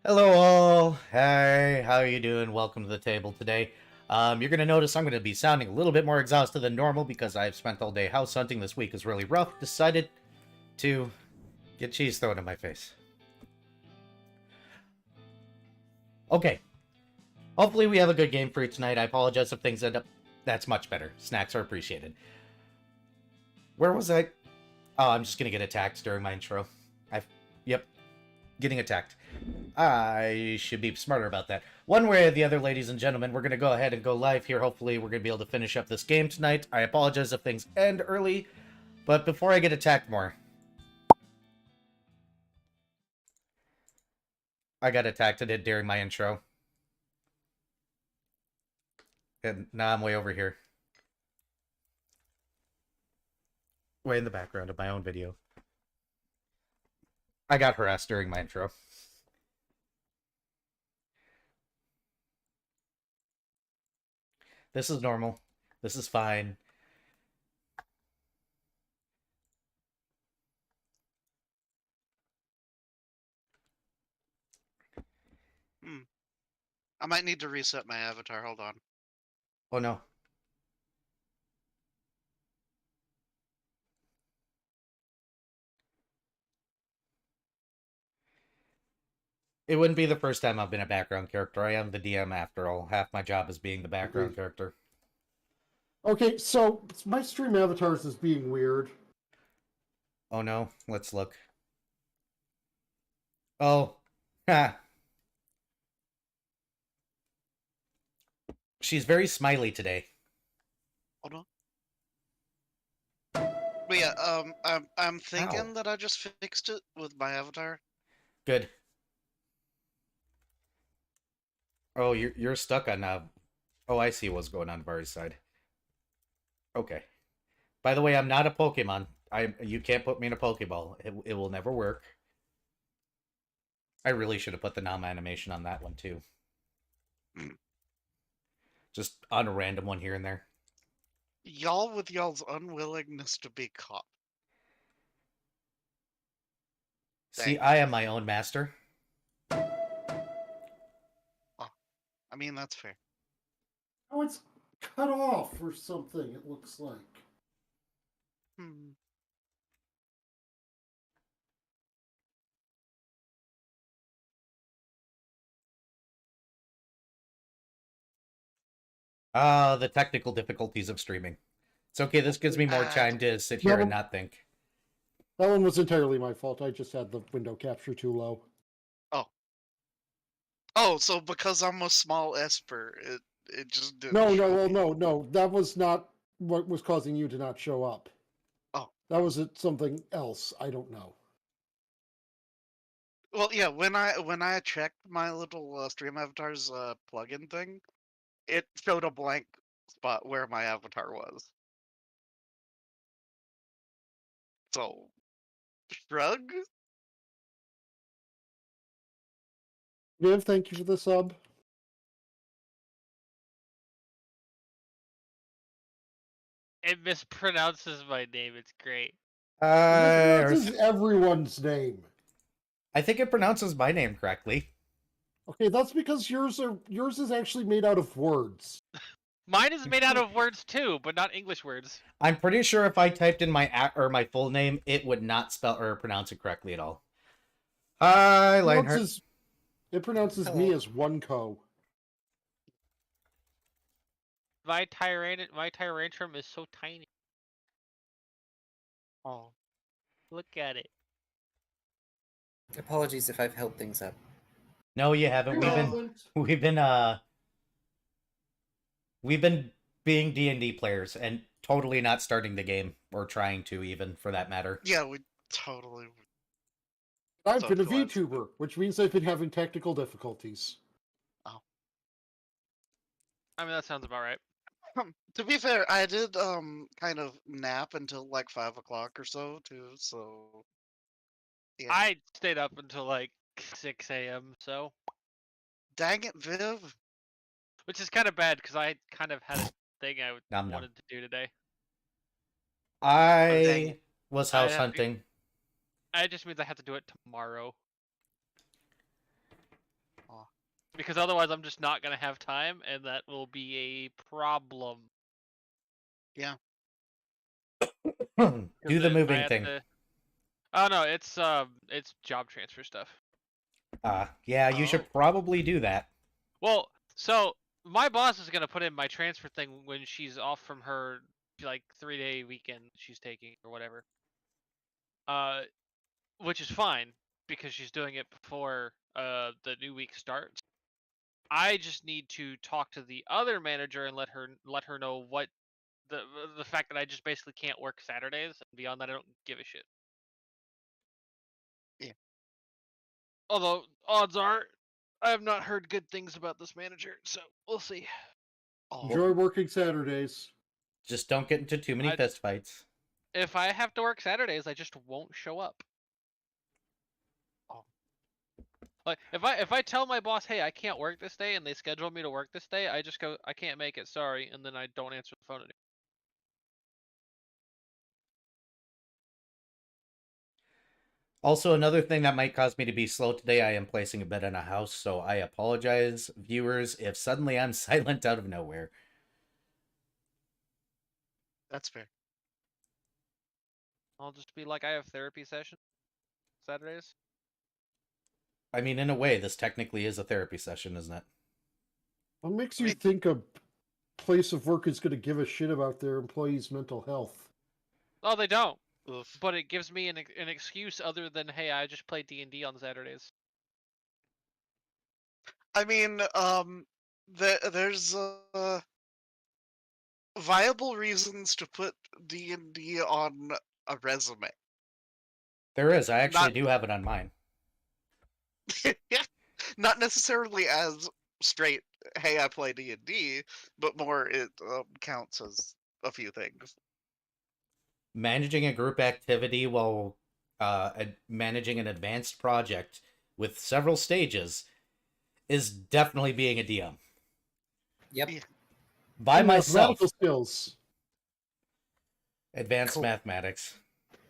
Hello all. Hey, how are you doing? Welcome to the table today. You're going to notice I'm going to be sounding a little bit more exhausted than normal because I've spent all day house hunting. This week is really rough. Decided to get cheese thrown in my face. Okay. Hopefully we have a good game for you tonight. I apologize if things end up... That's much better. Snacks are appreciated. Where was I? Oh, I'm just going to get attacked during my intro. Yep. Getting attacked. I should be smarter about that. One way or the other, ladies and gentlemen, we're going to go ahead and go live here. Hopefully, we're going to be able to finish up this game tonight. I apologize if things end early, but before I get attacked more... I got attacked during my intro. And now I'm way over here. Way in the background of my own video. I got harassed during my intro. This is normal. This is fine. I might need to reset my avatar. Hold on. Oh no. It wouldn't be the first time I've been a background character. I am the DM after all. Half my job is being the background character. Okay, so my stream avatars is being weird. Oh no, let's look. Oh, ha. She's very smiley today. Hold on. But yeah, I'm thinking that I just fixed it with my avatar. Good. Oh, you're stuck on Oh, I see what's going on Bari's side. Okay. By the way, I'm not a Pokemon. You can't put me in a Pokeball. It will never work. I really should have put the Nama animation on that one too. Just on a random one here and there. Y'all with y'all's unwillingness to be caught. See, I am my own master. Oh, I mean, that's fair. Oh, it's cut off or something, it looks like. The technical difficulties of streaming. It's okay, this gives me more time to sit here and not think. That one was entirely my fault. I just had the window capture too low. Oh, so because I'm a small Esper, it just didn't No. That was not what was causing you to not show up. Oh. That was something else. I don't know. Well, yeah, when I checked my little stream avatars plugin thing, it showed a blank spot where my avatar was. So, shrug? Viv, thank you for the sub. It mispronounces my name. It's great. It mispronounces everyone's name. I think it pronounces my name correctly. Okay, that's because yours is actually made out of words. Mine is made out of words too, but not English words. I'm pretty sure if I typed in my full name, it would not spell or pronounce it correctly at all. Hi, Lionheart. It pronounces me as one co. My Tyrantrum is so tiny. Oh, look at it. Apologies if I've held things up. No, you haven't. We've been being D&D players and totally not starting the game or trying to, even for that matter. Yeah, we totally. I've been a VTuber, which means I've been having technical difficulties. Oh. I mean, that sounds about right. To be fair, I did kind of nap until like 5 o'clock or so too. So. Yeah. I stayed up until like 6 a.m. So. Dang it, Viv. Which is kind of bad because I kind of had a thing I wanted to do today. I was house hunting. It just means I have to do it tomorrow. Because otherwise I'm just not going to have time, and that will be a problem. Yeah. Do the I moving have thing. Oh no, it's job transfer stuff. Yeah, you should probably do that. Well, so my boss is gonna put in my transfer thing when she's off from her like 3-day weekend she's taking or whatever. Which is fine because she's doing it before the new week starts. I just need to talk to the other manager and let her know what the fact that I just basically can't work Saturdays, and beyond that I don't give a shit. Yeah. Although odds are I have not heard good things about this manager, so we'll see. Enjoy working Saturdays. Just don't get into too many fistfights. If I have to work Saturdays, I just won't show up. Like if I tell my boss, hey, I can't work this day, and they schedule me to work this day, I just go, I can't make it, sorry, and then I don't answer the phone anymore. Also, another thing that might cause me to be slow today, I am placing a bed in a house, so I apologize, viewers, if suddenly I'm silent out of nowhere. That's fair. I'll just be like, I have therapy session Saturdays. I mean, in a way, this technically is a therapy session, isn't it? What makes you think a place of work is going to give a shit about their employees' mental health? Oh, they don't. Oof. But it gives me an excuse other than, hey, I just play D&D on Saturdays. I mean, there's viable reasons to put D&D on a resume. There is. I actually do have it on mine. Yeah, not necessarily as straight, hey, I play D&D, but more it counts as a few things. Managing a group activity while managing an advanced project with several stages is definitely being a DM. Yep. By myself. Mathematical skills. Advanced mathematics.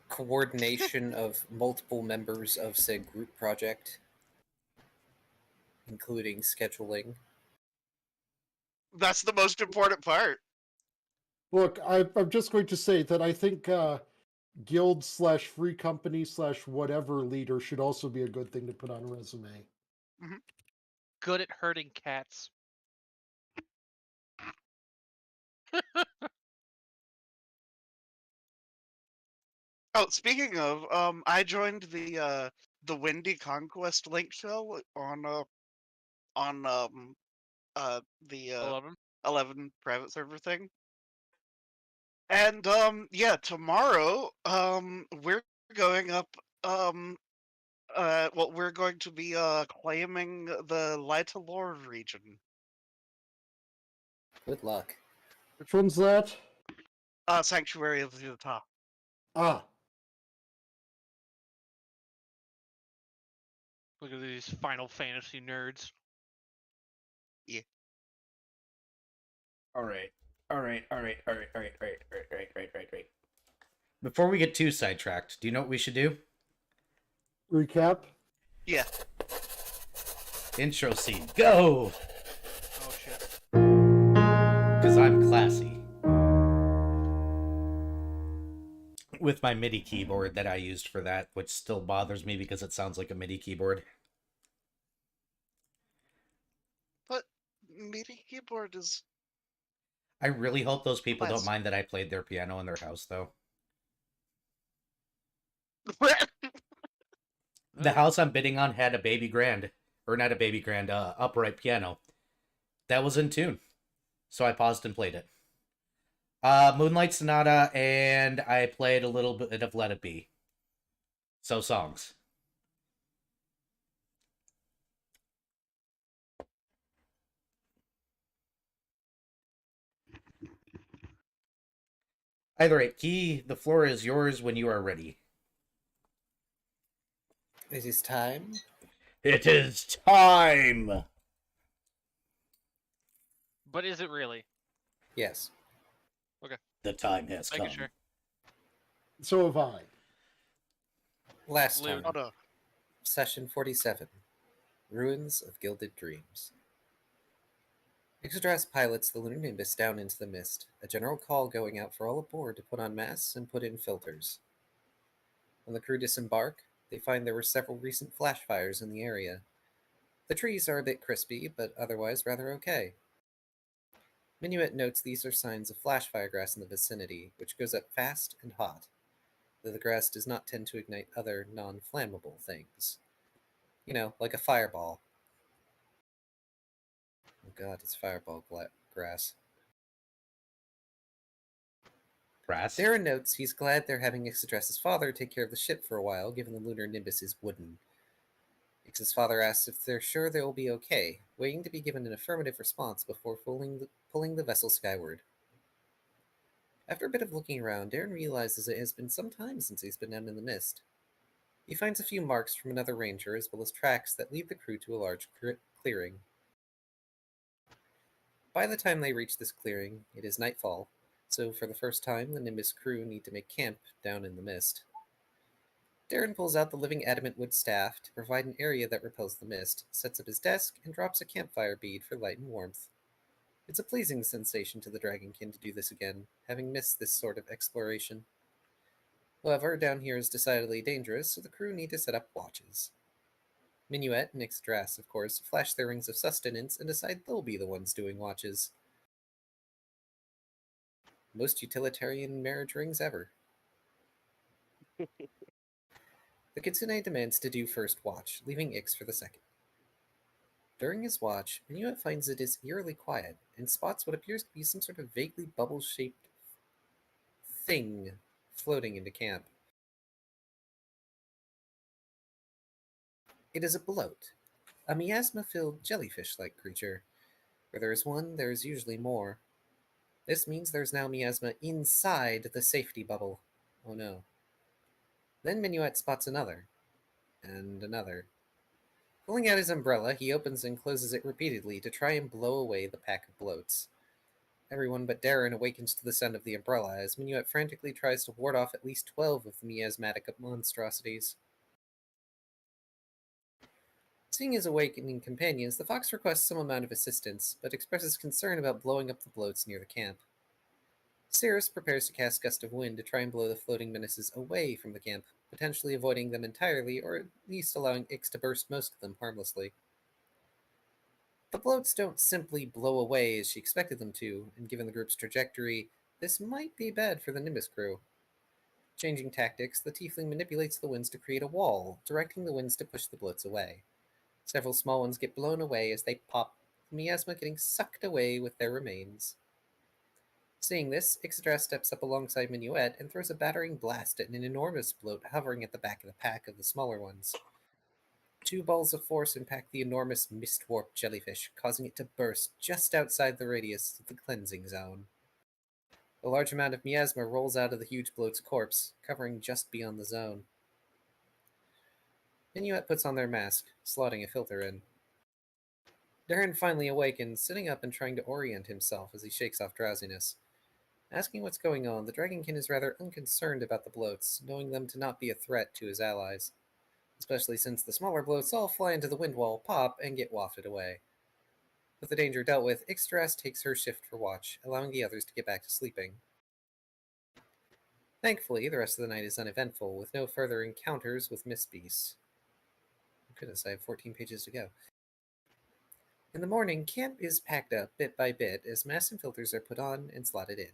Coordination of multiple members of said group project, including scheduling. That's the most important part. Look, I'm just going to say that I think guild / free company / whatever leader should also be a good thing to put on a resume. Mm-hmm. Good at herding cats. Oh, speaking of, I joined the Windy Conquest link show on the 11 private server thing. And yeah, tomorrow we're going up well, we're going to be claiming the Lightalore region. Good luck. Which one's that? Sanctuary of the Utah. Ah. Look at these Final Fantasy nerds. Yeah. All right. Before we get too sidetracked, do you know what we should do? Recap? Yeah. Intro scene, go! Oh shit. Because I'm classy. With my MIDI keyboard that I used for that, which still bothers me because it sounds like a MIDI keyboard. But MIDI keyboard is... I really hope those people don't mind that I played their piano in their house, though. The house I'm bidding on had a baby grand, or not a baby grand, upright piano. That was in tune. So I paused and played it. Moonlight Sonata, and I played a little bit of Let It Be. So songs. Either way, Key, the floor is yours when you are ready. It is time. It is time! But is it really? Yes. Okay. The time has come. Sure. So have I. Last time. Oh, no. Session 47. Ruins of Gilded Dreams. Yggdrasil pilots the Lunar Nimbus down into the mist, a general call going out for all aboard to put on masks and put in filters. When the crew disembark, they find there were several recent flash fires in the area. The trees are a bit crispy, but otherwise rather okay. Minuet notes these are signs of flash fire grass in the vicinity, which goes up fast and hot, though the grass does not tend to ignite other non-flammable things. You know, like a fireball. Oh god, it's fireball grass. Grass. Darren notes he's glad they're having Yggdrasil's father take care of the ship for a while, given the lunar Nimbus is wooden. Ix's father asks if they're sure they'll be okay, waiting to be given an affirmative response before pulling the vessel skyward. After a bit of looking around, Darren realizes it has been some time since he's been down in the mist. He finds a few marks from another ranger, as well as tracks that lead the crew to a large clearing. By the time they reach this clearing, it is nightfall, so for the first time, the Nimbus crew need to make camp down in the mist. Darren pulls out the living adamant wood staff to provide an area that repels the mist, sets up his desk, and drops a campfire bead for light and warmth. It's a pleasing sensation to the Dragonkin to do this again, having missed this sort of exploration. However, down here is decidedly dangerous, so the crew need to set up watches. Minuet and Ixtras, of course, flash their rings of sustenance and decide they'll be the ones doing watches. Most utilitarian marriage rings ever. The Kitsune demands to do first watch, leaving Ix for the second. During his watch, Minuet finds it is eerily quiet, and spots what appears to be some sort of vaguely bubble-shaped thing floating into camp. It is a bloat, a miasma-filled jellyfish-like creature. Where there is one, there is usually more. This means there's now miasma inside the safety bubble. Oh no. Then Minuet spots another. And another. Pulling out his umbrella, he opens and closes it repeatedly to try and blow away the pack of bloats. Everyone but Darren awakens to the sound of the umbrella as Minuet frantically tries to ward off at least 12 of the miasmatic monstrosities. Seeing his awakening companions, the fox requests some amount of assistance, but expresses concern about blowing up the bloats near the camp. Cirrus prepares to cast Gust of Wind to try and blow the floating menaces away from the camp, potentially avoiding them entirely, or at least allowing Ix to burst most of them harmlessly. The bloats don't simply blow away as she expected them to, and given the group's trajectory, this might be bad for the Nimbus crew. Changing tactics, the tiefling manipulates the winds to create a wall, directing the winds to push the bloats away. Several small ones get blown away as they pop, the miasma getting sucked away with their remains. Seeing this, Ixodras steps up alongside Minuet and throws a battering blast at an enormous bloat hovering at the back of the pack of the smaller ones. Two balls of force impact the enormous mist-warped jellyfish, causing it to burst just outside the radius of the cleansing zone. A large amount of miasma rolls out of the huge bloat's corpse, covering just beyond the zone. Minuet puts on their mask, slotting a filter in. Darren finally awakens, sitting up and trying to orient himself as he shakes off drowsiness. Asking what's going on, the Dragonkin is rather unconcerned about the bloats, knowing them to not be a threat to his allies, especially since the smaller bloats all fly into the wind wall, pop, and get wafted away. With the danger dealt with, Ixtras takes her shift for watch, allowing the others to get back to sleeping. Thankfully, the rest of the night is uneventful, with no further encounters with Miss Beast. Goodness, I have 14 pages to go. In the morning, camp is packed up bit by bit as masks and filters are put on and slotted in.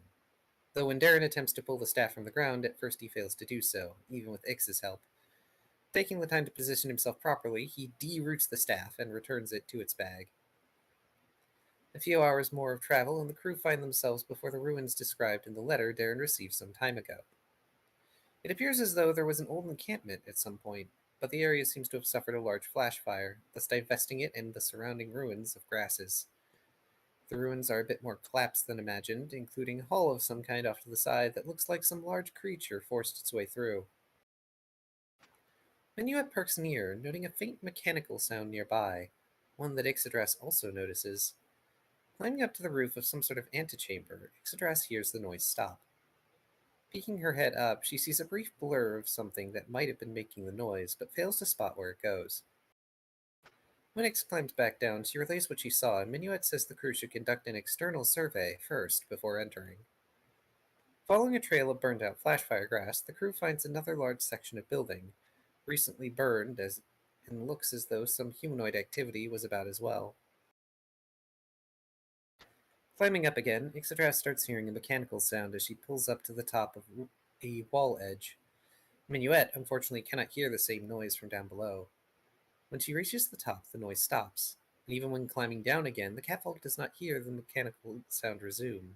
Though when Darren attempts to pull the staff from the ground, at first he fails to do so, even with Ix's help. Taking the time to position himself properly, he deroots the staff and returns it to its bag. A few hours more of travel, and the crew find themselves before the ruins described in the letter Darren received some time ago. It appears as though there was an old encampment at some point, but the area seems to have suffered a large flash fire, thus divesting it and the surrounding ruins of grasses. The ruins are a bit more collapsed than imagined, including a hall of some kind off to the side that looks like some large creature forced its way through. Minuet perks an ear, noting a faint mechanical sound nearby, one that Ixodras also notices. Climbing up to the roof of some sort of antechamber, Ixodras hears the noise stop. Peeking her head up, she sees a brief blur of something that might have been making the noise, but fails to spot where it goes. When Ix climbs back down, she relays what she saw, and Minuet says the crew should conduct an external survey first before entering. Following a trail of burned out flashfire grass, the crew finds another large section of building, recently burned, and looks as though some humanoid activity was about as well. Climbing up again, Ixodras starts hearing a mechanical sound as she pulls up to the top of a wall edge. Minuet, unfortunately, cannot hear the same noise from down below. When she reaches the top, the noise stops, and even when climbing down again, the catfolk does not hear the mechanical sound resume.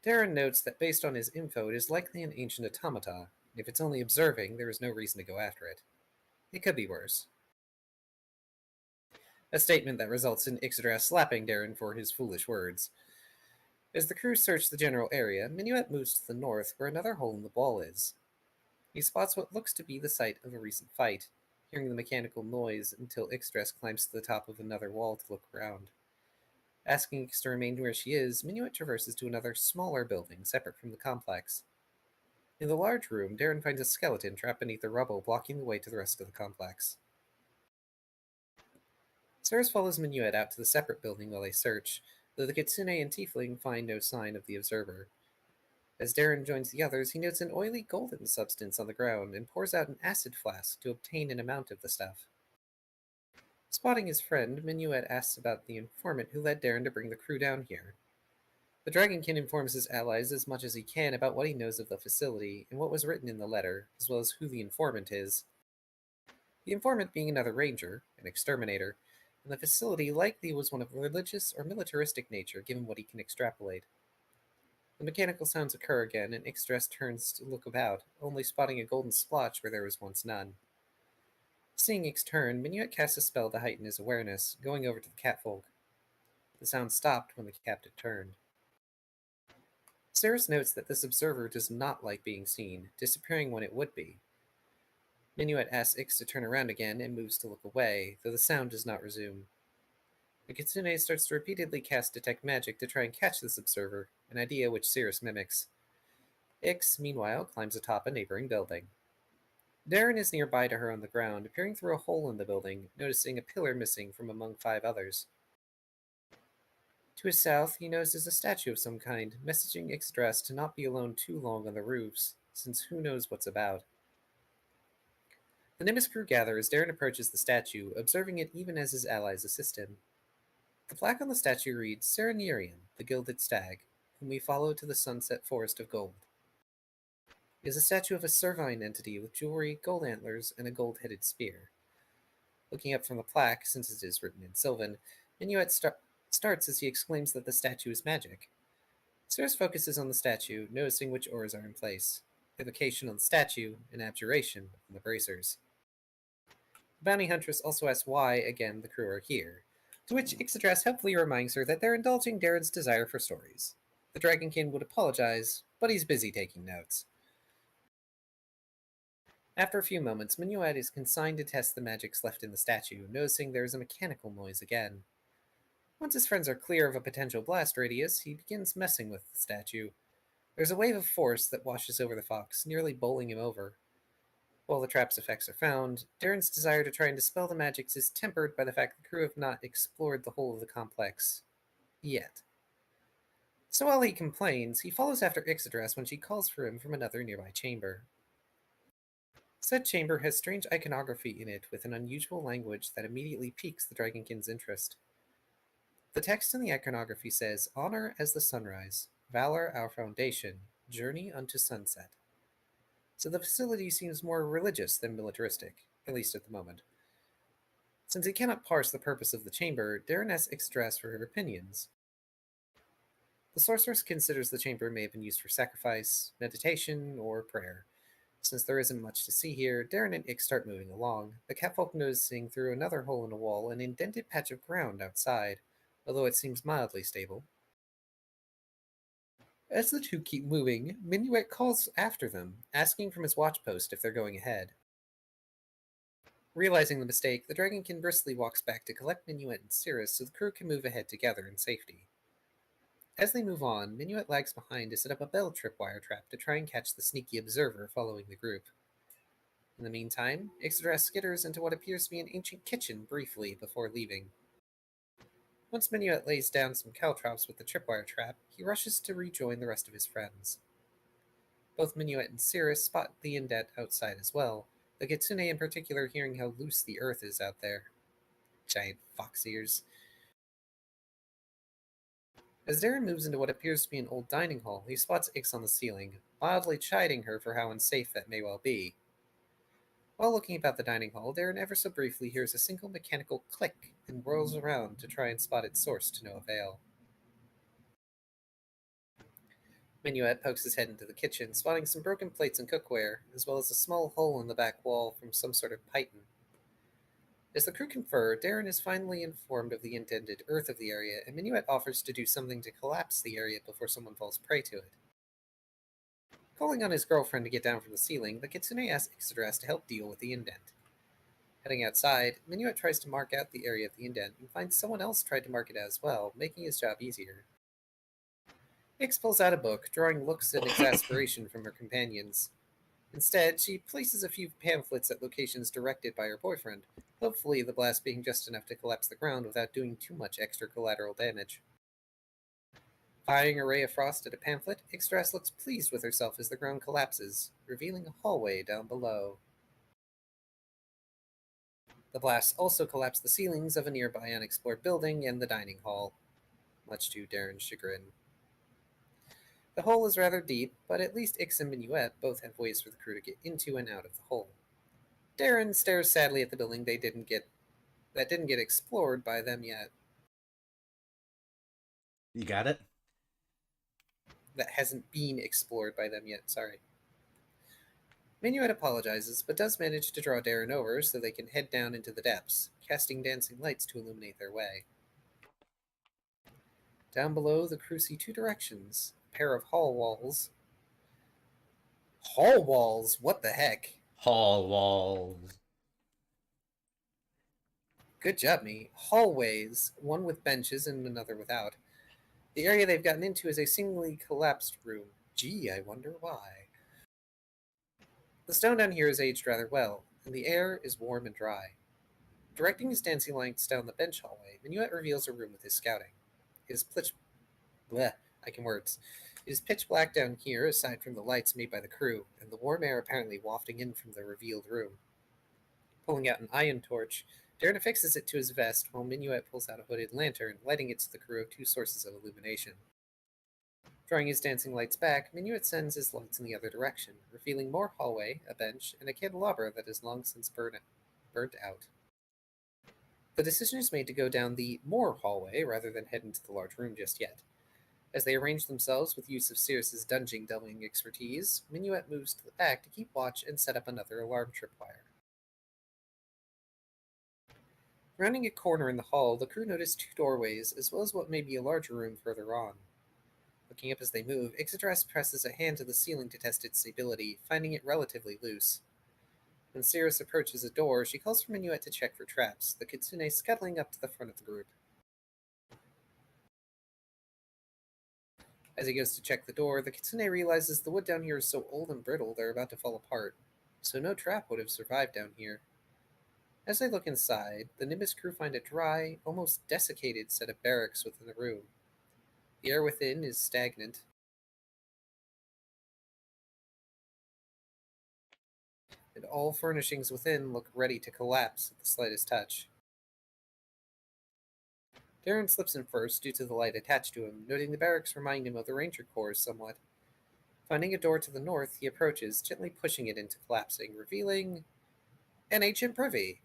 Darren notes that based on his info, it is likely an ancient automata. If it's only observing, there is no reason to go after it. It could be worse. A statement that results in Ixodras slapping Darren for his foolish words. As the crew search the general area, Minuet moves to the north where another hole in the wall is. He spots what looks to be the site of a recent fight, hearing the mechanical noise until Ixodras climbs to the top of another wall to look around. Asking Ix to remain where she is, Minuet traverses to another, smaller building separate from the complex. In the large room, Darren finds a skeleton trapped beneath the rubble, blocking the way to the rest of the complex. Ceres follows Minuet out to the separate building while they search, though the Kitsune and Tiefling find no sign of the observer. As Darren joins the others, he notes an oily golden substance on the ground and pours out an acid flask to obtain an amount of the stuff. Spotting his friend, Minuet asks about the informant who led Darren to bring the crew down here. The Dragonkin informs his allies as much as he can about what he knows of the facility and what was written in the letter, as well as who the informant is. The informant being another ranger, an exterminator, and the facility likely was one of religious or militaristic nature given what he can extrapolate. The mechanical sounds occur again, and Ixodras turns to look about, only spotting a golden splotch where there was once none. Seeing Ix turn, Minuet casts a spell to heighten his awareness, going over to the catfolk. The sound stopped when the captive turned. Ceres notes that this observer does not like being seen, disappearing when it would be. Minuet asks Ix to turn around again and moves to look away, though the sound does not resume. The Kitsune starts to repeatedly cast Detect Magic to try and catch this observer, an idea which Ceres mimics. Ix, meanwhile, climbs atop a neighboring building. Darren is nearby to her on the ground, peering through a hole in the building, noticing a pillar missing from among 5 others. To his south, he notices a statue of some kind, messaging Ixodras to not be alone too long on the roofs, since who knows what's about. The Nimbus crew gather as Darren approaches the statue, observing it even as his allies assist him. The plaque on the statue reads, Serenirian, the Gilded Stag, whom we follow to the sunset forest of gold. It is a statue of a Servine entity with jewelry, gold antlers, and a gold-headed spear. Looking up from the plaque, since it is written in Sylvan, Minuet starts as he exclaims that the statue is magic. Ceres focuses on the statue, noticing which ores are in place. Evocation on the statue, and abjuration on the bracers. The bounty huntress also asks why, again, the crew are here, to which Ixodras helpfully reminds her that they're indulging Darren's desire for stories. The Dragonkin would apologize, but he's busy taking notes. After a few moments, Minuet is consigned to test the magics left in the statue, noticing there is a mechanical noise again. Once his friends are clear of a potential blast radius, he begins messing with the statue. There's a wave of force that washes over the fox, nearly bowling him over. While the trap's effects are found, Darren's desire to try and dispel the magics is tempered by the fact the crew have not explored the whole of the complex. Yet. So while he complains, he follows after Ixodras when she calls for him from another nearby chamber. Said chamber has strange iconography in it with an unusual language that immediately piques the Dragonkin's interest. The text in the iconography says, Honor as the sunrise, valor our foundation, journey unto sunset. So the facility seems more religious than militaristic, at least at the moment. Since he cannot parse the purpose of the chamber, Darren asks Ixodras for her opinions. The sorceress considers the chamber may have been used for sacrifice, meditation, or prayer. Since there isn't much to see here, Darren and Ix start moving along, the catfolk noticing through another hole in a wall an indented patch of ground outside, although it seems mildly stable. As the two keep moving, Minuet calls after them, asking from his watch post if they're going ahead. Realizing the mistake, the Dragonkin briskly walks back to collect Minuet and Cirrus so the crew can move ahead together in safety. As they move on, Minuet lags behind to set up a bell tripwire trap to try and catch the sneaky observer following the group. In the meantime, Yggdrasil skitters into what appears to be an ancient kitchen briefly before leaving. Once Minuet lays down some caltrops with the tripwire trap, he rushes to rejoin the rest of his friends. Both Minuet and Cirrus spot the Indent outside as well, the Kitsune in particular hearing how loose the earth is out there. Giant fox ears. As Darren moves into what appears to be an old dining hall, he spots Ix on the ceiling, mildly chiding her for how unsafe that may well be. While looking about the dining hall, Darren ever so briefly hears a single mechanical click and whirls around to try and spot its source to no avail. Minuet pokes his head into the kitchen, spotting some broken plates and cookware, as well as a small hole in the back wall from some sort of python. As the crew confer, Darren is finally informed of the intended earth of the area, and Minuet offers to do something to collapse the area before someone falls prey to it. Calling on his girlfriend to get down from the ceiling, the Kitsune asks Yggdrasil to help deal with the indent. Heading outside, Minuet tries to mark out the area of the indent and finds someone else tried to mark it as well, making his job easier. Ix pulls out a book, drawing looks and exasperation from her companions. Instead, she places a few pamphlets at locations directed by her boyfriend, hopefully the blast being just enough to collapse the ground without doing too much extra collateral damage. Firing a ray of frost at a pamphlet, Yggdrasil looks pleased with herself as the ground collapses, revealing a hallway down below. The blast also collapsed the ceilings of a nearby unexplored building and the dining hall, much to Darren's chagrin. The hole is rather deep, but at least Ix and Minuet both have ways for the crew to get into and out of the hole. Darren stares sadly at the building that didn't get explored by them yet. You got it? That hasn't been explored by them yet, sorry. Minuet apologizes, but does manage to draw Darren over so they can head down into the depths, casting dancing lights to illuminate their way. Down below, the crew see two directions, a pair of hall walls. Hall walls? What the heck? Hall walls. Good job, me. Hallways, one with benches and another without. The area they've gotten into is a singly collapsed room. Gee, I wonder why. The stone down here is aged rather well, and the air is warm and dry. Directing his dancing lights down the bench hallway, Minuet reveals a room with his scouting. It is It is pitch black down here, aside from the lights made by the crew, and the warm air apparently wafting in from the revealed room. Pulling out an iron torch, Darren affixes it to his vest while Minuet pulls out a hooded lantern, lighting it to the crew of two sources of illumination. Drawing his dancing lights back, Minuet sends his lights in the other direction, revealing more hallway, a bench, and a candelabra that is long since burnt out. The decision is made to go down the more hallway rather than head into the large room just yet. As they arrange themselves with use of Cirrus's dungeon delving expertise, Minuet moves to the back to keep watch and set up another alarm tripwire. Rounding a corner in the hall, the crew notice two doorways, as well as what may be a larger room further on. Looking up as they move, Yggdrasil presses a hand to the ceiling to test its stability, finding it relatively loose. When Cirrus approaches a door, she calls for Minuet to check for traps, the Kitsune scuttling up to the front of the group. As he goes to check the door, the Kitsune realizes the wood down here is so old and brittle they're about to fall apart, so no trap would have survived down here. As they look inside, the Nimbus crew find a dry, almost desiccated set of barracks within the room. The air within is stagnant. And all furnishings within look ready to collapse at the slightest touch. Darren slips in first due to the light attached to him, noting the barracks remind him of the Ranger Corps somewhat. Finding a door to the north, he approaches, gently pushing it into collapsing, revealing an ancient privy.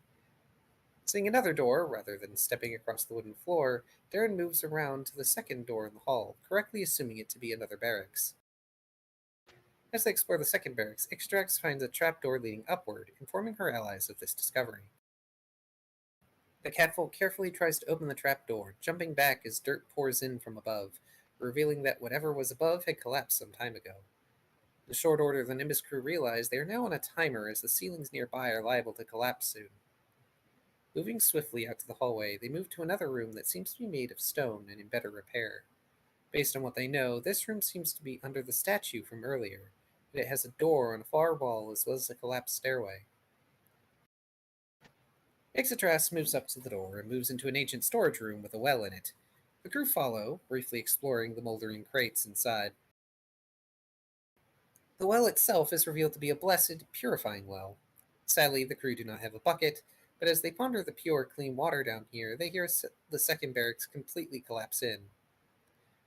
Seeing another door, rather than stepping across the wooden floor, Darren moves around to the second door in the hall, correctly assuming it to be another barracks. As they explore the second barracks, Yggdrasil finds a trapdoor leading upward, informing her allies of this discovery. The catfolk carefully tries to open the trapdoor, jumping back as dirt pours in from above, revealing that whatever was above had collapsed some time ago. In short order, the Nimbus crew realize they are now on a timer as the ceilings nearby are liable to collapse soon. Moving swiftly out to the hallway, they move to another room that seems to be made of stone and in better repair. Based on what they know, this room seems to be under the statue from earlier, but it has a door on a far wall as well as a collapsed stairway. Ixitras moves up to the door and moves into an ancient storage room with a well in it. The crew follow, briefly exploring the moldering crates inside. The well itself is revealed to be a blessed, purifying well. Sadly, the crew do not have a bucket, but as they ponder the pure, clean water down here, they hear the second barracks completely collapse in.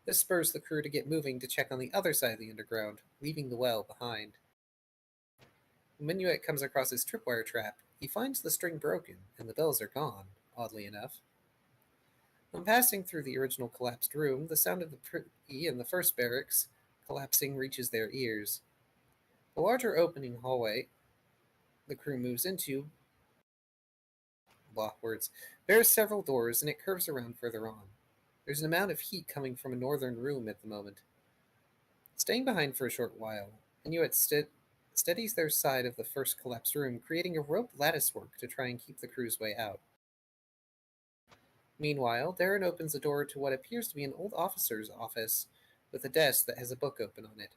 This spurs the crew to get moving to check on the other side of the underground, leaving the well behind. When Minuet comes across his tripwire trap, he finds the string broken and the bells are gone, oddly enough. When passing through the original collapsed room, the sound of the pretty in the first barracks collapsing reaches their ears. The larger opening hallway the crew moves into bears several doors and it curves around further on. There's an amount of heat coming from a northern room at the moment. Staying behind for a short while, Inuit steadies their side of the first collapsed room, creating a rope lattice work to try and keep the crew's way out. Meanwhile, Darren opens a door to what appears to be an old officer's office with a desk that has a book open on it.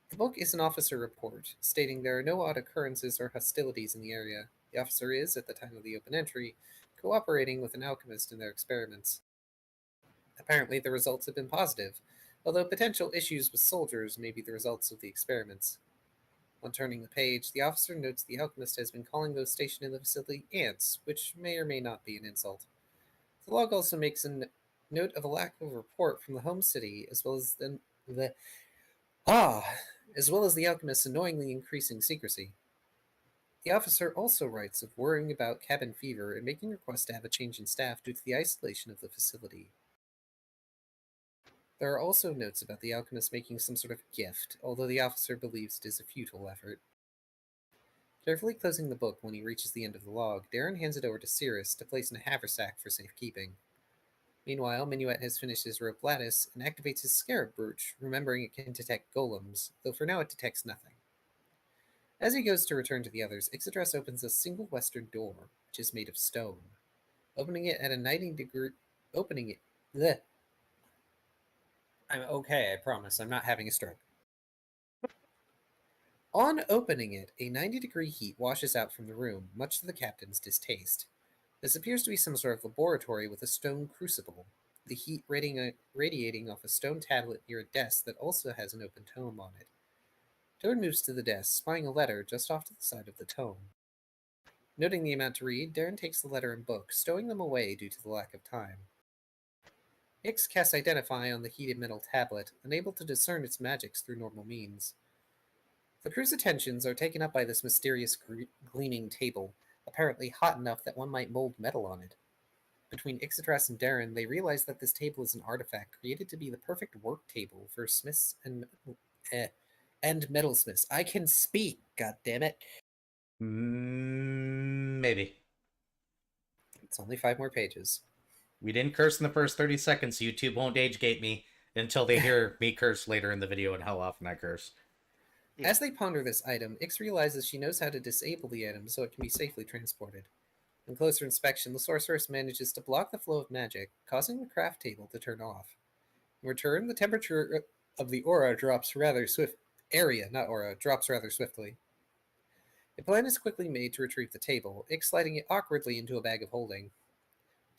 The book is an officer report, stating there are no odd occurrences or hostilities in the area. The officer is, at the time of the open entry, cooperating with an alchemist in their experiments. Apparently, the results have been positive, although potential issues with soldiers may be the results of the experiments. On turning the page, the officer notes the alchemist has been calling those stationed in the facility ants, which may or may not be an insult. The log also makes a note of a lack of report from the home city, as well as the alchemist's annoyingly increasing secrecy. The officer also writes of worrying about cabin fever and making requests to have a change in staff due to the isolation of the facility. There are also notes about the alchemist making some sort of gift, although the officer believes it is a futile effort. Carefully closing the book when he reaches the end of the log, Darren hands it over to Cirrus to place in a haversack for safekeeping. Meanwhile, Minuet has finished his rope lattice and activates his scarab brooch, remembering it can detect golems, though for now it detects nothing. As he goes to return to the others, Ixidras opens a single western door, which is made of stone. Opening it at a 90-degree... I'm okay, I promise. I'm not having a stroke. On opening it, a 90-degree heat washes out from the room, much to the captain's distaste. This appears to be some sort of laboratory with a stone crucible, the heat radiating off a stone tablet near a desk that also has an open tome on it. Toad moves to the desk, spying a letter just off to the side of the tome. Noting the amount to read, Darren takes the letter and book, stowing them away due to the lack of time. Ix casts Identify on the heated metal tablet, unable to discern its magics through normal means. The crew's attentions are taken up by this mysterious gleaming table, apparently hot enough that one might mold metal on it. Between Ixitras and Darren, they realize that this table is an artifact created to be the perfect work table for smiths and metalsmiths. I can speak, goddammit. Maybe. It's only 5 more pages. We didn't curse in the first 30 seconds. YouTube won't age gate me until they hear me curse later in the video and how often I curse. As they ponder this item, Ix realizes she knows how to disable the item so it can be safely transported. On closer inspection, the sorceress manages to block the flow of magic, causing the craft table to turn off. In return, the temperature of the drops rather swiftly. A plan is quickly made to retrieve the table, Ix sliding it awkwardly into a bag of holding.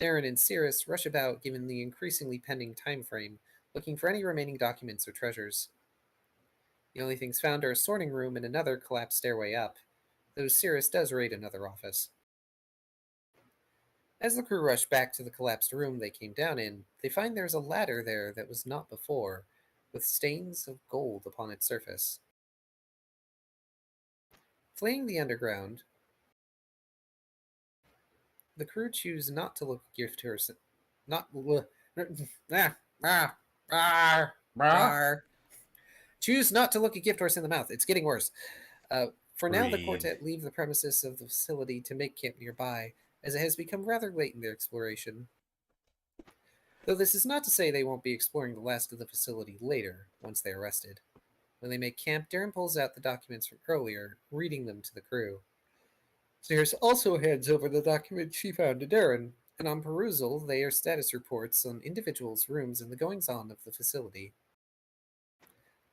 Darren and Cirrus rush about given the increasingly pending time frame, looking for any remaining documents or treasures. The only things found are a sorting room and another collapsed stairway up, though Cirrus does raid another office. As the crew rush back to the collapsed room they came down in, they find there's a ladder there that was not before, with stains of gold upon its surface. Fleeing the underground, the crew choose not to look a gift horse. Choose not to look a gift horse in the mouth. It's getting worse. For now, the quartet leave the premises of the facility to make camp nearby, as it has become rather late in their exploration. Though this is not to say they won't be exploring the last of the facility later, once they are rested. When they make camp, Darren pulls out the documents from earlier, reading them to the crew. Cirrus also hands over the documents she found to Darren, and on perusal, they are status reports on individuals' rooms and the goings-on of the facility.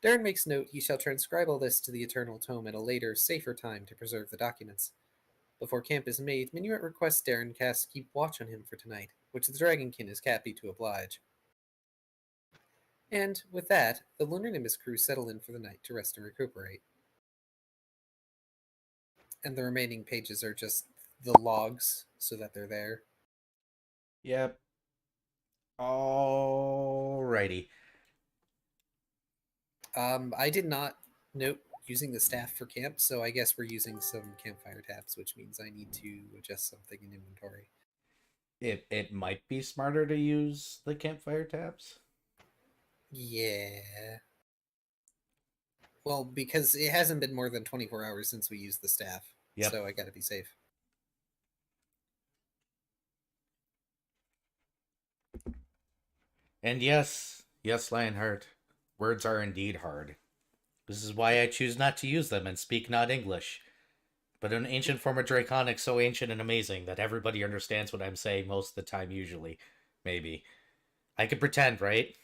Darren makes note he shall transcribe all this to the Eternal Tome at a later, safer time to preserve the documents. Before camp is made, Minuet requests Darren Cass keep watch on him for tonight, which the Dragonkin is happy to oblige. And, with that, the Lunar Nimbus crew settle in for the night to rest and recuperate. And the remaining pages are just the logs, so that they're there. Yep. Alrighty. I did not note using the staff for camp, so I guess we're using some campfire tabs, which means I need to adjust something in inventory. It might be smarter to use the campfire tabs. Yeah. Well, because it hasn't been more than 24 hours since we used the staff, Yep. so I gotta be safe. And yes, Lionheart, words are indeed hard. This is why I choose not to use them and speak not English. But an ancient form of Draconic so ancient and amazing that everybody understands what I'm saying most of the time, usually. Maybe. I could pretend, right?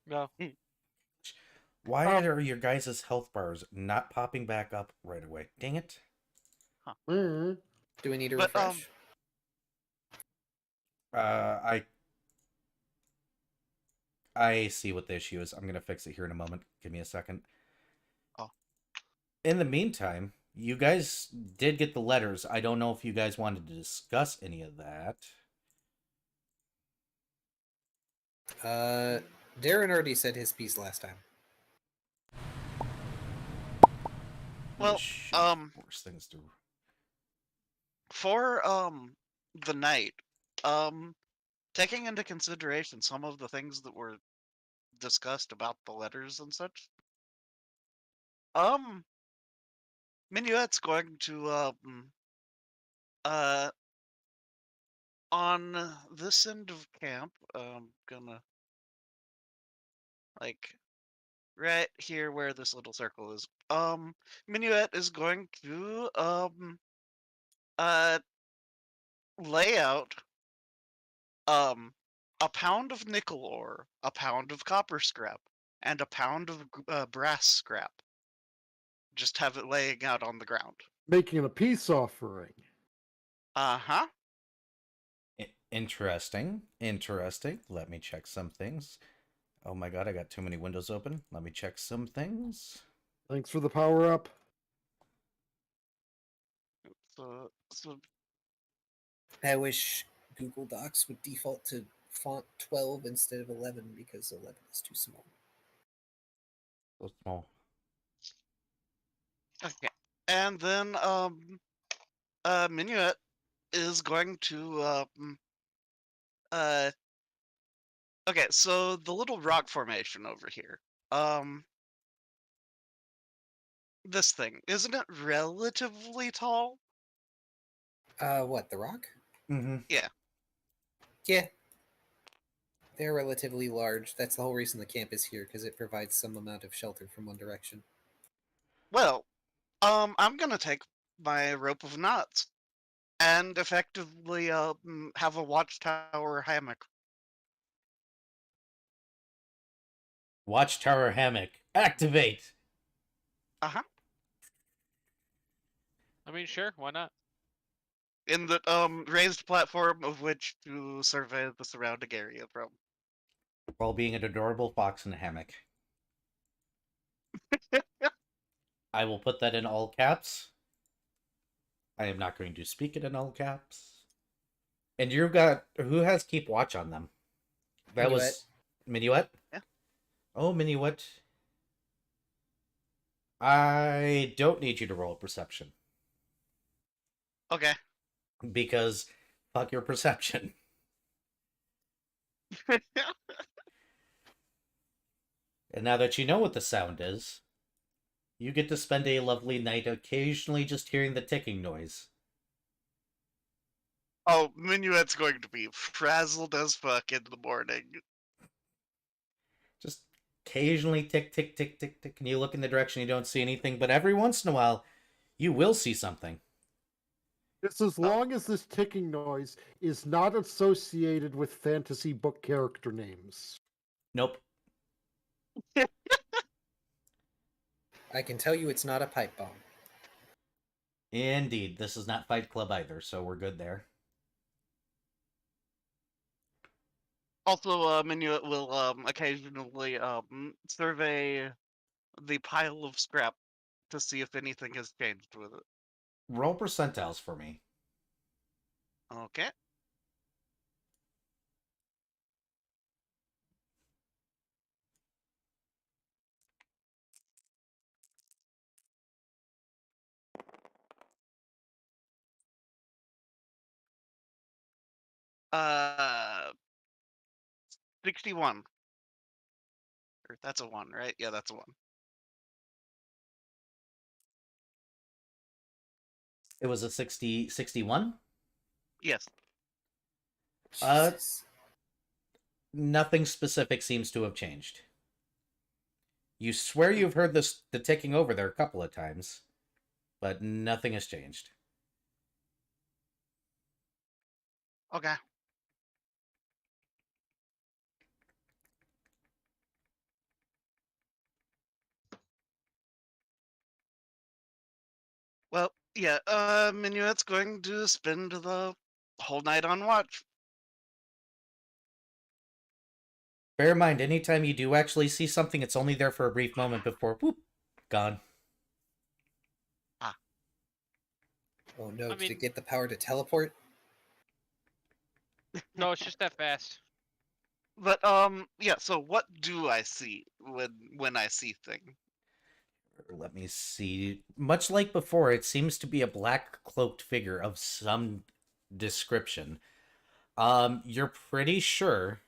No. Why are your guys' health bars not popping back up right away? Dang it. Mm. Do we need to But, refresh? I see what the issue is. I'm going to fix it here in a moment. Give me a second. Oh. In the meantime, you guys did get the letters. I don't know if you guys wanted to discuss any of that. Darren already said his piece last time. Well, This should force things to... for the night, taking into consideration some of the things that were discussed about the letters and such, Minuet's going to on this end of camp, gonna like right here where this little circle is. Minuet is going to lay out a pound of nickel ore, a pound of copper scrap, and a pound of brass scrap. Just have it laying out on the ground. Making a peace offering. Uh-huh. Interesting. Let me check some things. Oh my god, I got too many windows open. Let me check some things. Thanks for the power up. So I wish Google Docs would default to font 12 instead of 11 because 11 is too small. So small. okay. And then Minuet is going to okay, so the little rock formation over here. This thing, isn't it relatively tall? What, the rock? Mm-hmm. Yeah. They're relatively large. That's the whole reason the camp is here, because it provides some amount of shelter from one direction. Well, I'm gonna take my rope of knots and effectively have a watchtower hammock. Watchtower hammock. Activate! Uh-huh. I mean, sure, why not? In the raised platform of which to survey the surrounding area from. While being an adorable fox in a hammock. I will put that in all caps. I am not going to speak it in all caps. And you've got... Who has keep watch on them? That Minuet. was... Minuet? Yeah. Oh, Minuet. I don't need you to roll a perception. Okay. Because fuck your perception. And now that you know what the sound is, you get to spend a lovely night occasionally just hearing the ticking noise. Oh, Minuet's going to be frazzled as fuck in the morning. Just occasionally tick, tick, tick, tick, tick, and you look in the direction you don't see anything, but every once in a while, you will see something. Just as long as this ticking noise is not associated with fantasy book character names. Nope. I can tell you it's not a pipe bomb. Indeed, this is not Fight Club either, so we're good there. Also, Minuet will occasionally survey the pile of scrap to see if anything has changed with it. Roll percentiles for me. Okay. Uh, 61. Or that's a 1, right? Yeah, that's a 1. It was a 61? Yes. Uh, Jesus. Nothing specific seems to have changed. You swear you've heard the ticking over there a couple of times, but nothing has changed. Okay. Well, yeah, Minuet's going to spend the whole night on watch. Bear in mind, anytime you do actually see something, it's only there for a brief moment before, whoop, gone. Oh no, I did mean- it get the power to teleport? No, it's just that fast. But yeah, so what do I see when I see things? Let me see. Much like before, it seems to be a black cloaked figure of some description. You're pretty sure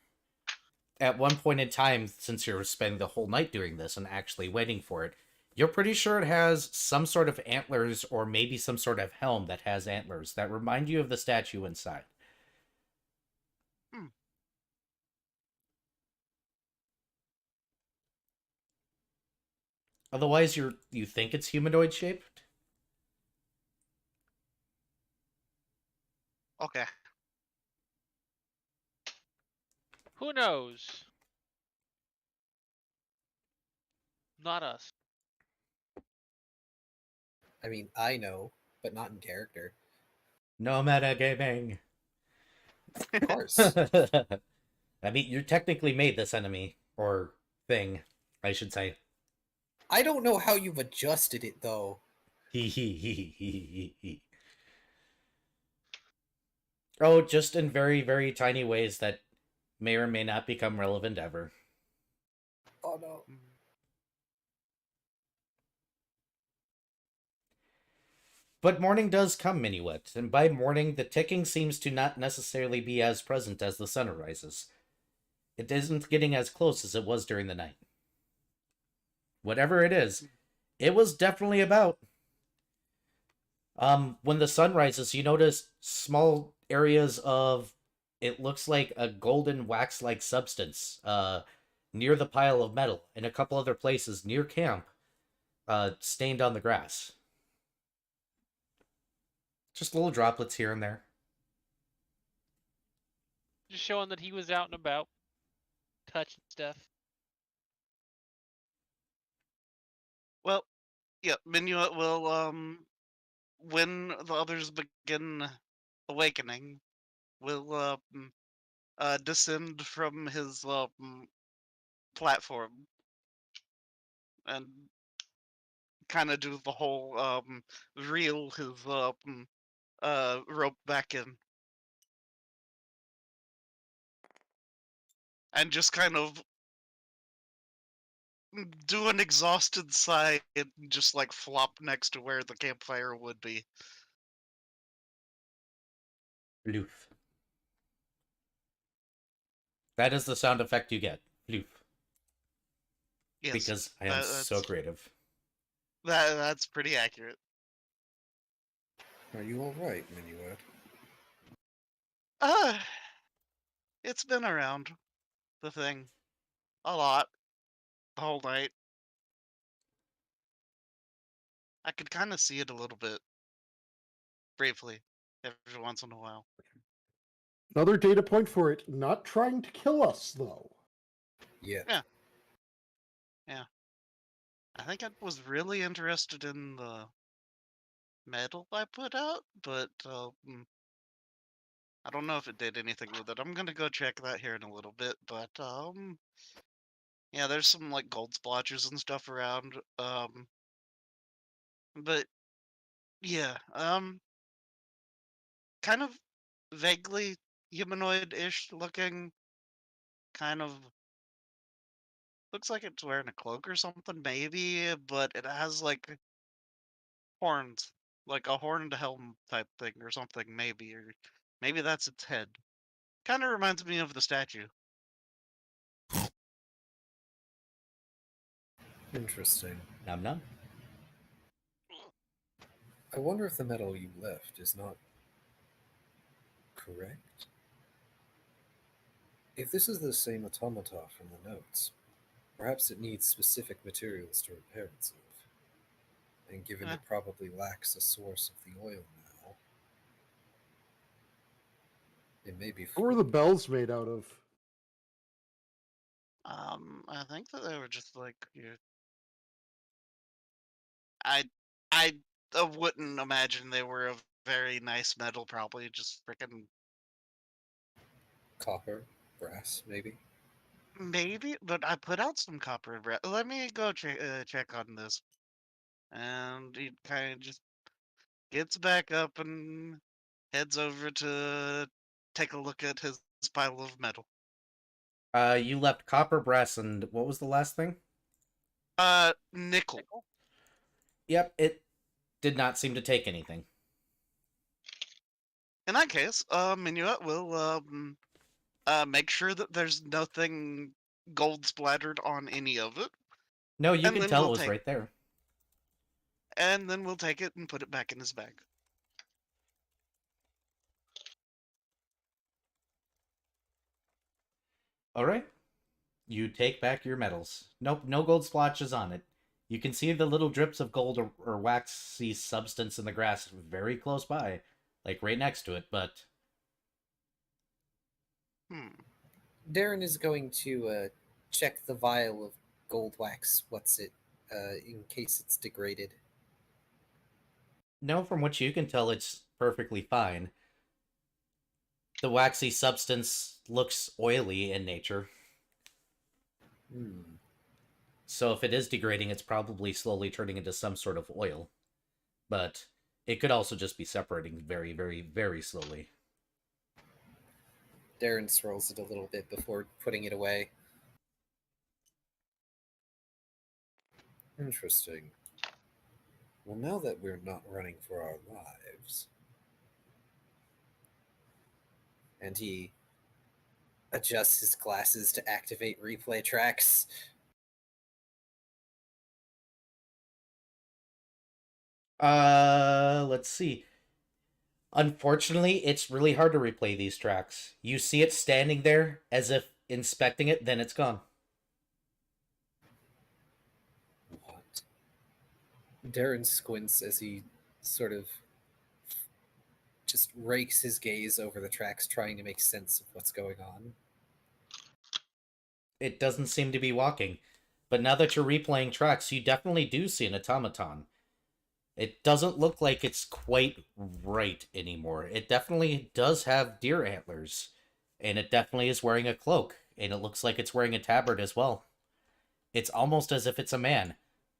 at one point in time, since you're spending the whole night doing this and actually waiting for it, you're pretty sure it has some sort of antlers or maybe some sort of helm that has antlers that remind you of the statue inside. Hmm. Otherwise, you think it's humanoid shaped? Okay. Who knows? Not us. I mean, I know, but not in character. No metagaming. Of course. I mean, you technically made this enemy or thing, I should say. I don't know how you've adjusted it though. Oh, just in very, very tiny ways that may or may not become relevant ever. Oh no. But morning does come, Minuet, and by morning the ticking seems to not necessarily be as present as the sun rises. It isn't getting as close as it was during the night. Whatever it is, it was definitely about. When the sun rises, you notice small areas of, it looks like a golden wax-like substance, near the pile of metal, and a couple other places near camp, stained on the grass. Just little droplets here and there. Just showing that he was out and about, touching stuff. Well, yeah, Minuet will when the others begin awakening, will descend from his platform and kind of do the whole reel his rope back in and just kind of do an exhausted sigh and just like flop next to where the campfire would be. Floof. That is the sound effect you get. Floof. Yes, Because I am so that's creative. that's pretty accurate. Are you alright, Minuet? Uh, it's been around the thing a lot the whole night. I could kind of see it a little bit briefly every once in a while. Another data point for it not trying to kill us, though. Yeah. I think I was really interested in the metal I put out, but I don't know if it did anything with it. I'm gonna go check that here in a little bit, but yeah, there's some like gold splotches and stuff around. But yeah, kind of vaguely humanoid-ish looking, kind of looks like it's wearing a cloak or something, maybe, but it has like horns, like a horned helm type thing or something, maybe, or maybe that's its head. Kind of reminds me of the statue. Interesting. Num num. I wonder if the metal you left is not correct. If this is the same automata from the notes, perhaps it needs specific materials to repair itself. And given Eh. it probably lacks a source of the oil now, it may be. What were the bells made out of? I think that they were just like I I wouldn't imagine they were of very nice metal, probably just freaking Copper, brass, maybe. maybe. But I put out some copper. Let me go check on this, and he kind of just gets back up and heads over to take a look at his pile of metal. You left copper, brass, and what was the last thing? Nickel. Yep, it did not seem to take anything. In that case, Minuet will make sure that there's nothing gold splattered on any of it, No, you And can then tell we'll it was take- right there. and then we'll take it and put it back in his bag. All right. You take back your medals. Nope, no gold splotches on it. You can see the little drips of gold or waxy substance in the grass very close by, like right next to it, but Darren is going to check the vial of gold wax. What's it? In case it's degraded. no, from what you can tell, it's perfectly fine. The waxy substance looks oily in nature, so if it is degrading, it's probably slowly turning into some sort of oil. But it could also just be separating very, very, very slowly. Darren swirls it a little bit before putting it away. Interesting. Well, now that we're not running for our lives, and he adjusts his glasses to activate replay tracks. Let's see. Unfortunately, it's really hard to replay these tracks. You see it standing there as if inspecting it, then it's gone. What? Darren squints as he sort of just rakes his gaze over the tracks, trying to make sense of what's going on. It doesn't seem to be walking. But now that you're replaying tracks, you definitely do see an automaton. It doesn't look like it's quite right anymore. It definitely does have deer antlers. And it definitely is wearing a cloak. And it looks like it's wearing a tabard as well. It's almost as if it's a man,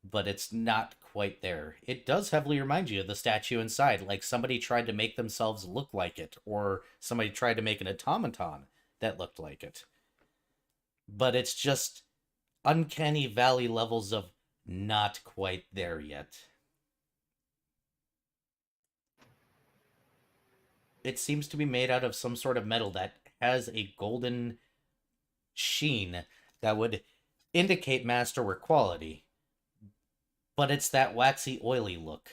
but it's not quite there. It does heavily remind you of the statue inside, like somebody tried to make themselves look like it, or somebody tried to make an automaton that looked like it. But it's just uncanny valley levels of not quite there yet. It seems to be made out of some sort of metal that has a golden sheen that would indicate masterwork quality. But it's that waxy, oily look.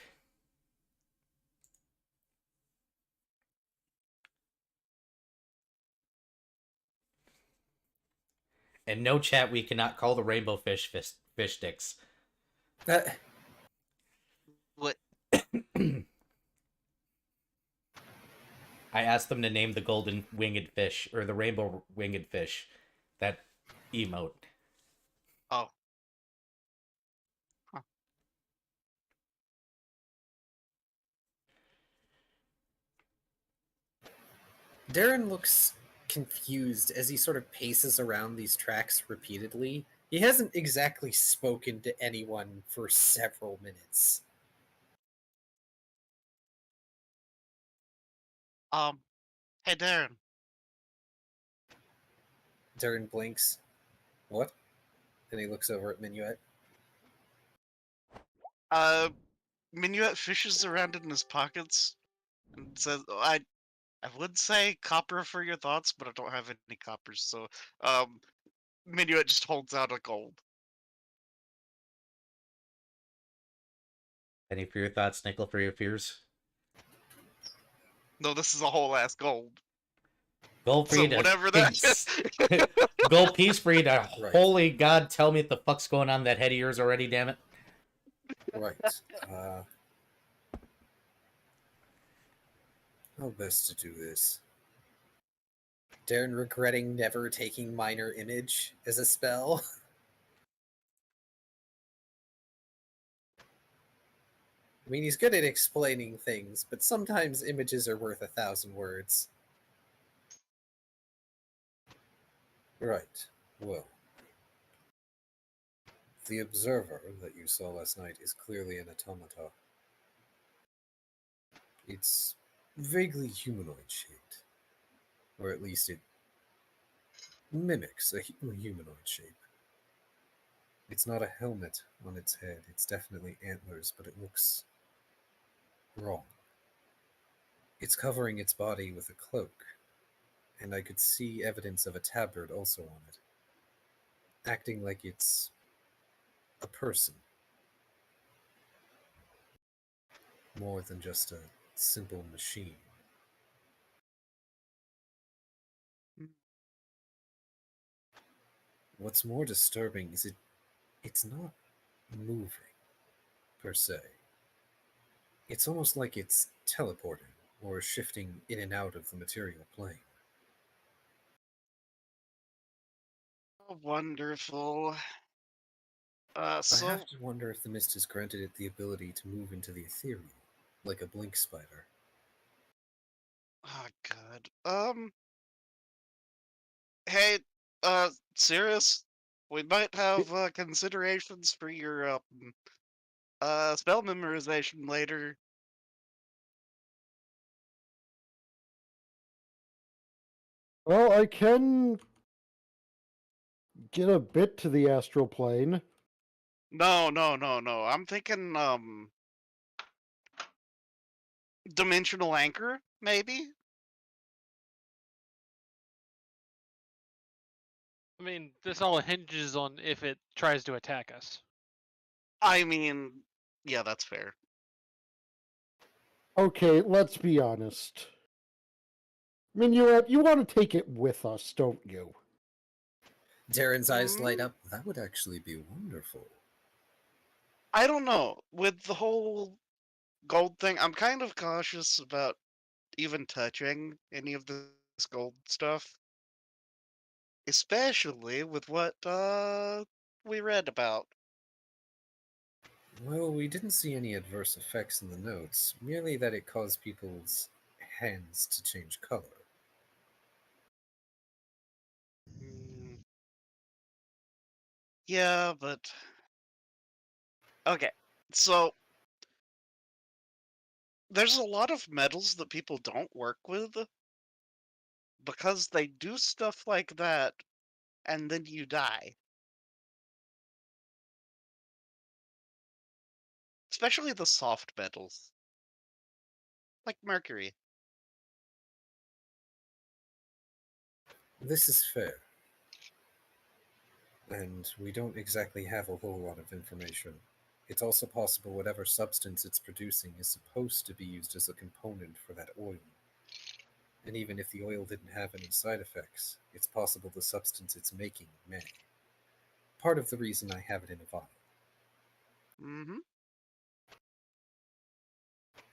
And no, chat, we cannot call the rainbow fish sticks. What? I asked them to name the golden winged fish, or the rainbow winged fish. That emote. Oh. Huh. Darren looks confused as he sort of paces around these tracks repeatedly. He hasn't exactly spoken to anyone for several minutes. Hey Darren. Darren blinks. What? And he looks over at Minuet. Minuet fishes around in his pockets and says, I would say copper for your thoughts, but I don't have any coppers, so Minuet just holds out a gold. Penny for your thoughts, nickel for your fears. No, this is a whole ass gold. Gold So free to whatever that gold piece free to Right. holy god, tell me what the fuck's going on in that head of yours already, damn it. Right. How best to do this? Darren regretting never taking Minor Image as a spell. I mean, he's good at explaining things, but sometimes images are worth 1,000 words. Right. Well, the observer that you saw last night is clearly an automata. It's vaguely humanoid shaped, or at least it mimics a humanoid shape. It's not a helmet on its head, it's definitely antlers, but it looks wrong. It's covering its body with a cloak, and I could see evidence of a tabard also on it, acting like it's a person. More than just a simple machine. What's more disturbing is it's not moving, per se. It's almost like it's teleporting or shifting in and out of the material plane. Wonderful. I So have to wonder if the mist has granted it the ability to move into the ethereal, like a blink spider. oh god. Hey, Sirius, we might have considerations for your spell memorization later. Well, I can get a bit to the astral plane. No. I'm thinking dimensional anchor, maybe? I mean, this all hinges on if it tries to attack us. I mean, yeah, that's fair. Okay, let's be honest. Minuet, you want to take it with us, don't you? Darren's eyes light up. That would actually be wonderful. I don't know. With the whole gold thing, I'm kind of cautious about even touching any of this gold stuff. Especially with what we read about. Well, we didn't see any adverse effects in the notes, merely that it caused people's hands to change color. Mm, yeah, but okay. So there's a lot of metals that people don't work with because they do stuff like that and then you die. Especially the soft metals. Like mercury. This is fair. And we don't exactly have a whole lot of information. It's also possible whatever substance it's producing is supposed to be used as a component for that oil. And even if the oil didn't have any side effects, it's possible the substance it's making may. Part of the reason I have it in a vial. Mm-hmm.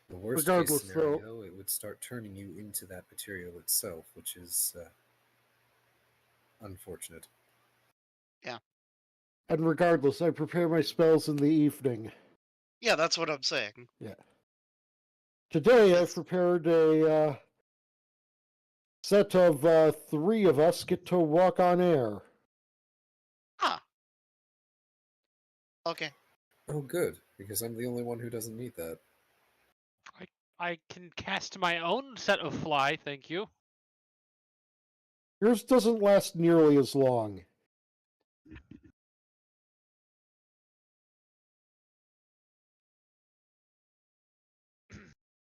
The worst Regardless, case scenario, it would start turning you into that material itself, which is unfortunate. Yeah. And regardless, I prepare my spells in the evening. Yeah, that's what I'm saying. Yeah. Today, I've It's- prepared a set of 3 of us get to walk on air. Huh. Okay. Oh, good, because I'm the only one who doesn't need that. I can cast my own set of fly, thank you. Yours doesn't last nearly as long.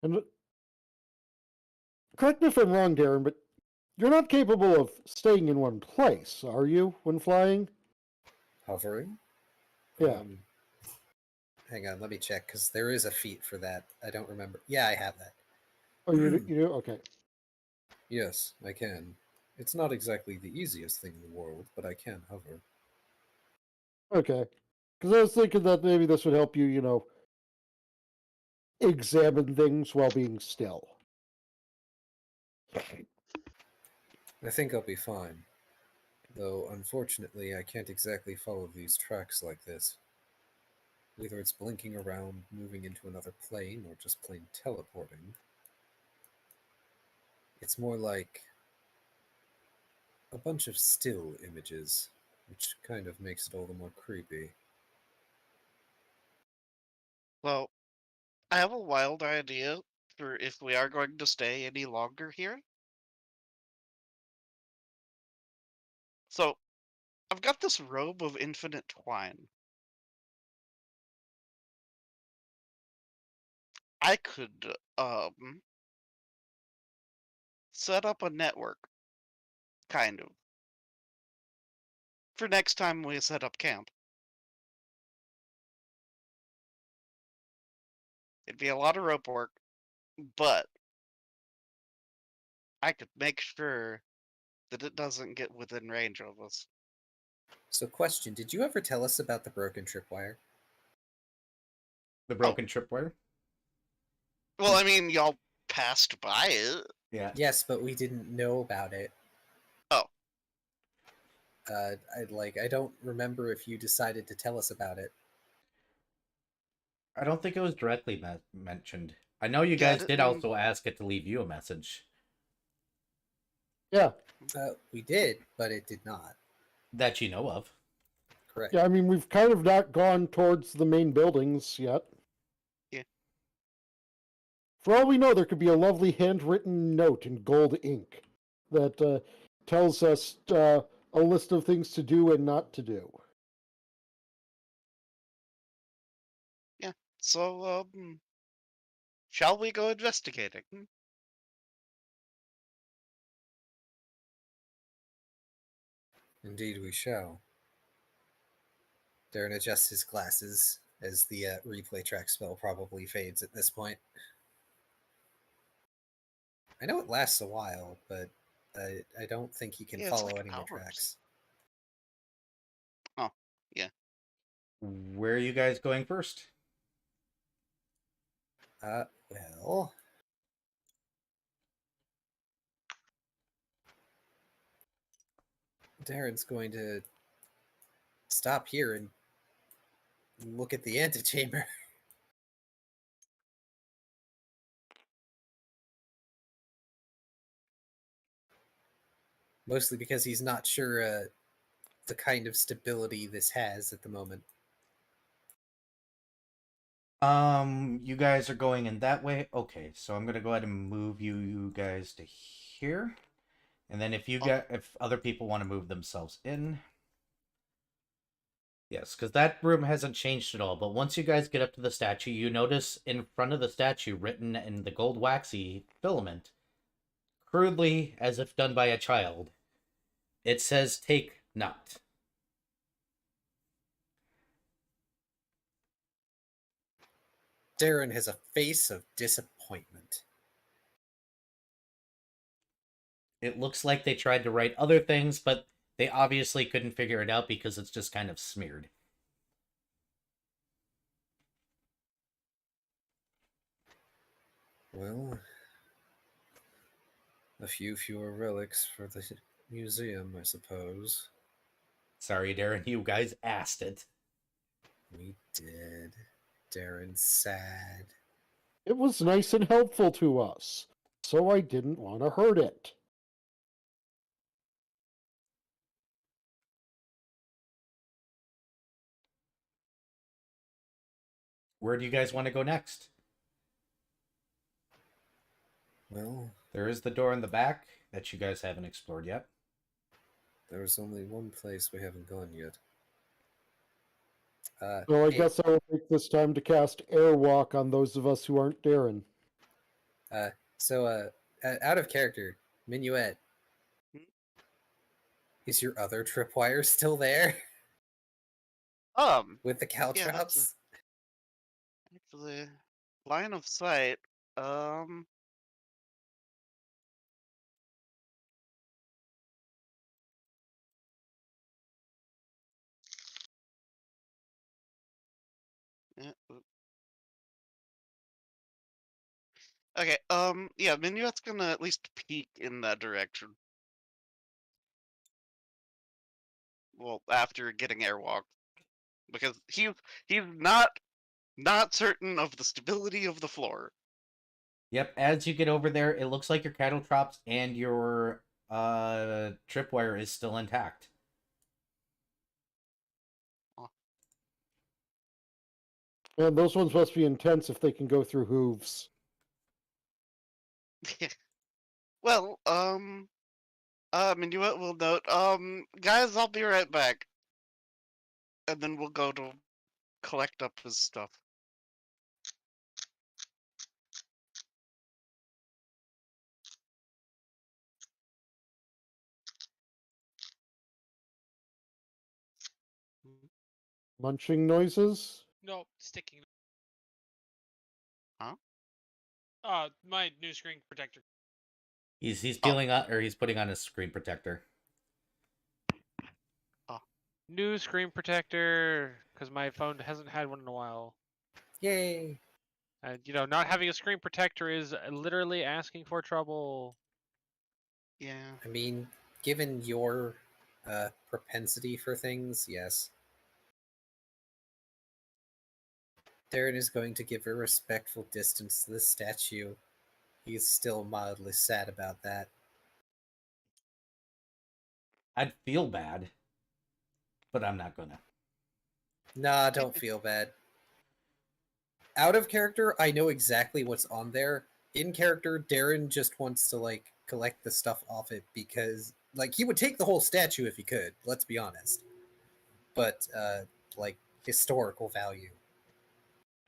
And correct me if I'm wrong, Darren, but you're not capable of staying in one place, are you, when flying? Hovering? Yeah. Hang on, let me check, because there is a feat for that. I don't remember. Yeah, I have that. Oh, you do? Okay. Yes, I can. It's not exactly the easiest thing in the world, but I can hover. Okay. Because I was thinking that maybe this would help you, examine things while being still. I think I'll be fine. Though, unfortunately, I can't exactly follow these tracks like this. Whether it's blinking around, moving into another plane, or just plain teleporting. It's more like a bunch of still images, which kind of makes it all the more creepy. Well, I have a wild idea for if we are going to stay any longer here. So, I've got this robe of infinite twine. I could, set up a network, kind of, for next time we set up camp. It'd be a lot of rope work, but I could make sure that it doesn't get within range of us. So, question, did you ever tell us about the broken tripwire? The broken tripwire? Well, I mean, y'all passed by it. Yeah. Yes, but we didn't know about it. Oh. I don't remember if you decided to tell us about it. I don't think it was directly mentioned. I know you Yeah, guys did also ask it to leave you a message. Yeah. We did, but it did not. That you know of. Correct. Yeah, I mean, we've kind of not gone towards the main buildings yet. Yeah. For all we know, there could be a lovely handwritten note in gold ink that tells us a list of things to do and not to do. Yeah. So, shall we go investigating? Indeed, we shall. Darren adjusts his glasses as the replay track spell probably fades at this point. I know it lasts a while, but I don't think he can Yeah, it's follow like any more hours. tracks. Oh, yeah. Where are you guys going first? Well... Darren's going to stop here and look at the antechamber. Mostly because he's not sure the kind of stability this has at the moment. You guys are going in that way? Okay, so I'm gonna go ahead and move you guys to here. And then if other people want to move themselves in. Yes, because that room hasn't changed at all. But once you guys get up to the statue, you notice in front of the statue, written in the gold waxy filament, crudely, as if done by a child, it says, "Take not." Darren has a face of disappointment. It looks like they tried to write other things, but they obviously couldn't figure it out because it's just kind of smeared. Well, a few fewer relics for the museum, I suppose. Sorry, Darren, you guys asked it. We did. Darren's sad. It was nice and helpful to us, so I didn't want to hurt it. where do you guys want to go next? Well, There is the door in the back that you guys haven't explored yet. there's only one place we haven't gone yet. So I hey, guess I will take this time to cast Airwalk on those of us who aren't Darren. out of character, Minuet. Hmm? Is your other tripwire still there with the Yeah, that's caltrops? actually line of sight. Yeah, okay, yeah, Minuet's gonna at least peek in that direction. Well, after getting airwalk. Because he's not certain of the stability of the floor. Yep, as you get over there, it looks like your cattle traps and your tripwire is still intact. And those ones must be intense if they can go through hooves. Well, Minuet will note, guys, I'll be right back. And then we'll go to collect up his stuff. Munching noises? No, sticking. Huh? My new screen protector. He's peeling on, or he's putting on his screen protector. New screen protector, because my phone hasn't had one in a while. Yay! And, not having a screen protector is literally asking for trouble. Yeah. I mean, given your propensity for things, yes. Darren is going to give a respectful distance to the statue. He's still mildly sad about that. I'd feel bad, but I'm not gonna. Nah, don't feel bad. Out of character, I know exactly what's on there. In character, Darren just wants to, collect the stuff off it because, he would take the whole statue if he could, let's be honest. But, historical value.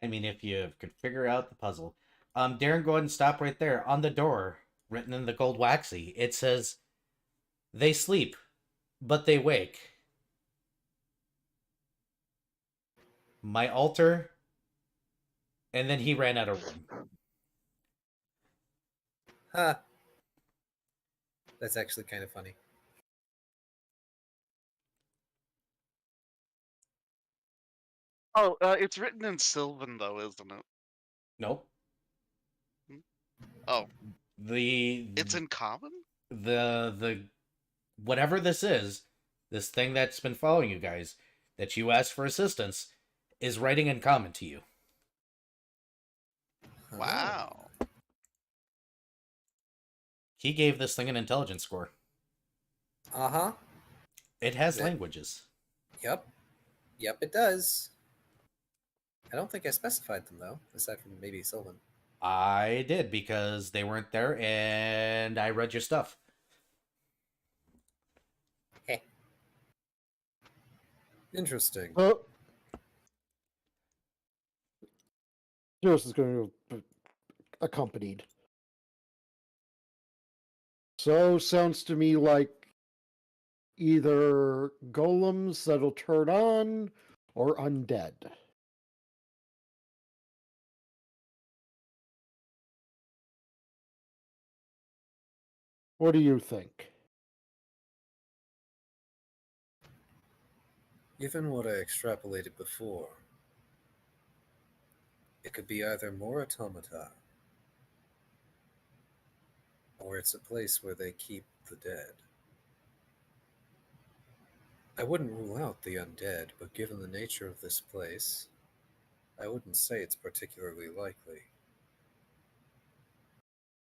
I mean, if you could figure out the puzzle. Darren, go ahead and stop right there. On the door, written in the gold waxy, it says, "They sleep, but they wake. My altar," and then he ran out of room. Huh. That's actually kind of funny. Oh, it's written in Sylvan, though, isn't it? Nope. Oh. The It's in common? the whatever this is, this thing that's been following you guys, that you asked for assistance, is writing in common to you. Wow. He gave this thing an intelligence score. Uh-huh. It has languages. Yep. Yep, it does. I don't think I specified them, though, aside from maybe Sylvan. I did, because they weren't there, and I read your stuff. Heh. Interesting. Cirrus is going to be accompanied. So, sounds to me like either golems that'll turn on or undead. What do you think? Given what I extrapolated before, it could be either more automata, or it's a place where they keep the dead. I wouldn't rule out the undead, but given the nature of this place, I wouldn't say it's particularly likely.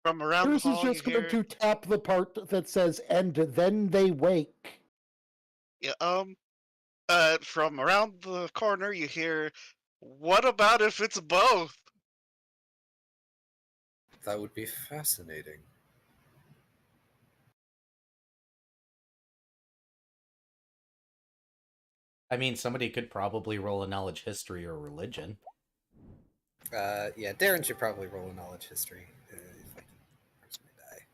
From around the Cirrus is hall, you just going hear... to tap the part that says, "And then they wake." Yeah, from around the corner, you hear What about if it's both? That would be fascinating. I mean, somebody could probably roll a knowledge history or religion. Yeah, Darren should probably roll a knowledge history. If I can, where's my die?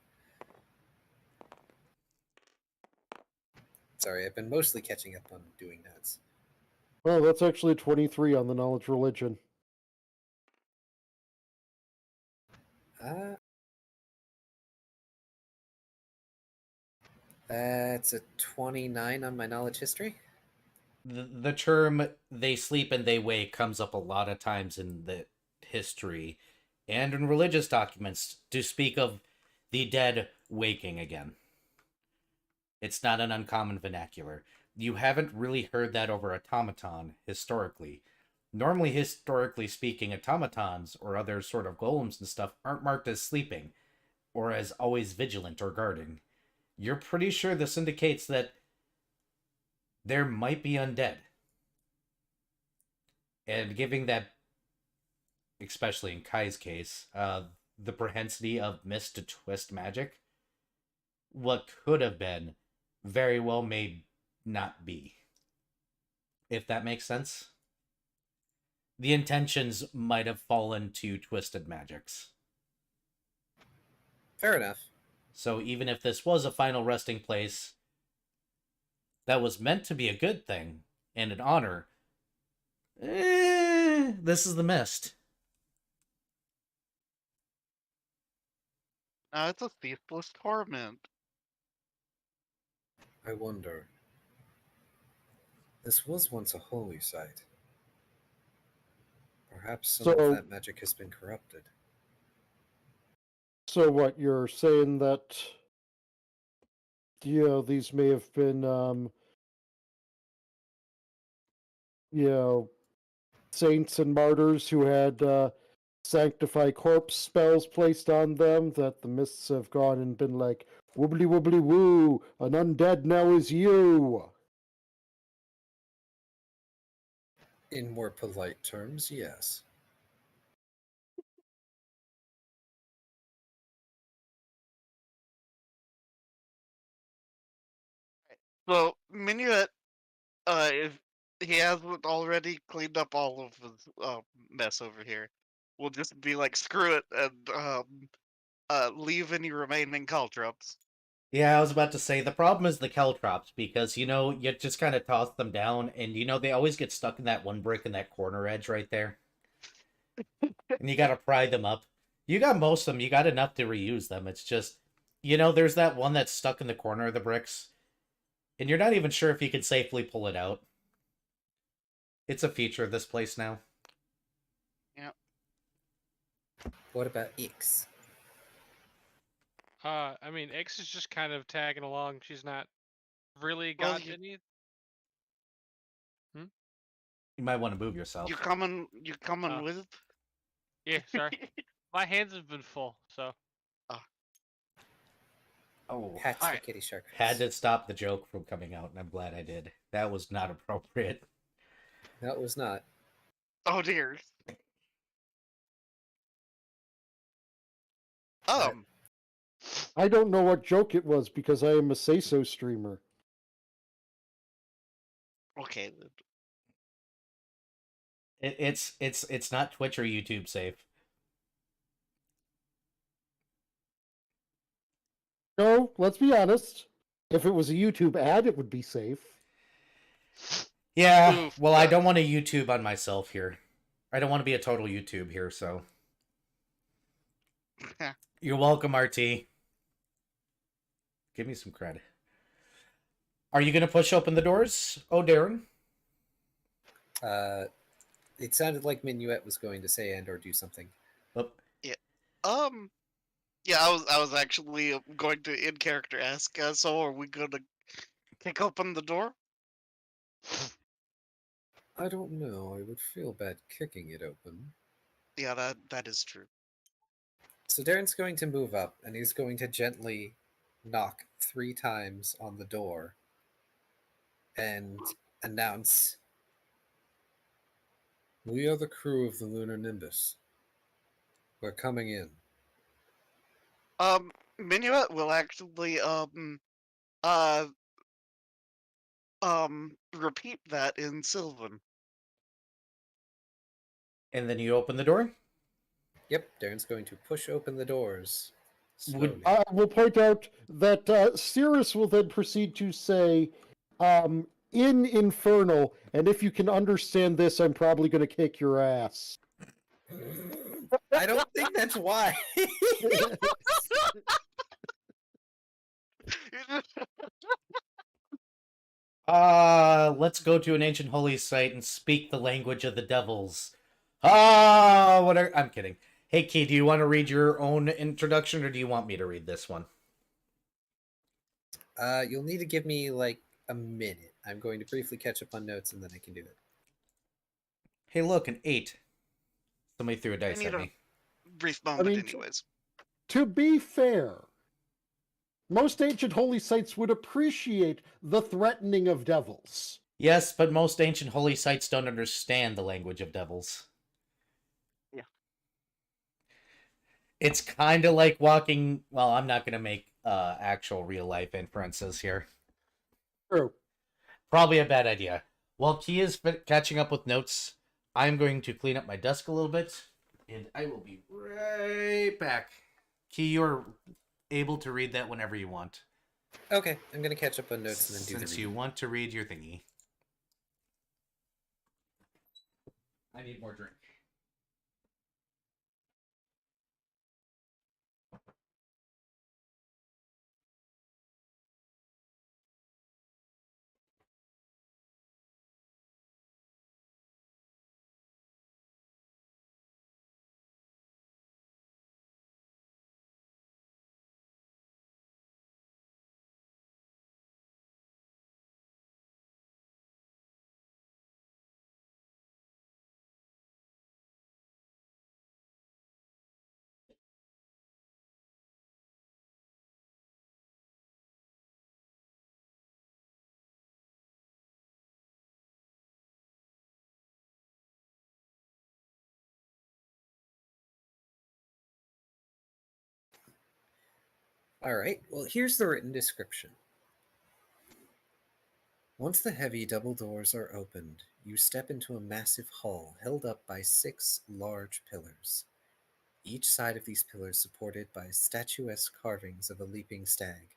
Sorry, I've been mostly catching up on doing notes. Well, that's actually 23 on the knowledge religion. That's a 29 on my knowledge history. The term "they sleep and they wake" comes up a lot of times in the history and in religious documents to speak of the dead waking again. It's not an uncommon vernacular. You haven't really heard that over automaton historically. Normally, historically speaking, automatons or other sort of golems and stuff aren't marked as sleeping or as always vigilant or guarding. You're pretty sure this indicates that there might be undead. And giving that, especially in Kai's case, the propensity of mist to twist magic, what could have been very well may not be. If that makes sense. The intentions might have fallen to twisted magics. Fair enough. So even if this was a final resting place that was meant to be a good thing and an honor, this is the mist. It's a ceaseless torment. I wonder. This was once a holy site. Perhaps some So- of that magic has been corrupted. So what, you're saying that, these may have been, saints and martyrs who had sanctify corpse spells placed on them, that the mists have gone and been like, woobly woobly woo, an undead now is you. In more polite terms, yes. So, Minuet, if he hasn't already cleaned up all of his mess over here, we'll just be like, screw it, and leave any remaining caltrops. Yeah, I was about to say, the problem is the caltrops, because, you just kind of toss them down, and, they always get stuck in that one brick in that corner edge right there. And you gotta pry them up. You got most of them, you got enough to reuse them. It's just, there's that one that's stuck in the corner of the bricks, and you're not even sure if you can safely pull it out. It's a feature of this place now. What about Ix? I mean, X is just kind of tagging along. She's not really Well, got you- any. You might want to move yourself. You coming Oh. with? Yeah, sorry. My hands have been full, so. Oh, Pats the Alright. kitty shark. had to stop the joke from coming out, and I'm glad I did. That was not appropriate. That was not. Oh dear. I don't know what joke it was because I am a say-so streamer. Okay. It's not Twitch or YouTube safe. No, let's be honest. If it was a YouTube ad, it would be safe. Yeah, Oof, well, I but- don't want to YouTube on myself here. I don't want to be a total YouTube here, so. You're welcome, RT. Give me some credit. Are you going to push open the doors? Oh, Darren? It sounded like Minuet was going to say and or do something. Oh, Yeah, I was actually going to in character ask. So, are we gonna kick open the door? I don't know. I would feel bad kicking it open. Yeah, that is true. So Darren's going to move up, and he's going to gently knock 3 times on the door and announce, We are the crew of the Lunar Nimbus. We're coming in. Minuet will actually, repeat that in Sylvan. And then you open the door. Yep, Darren's going to push open the doors. Would- Slowly. I will point out that Cirrus will then proceed to say, in Infernal, and if you can understand this, I'm probably going to kick your ass. I don't think that's why. Let's go to an ancient holy site and speak the language of the devils. I'm kidding. Hey, Key, do you want to read your own introduction, or do you want me to read this one? You'll need to give me like a minute. I'm going to briefly catch up on notes and then I can do it. Hey, look, an 8. Somebody threw a dice need at a- me. Brief moment, mean, anyways. To be fair, most ancient holy sites would appreciate the threatening of devils. Yes, but most ancient holy sites don't understand the language of devils. Yeah. It's kind of like walking... Well, I'm not going to make actual real-life inferences here. True. Probably a bad idea. While Key is catching up with notes, I'm going to clean up my desk a little bit, and I will be right back. Key, you're able to read that whenever you want. Okay, I'm going to catch up on notes and then do Since the you reading. want to read your thingy. I need more drink. Alright, well, here's the written description. Once the heavy double doors are opened, you step into a massive hall held up by 6 large pillars. Each side of these pillars supported by statuesque carvings of a leaping stag.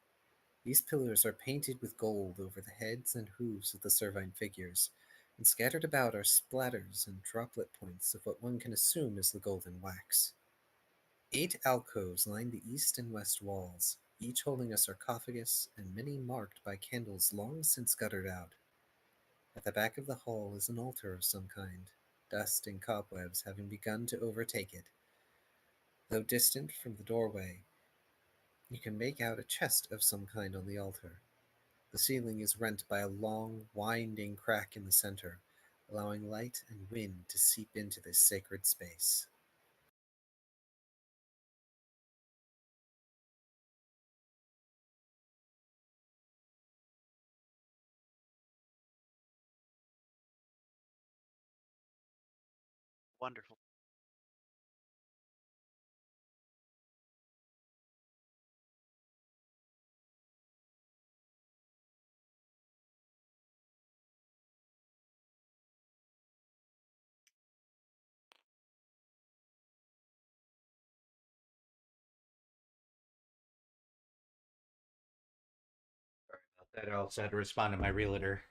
These pillars are painted with gold over the heads and hooves of the Servine figures, and scattered about are splatters and droplet points of what one can assume is the golden wax. 8 alcoves line the east and west walls, each holding a sarcophagus and many marked by candles long since guttered out. At the back of the hall is an altar of some kind, dust and cobwebs having begun to overtake it. Though distant from the doorway, you can make out a chest of some kind on the altar. The ceiling is rent by a long, winding crack in the center, allowing light and wind to seep into this sacred space. Wonderful. That I also had to respond to my realtor.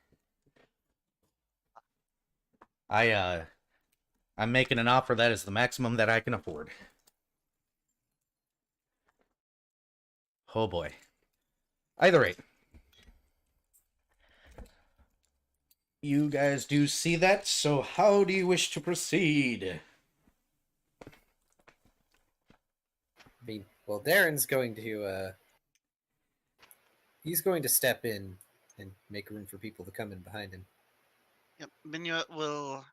I'm making an offer that is the maximum that I can afford. Oh boy. Either rate. You guys do see that, so how do you wish to proceed? Well, Darren's going to, he's going to step in and make room for people to come in behind him. Yep, Minuet will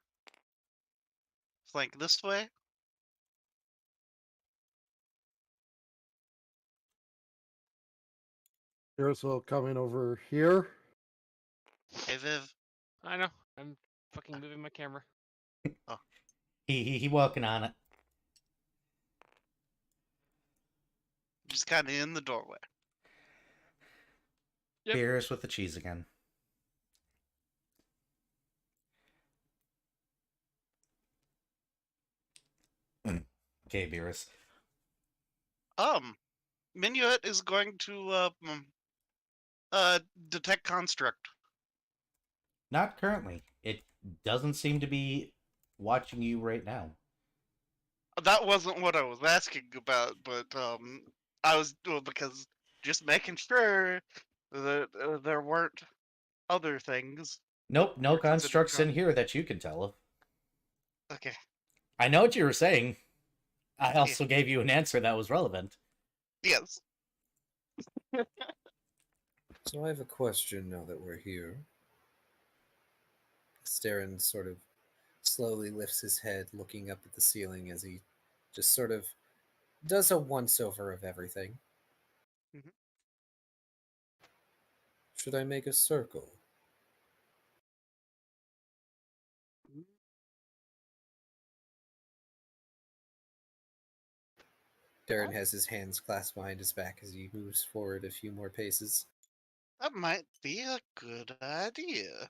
flank this way. Cirrus will come in over here. Hey, Viv. I know. I'm fucking moving my camera. He working on it. Just kind of in the doorway. Yep. Beers with the cheese again. Okay, Beerus. Minuet is going to detect construct. Not currently. It doesn't seem to be watching you right now. That wasn't what I was asking about, but I was because just making sure that there weren't other things. Nope, no You're considering constructs in here that you can tell of. Okay. I know what you were saying. I also gave you an answer that was relevant. Yes. So I have a question now that we're here. Darren sort of slowly lifts his head, looking up at the ceiling as he just sort of does a once-over of everything. Mhm. Should I make a circle? Darren has his hands clasped behind his back as he moves forward a few more paces. That might be a good idea.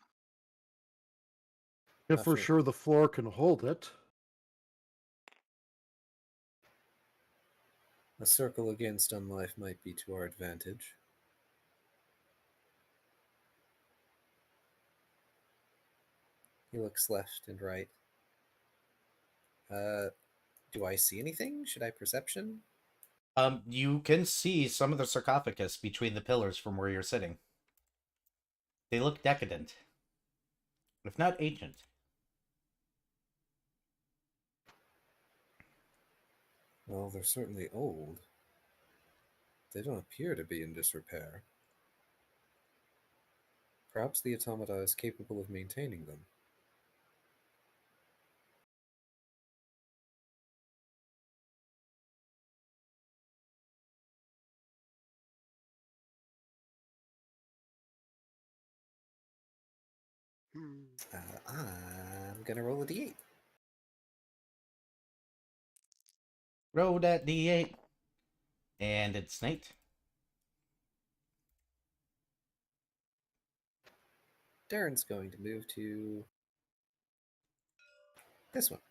If we're After- sure the floor can hold it. A circle against unlife might be to our advantage. He looks left and right. Do I see anything? Should I perception? You can see some of the sarcophagus between the pillars from where you're sitting. They look decadent, if not ancient. Well, they're certainly old. They don't appear to be in disrepair. Perhaps the automata is capable of maintaining them. I'm gonna roll a d8. Roll that D8. And it's Nate. Darren's going to move to this one.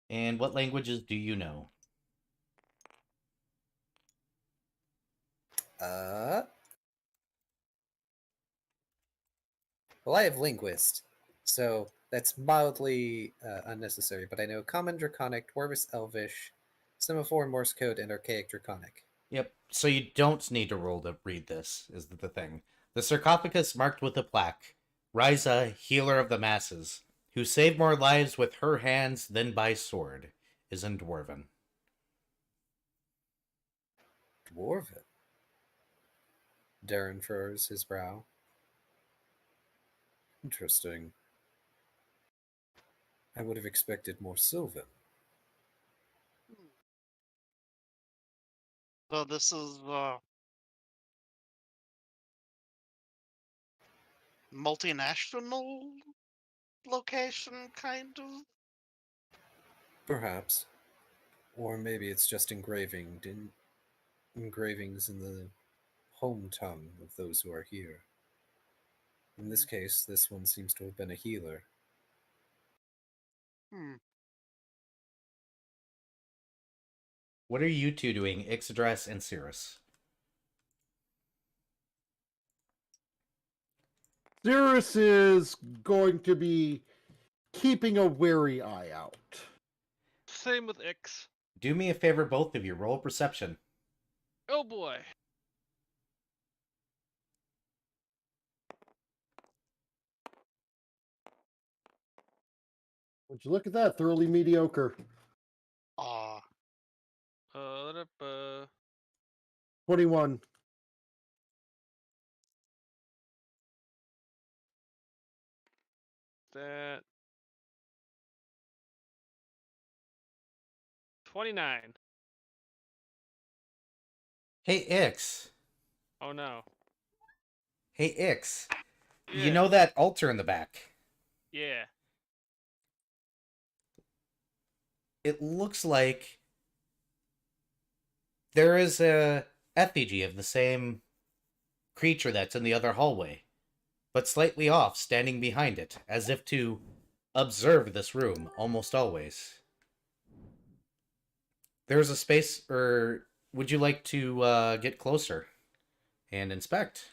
And what languages do you know? Well, I have linguist, so that's mildly unnecessary. But I know Common, Draconic, Dwarvish, Elvish, Semaphore, Morse code, and Archaic Draconic. Yep, so you don't need to roll to read this, is the thing. The sarcophagus marked with a plaque. Ryza, healer of the masses, who saved more lives with her hands than by sword, is in Dwarven. Dwarven. Darren furrows his brow. Interesting. I would have expected more Sylvan. So this is multinational location, kind of. Perhaps. Or maybe it's just engravings in the home tongue of those who are here. In this case, this one seems to have been a healer. What are you two doing, Ixodras and Cirrus? Cirrus is going to be keeping a wary eye out. Same with Ix. Do me a favor, both of you. Roll perception. Oh boy. Would you look at that? Thoroughly mediocre. Aw. 21. That 29. Hey, Ix. Oh no. Hey, Ix. You know that altar in the back? Yeah. It looks like there is a effigy of the same creature that's in the other hallway, but slightly off, standing behind it, as if to observe this room, almost always. There's a space, or would you like to get closer and inspect?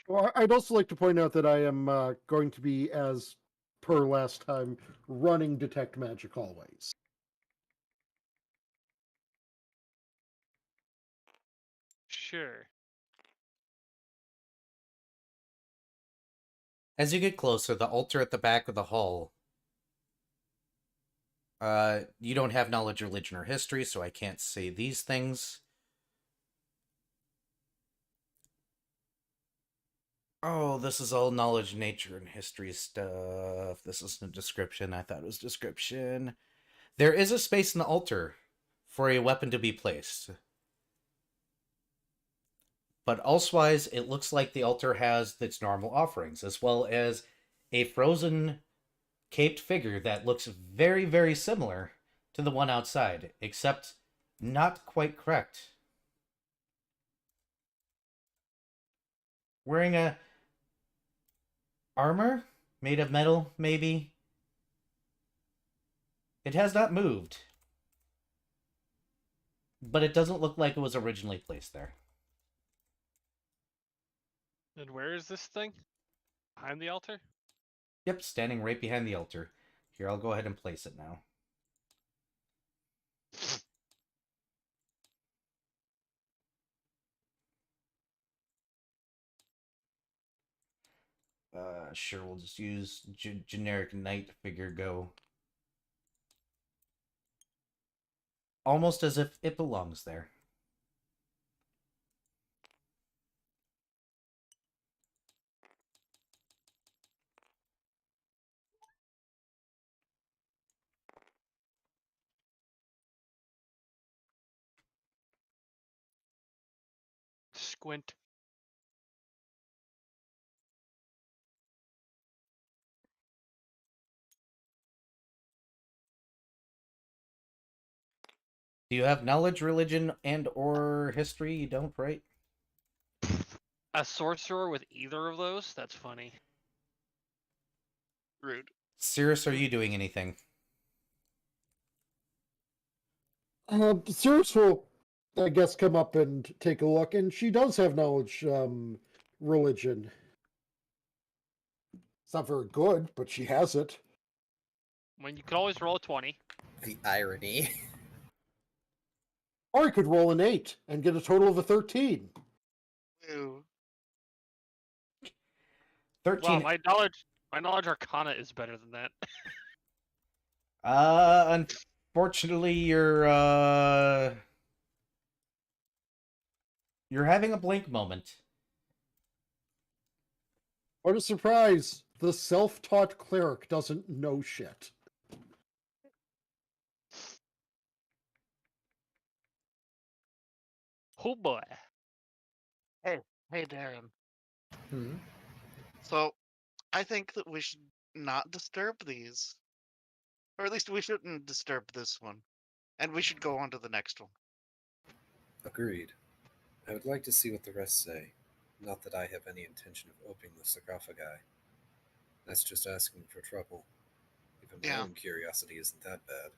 Well, I'd also like to point out that I am going to be, as per last time, running Detect Magic always. Sure. As you get closer, the altar at the back of the hall. You don't have knowledge, religion, or history, so I can't say these things. Oh, this is all knowledge, nature, and history stuff. This isn't a description. I thought it was description. There is a space in the altar for a weapon to be placed. But elsewise, it looks like the altar has its normal offerings, as well as a frozen caped figure that looks very, very similar to the one outside, except not quite correct. Wearing a armor made of metal, maybe. It has not moved, but it doesn't look like it was originally placed there. And where is this thing? Behind the altar? Yep, standing right behind the altar. Here, I'll go ahead and place it now. Sure, we'll just use generic knight figure go. Almost as if it belongs there. Squint. Do you have knowledge, religion, and or history? You don't, right? A sorcerer with either of those? That's funny. Rude. Cirrus, are you doing anything? Cirrus will, I guess, come up and take a look, and she does have knowledge, religion. It's not very good, but she has it. When you could always roll a 20. The irony. Or I could roll an 8 and get a total of a 13. Ew. 13. Wow, my knowledge arcana is better than that. Unfortunately, you're having a blink moment. What a surprise! The self-taught cleric doesn't know shit. Oh boy. Hey, Darren. Hmm. So, I think that we should not disturb these. Or at least we shouldn't disturb this one. And we should go on to the next one. Agreed. I would like to see what the rest say. Not that I have any intention of opening the sarcophagi. That's just asking for trouble. Even my Yeah. own curiosity isn't that bad.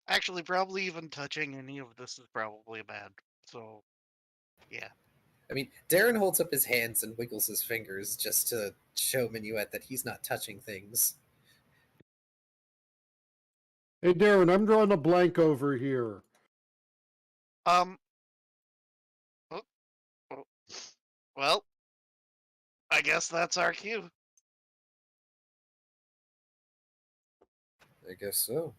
Actually, probably even touching any of this is probably bad. So, yeah. I mean, Darren holds up his hands and wiggles his fingers just to show Minuet that he's not touching things. Hey, Darren, I'm drawing a blank over here. Oh. Well, I guess that's our cue. I guess so.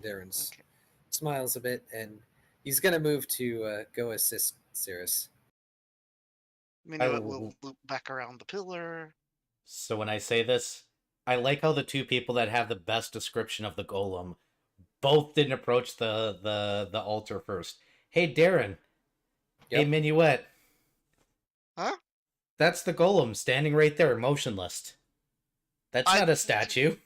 Darren Okay. smiles a bit, and he's going to move to go assist Cirrus. Minuet will loop back around the pillar. So when I say this, I like how the two people that have the best description of the golem both didn't approach the altar first. Hey, Darren. Yep. Hey, Minuet. Huh? That's the golem standing right there, motionless. That's I- not a statue.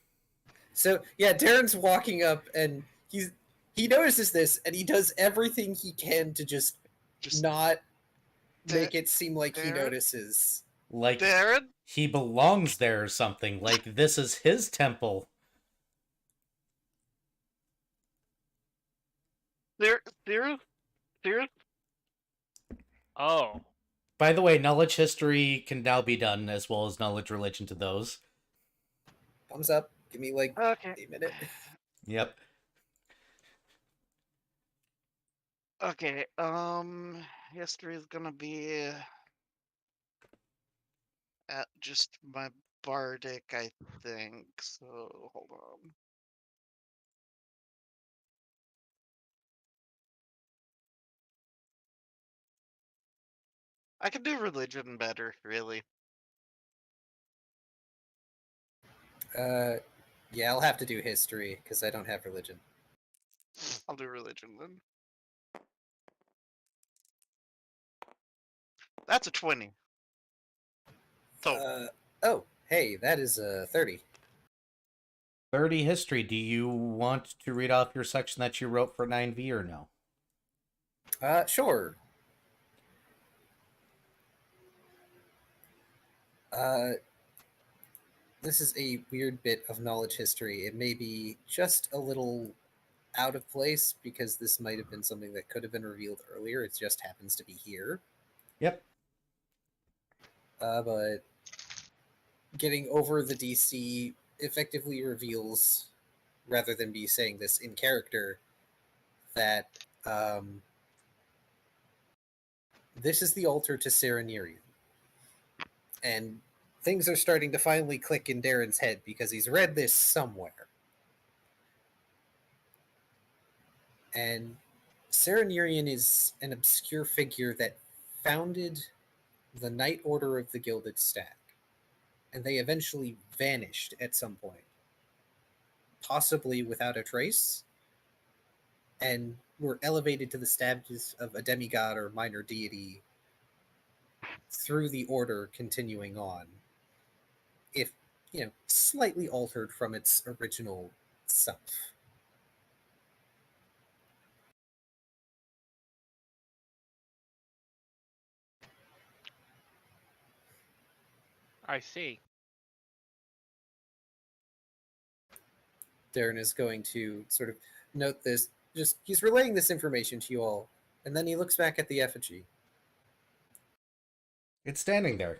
So yeah, Darren's walking up and he notices this and he does everything he can to just not make it seem like he Darren? notices. Like Darren? he belongs there or something. Like this is his temple. Serious? Oh. By the way, knowledge history can now be done, as well as knowledge religion to those. Thumbs up. Give me like Okay. a minute. Yep. Okay, history is gonna be at just my bardic, I think. So hold on. I can do religion better, really. Yeah, I'll have to do history because I don't have religion. I'll do religion then. That's a 20. Total. Oh, hey, that is 30. 30 history. Do you want to read off your section that you wrote for 9V or no? Sure. This is a weird bit of knowledge history. It may be just a little out of place because this might have been something that could have been revealed earlier. It just happens to be here. Yep. But getting over the DC effectively reveals, rather than be saying this in character, that this is the altar to Serenirian. And things are starting to finally click in Darren's head because he's read this somewhere. And Serenirian is an obscure figure that founded the Knight Order of the Gilded Stag. And they eventually vanished at some point, possibly without a trace, and were elevated to the status of a demigod or minor deity through the order continuing on, if, slightly altered from its original self. I see. Darren is going to sort of note this. He's relaying this information to you all, and then he looks back at the effigy. It's standing there.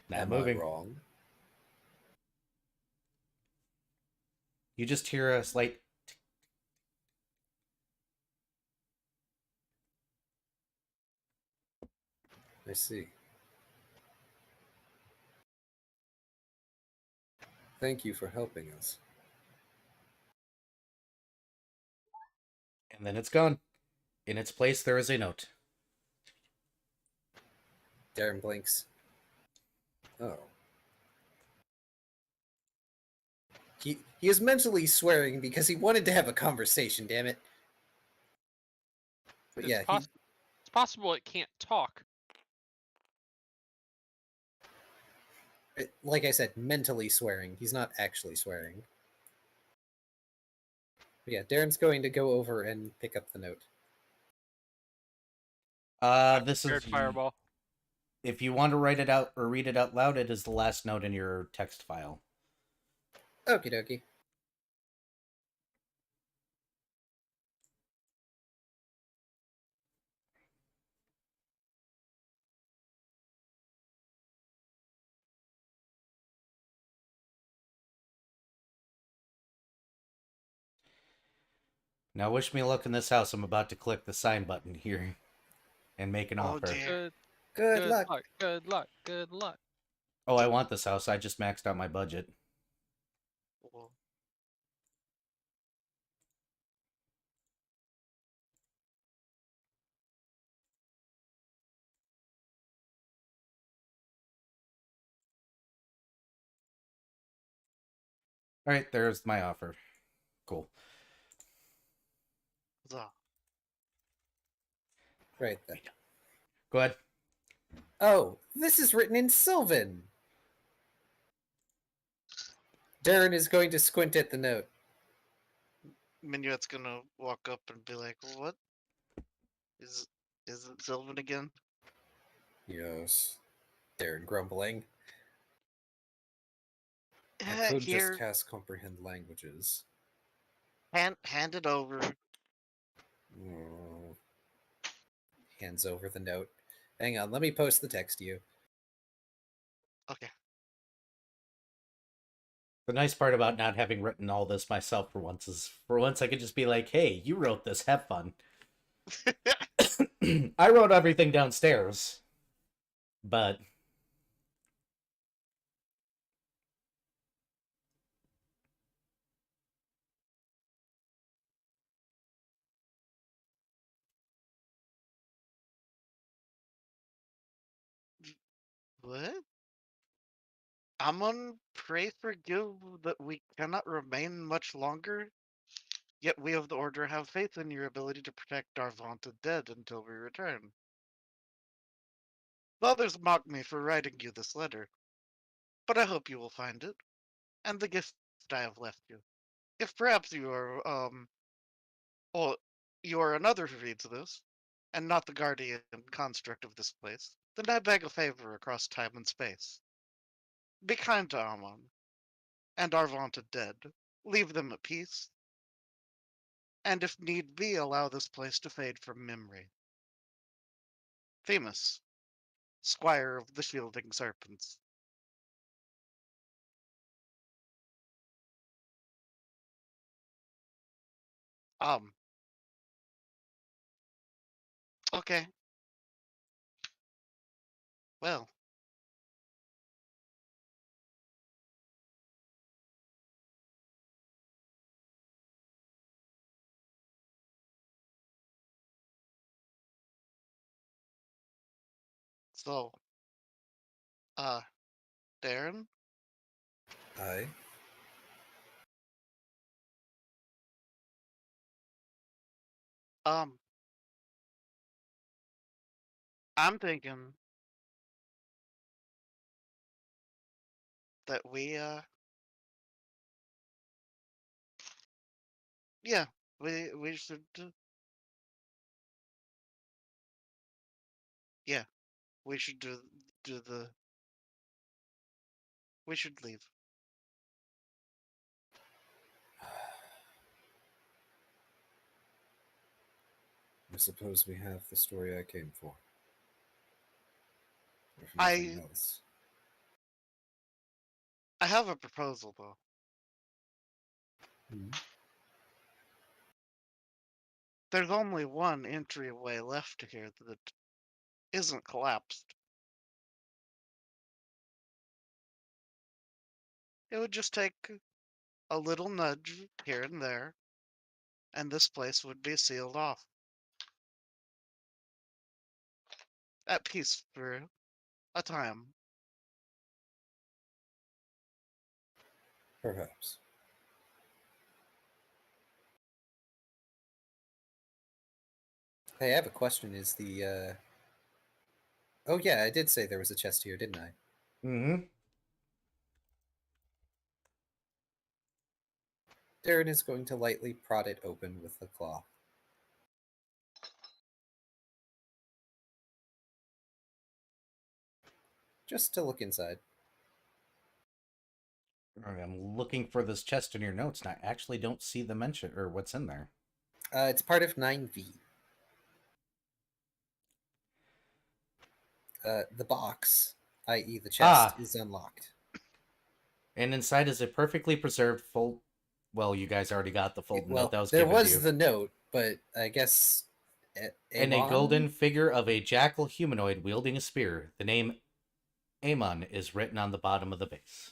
Not Am moving. I wrong? You just hear a slight... I see. Thank you for helping us. And then it's gone. In its place, there is a note. Darren blinks. Oh. He is mentally swearing because he wanted to have a conversation, damn it. But It's, yeah, it's possible it can't talk. like I said, mentally swearing. He's not actually swearing. But yeah, Darren's going to go over and pick up the note. This Prepared is... fireball. If you want to write it out or read it out loud, it is the last note in your text file. Okie dokie. Now wish me luck in this house. I'm about to click the sign button here and make an Oh, offer. dear. Good luck. Good luck. Good luck. Oh, I want this house. I just maxed out my budget. Well, All right, there's my offer. Cool. the- Right then. Go ahead. Oh, this is written in Sylvan. Darren is going to squint at the note. Minuet's gonna walk up and be like, "What is it Sylvan again?" Yes. Darren grumbling. I could just Here, cast comprehend languages. hand it over. Mm. Hands over the note. Hang on, let me post the text to you. Okay. The nice part about not having written all this myself for once is, for once I could just be like, hey, you wrote this, have fun. I wrote everything downstairs, but What? Amon, pray forgive that we cannot remain much longer. Yet we of the Order have faith in your ability to protect our vaunted dead until we return. Others mock me for writing you this letter, but I hope you will find it, and the gift I have left you. If perhaps you are, or you are another who reads this, and not the guardian construct of this place, then I beg a favor across time and space. Be kind to Amon, and our vaunted dead. Leave them at peace, and if need be, allow this place to fade from memory. Themis, Squire of the Shielding Serpents. Um, okay. Well, so, uh, Darren, Aye. um, I'm thinking that yeah, we should, yeah, we should do the, we should leave. I suppose we have the story I came for. If nothing else. I have a proposal though. Hmm. There's only one entryway left here that isn't collapsed. It would just take a little nudge here and there, and this place would be sealed off. At peace for a time. Perhaps. Hey, I have a question. Is the Oh yeah, I did say there was a chest here, didn't I? mm-hmm. Darren is going to lightly prod it open with the claw. Just to look inside. I'm looking for this chest in your notes, and I actually don't see the mention or what's in there. It's part of 9V. The box, i.e. the chest, is unlocked. And inside is a perfectly preserved full. Well, you guys already got the full note that was there given to was you. the note, but I guess And a golden figure of a jackal humanoid wielding a spear. The name Amon is written on the bottom of the base.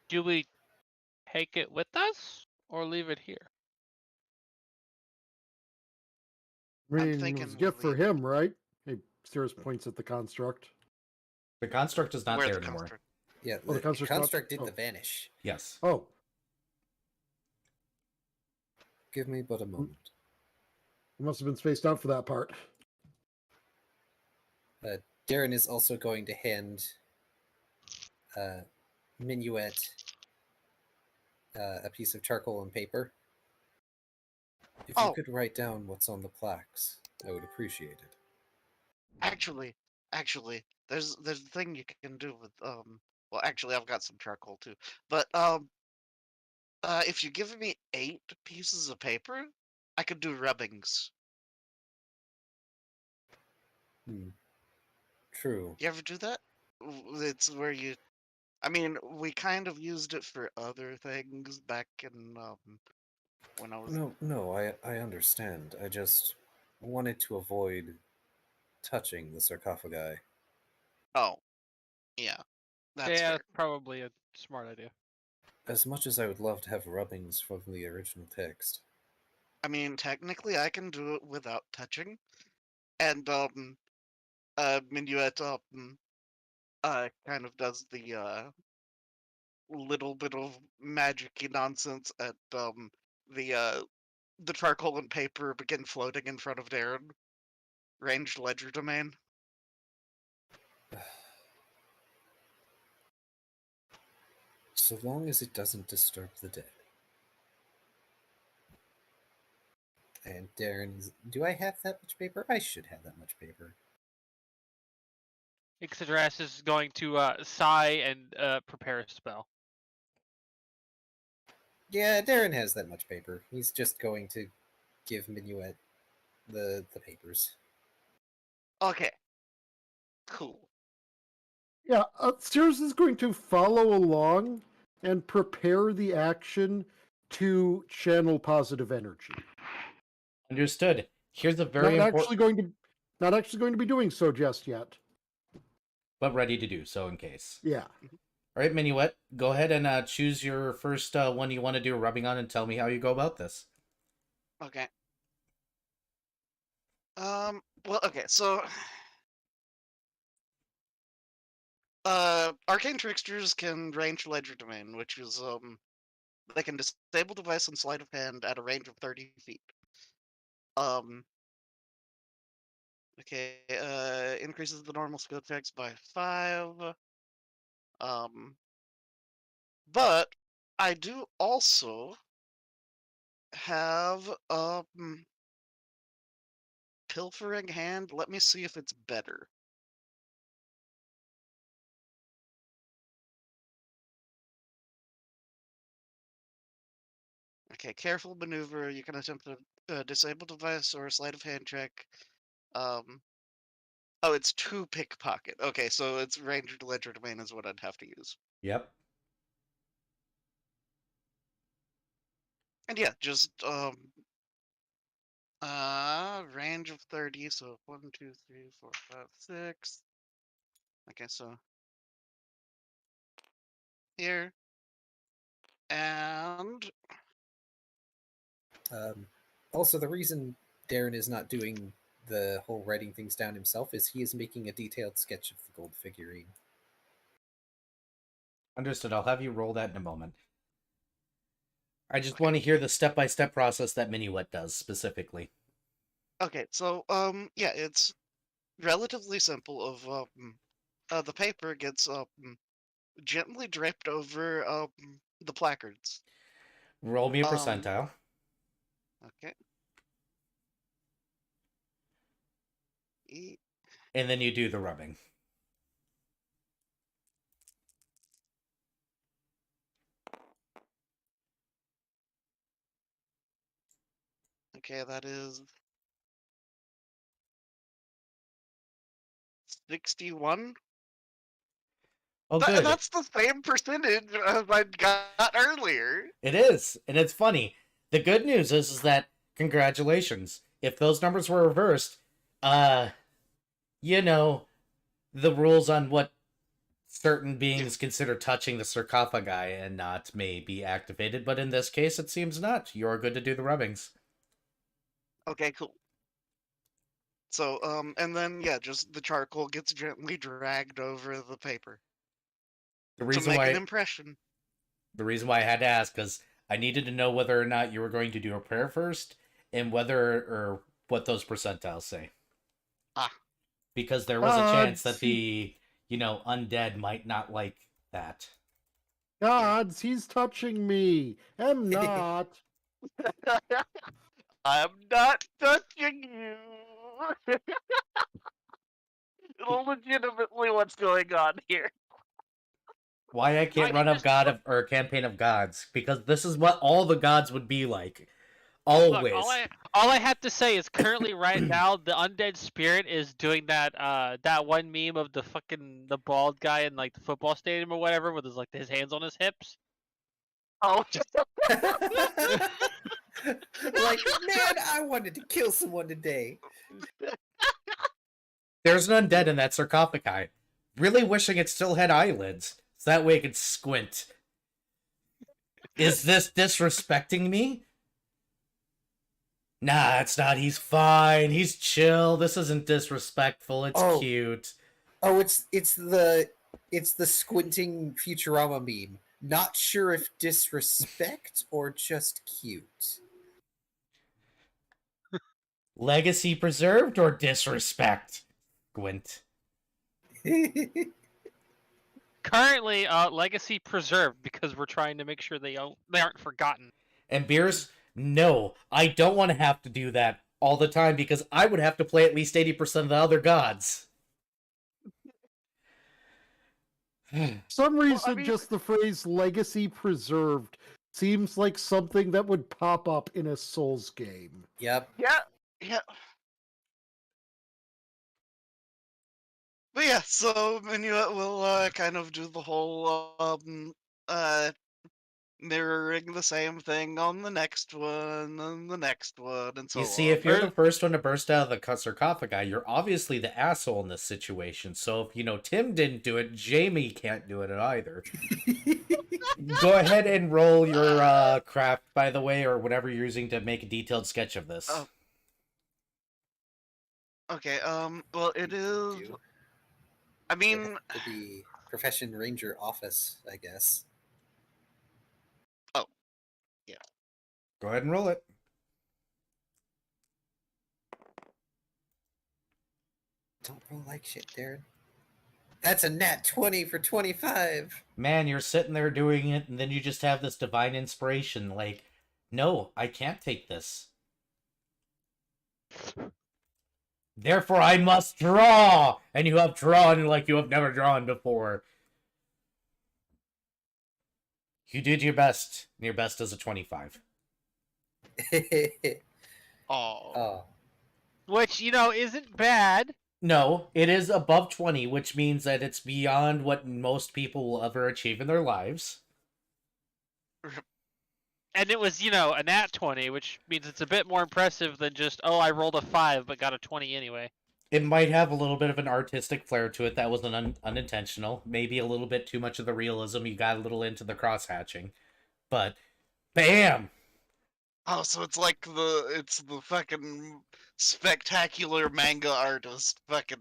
Do we take it with us or leave it here? I I'm mean, it thinking was a gift for we leave him, right? Hey, Cirrus points at the construct. The construct is not where there the anymore. construct. Yeah, Oh, the the construct's not- construct did oh. the vanish. Yes. Oh, Give me but a moment. You must have been spaced out for that part. Darren is also going to hand Minuet a piece of charcoal and paper. If you Oh. could write down what's on the plaques, I would appreciate it. Actually, there's a thing you can do with well, actually, I've got some charcoal too. But if you give me 8 pieces of paper, I could do rubbings. True. You ever do that? It's where you. I mean, we kind of used it for other things back in when I was. No, I understand. I just wanted to avoid touching the sarcophagi. Oh, yeah, that's Yeah, fair. probably a smart idea. As much as I would love to have rubbings from the original text. I mean, technically, I can do it without touching, and Minuet kind of does the little bit of magic-y nonsense at the charcoal and paper begin floating in front of Darren. Ranged ledger domain. So long as it doesn't disturb the dead. And Darren's. Do I have that much paper? I should have that much paper. Ixodras is going to sigh and prepare a spell. Yeah, Darren has that much paper. He's just going to give Minuet the papers. Okay. Cool. Yeah, Sears is going to follow along and prepare the action to channel positive energy. Understood. Here's a very important, Not actually going to be doing so just yet. but ready to do so in case. Yeah. All right, Minuet, go ahead and choose your first one you want to do rubbing on and tell me how you go about this. Okay. Well, okay, so arcane tricksters can range ledger domain, which is they can disable device and sleight of hand at a range of 30 feet. Okay, increases the normal skill checks by 5. But I do also have pilfering hand. Let me see if it's better. Okay, careful maneuver. You can attempt a disable device or a sleight of hand check. Oh, it's 2 pickpocket. Okay, so it's ranged ledger domain is what I'd have to use. Yep. And yeah, just range of 30. So 1, 2, 3, 4, 5, 6. Okay, so here and Also, the reason Darren is not doing the whole writing things down himself is he is making a detailed sketch of the gold figurine. Understood. I'll have you roll that in a moment. I just want to hear the step-by-step process that Minuet does specifically. okay, so yeah, it's relatively simple. Of the paper gets gently draped over the placards. Roll me a percentile. Okay. And then you do the rubbing. Okay, that is 61. Oh, good. That's the same percentage as I got earlier. It is, and it's funny. The good news is that congratulations. If those numbers were reversed, you know, the rules on what certain beings consider touching the sarcophagi and not may be activated, but in this case, it seems not. You're good to do the rubbings. Okay, cool. So, and then, yeah, just the charcoal gets gently dragged over the paper The to reason make why an impression. the reason why I had to ask, because I needed to know whether or not you were going to do a prayer first, and whether or what those percentiles say. Ah. Because there was a chance that see- the undead might not like that. Gods, he's touching me. Am not. I'm not touching you. Legitimately, what's going on here? Why I can't run a campaign of gods? Because this is what all the gods would be like. Always. Look, all I have to say is currently right now the undead spirit is doing that that one meme of the bald guy in like the football stadium or whatever with his hands on his hips. Oh, Like, man, I wanted to kill someone today. There's an undead in that sarcophagi. Really wishing it still had eyelids, so that way it could squint. Is this disrespecting me? Nah, it's not. He's fine. He's chill. This isn't disrespectful. It's Oh. cute. Oh, it's the squinting Futurama meme. Not sure if disrespect or just cute. Legacy preserved or disrespect? Squint. currently legacy preserved because we're trying to make sure they aren't forgotten. And Beers, no, I don't want to have to do that all the time because I would have to play at least 80% of the other gods. For some reason, I mean- just the phrase legacy preserved seems like something that would pop up in a Souls game. Yep. Yeah. But yeah, so Minuet will kind of do the whole mirroring the same thing on the next one, and the next one, and so You on. see, if you're the first one to burst out of the sarcophagi, you're obviously the asshole in this situation. So if, Tim didn't do it, Jamie can't do it either. Go ahead and roll your craft, by the way, or whatever you're using to make a detailed sketch of this. Oh. Okay, well, it is... You. I mean... To be Profession Ranger Office, I guess. Go ahead and roll it. Don't roll like shit, Darren. That's a nat 20 for 25. Man, you're sitting there doing it, and then you just have this divine inspiration, like, no, I can't take this. Therefore, I must draw! And you have drawn like you have never drawn before. You did your best, and your best is a 25. Oh. Which, isn't bad. No, it is above 20, which means that it's beyond what most people will ever achieve in their lives. And it was, a nat 20, which means it's a bit more impressive than just, I rolled a 5 but got a 20 anyway. It might have a little bit of an artistic flair to it that was unintentional. Maybe a little bit too much of the realism. You got a little into the cross-hatching. But, bam! Oh, so it's like it's the fucking spectacular manga artist fucking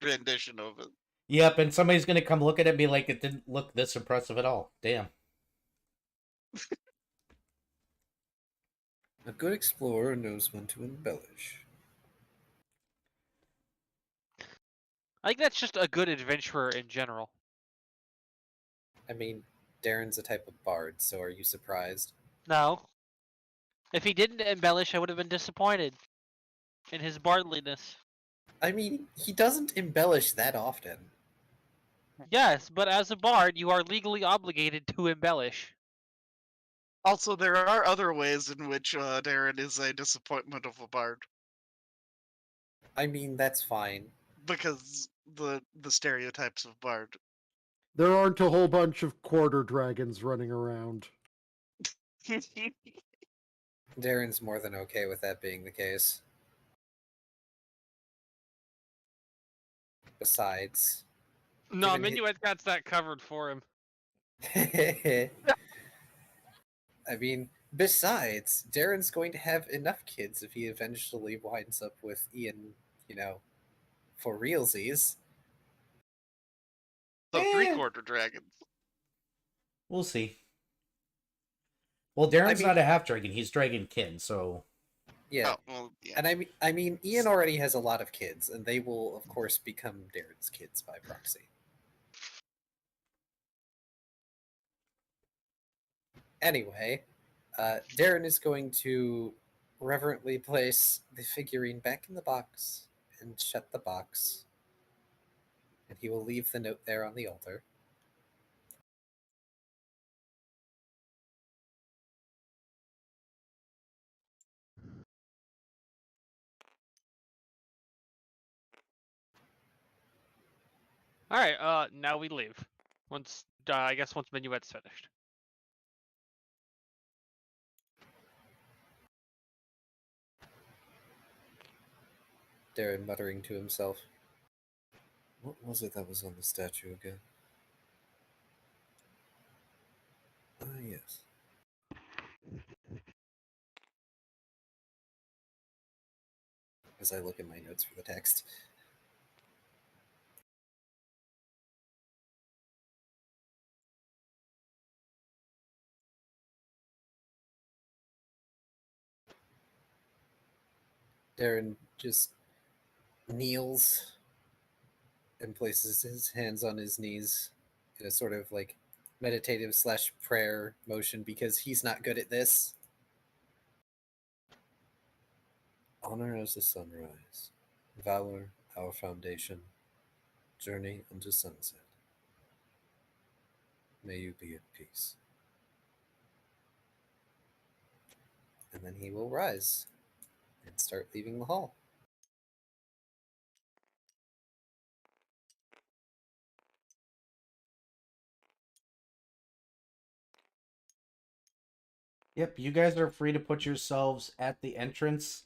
rendition of it. Yep, and somebody's gonna come look at it and be like, it didn't look this impressive at all. Damn. A good explorer knows when to embellish. I think that's just a good adventurer in general. I mean, Darren's a type of bard, so are you surprised? No. If he didn't embellish, I would have been disappointed in his bardliness. I mean, he doesn't embellish that often. Yes, but as a bard, you are legally obligated to embellish. Also, there are other ways in which Darren is a disappointment of a bard. I mean, that's fine. Because the stereotypes of bard. There aren't a whole bunch of quarter dragons running around. Darren's more than okay with that being the case. Besides... No, Given Minuet got that covered for him. I mean, besides, Darren's going to have enough kids if he eventually winds up with Ian, for realsies. So 3/4 dragons. We'll see. Well, Darren's mean- not a half dragon; he's dragonkin. So Yeah. Oh, well, yeah. And I mean, Ian already has a lot of kids, and they will, of course, become Darren's kids by proxy. Anyway, Darren is going to reverently place the figurine back in the box and shut the box. And he will leave the note there on the altar. All right. Now we leave. Once I guess once Minuet's finished. Darren muttering to himself. What was it that was on the statue again? Ah, yes. As I look at my notes for the text. Darren just kneels and places his hands on his knees in a sort of like meditative / prayer motion because he's not good at this. Honor as the sunrise, valor our foundation, journey into sunset. May you be at peace. And then he will rise and start leaving the hall. yep, you guys are free to put yourselves at the entrance.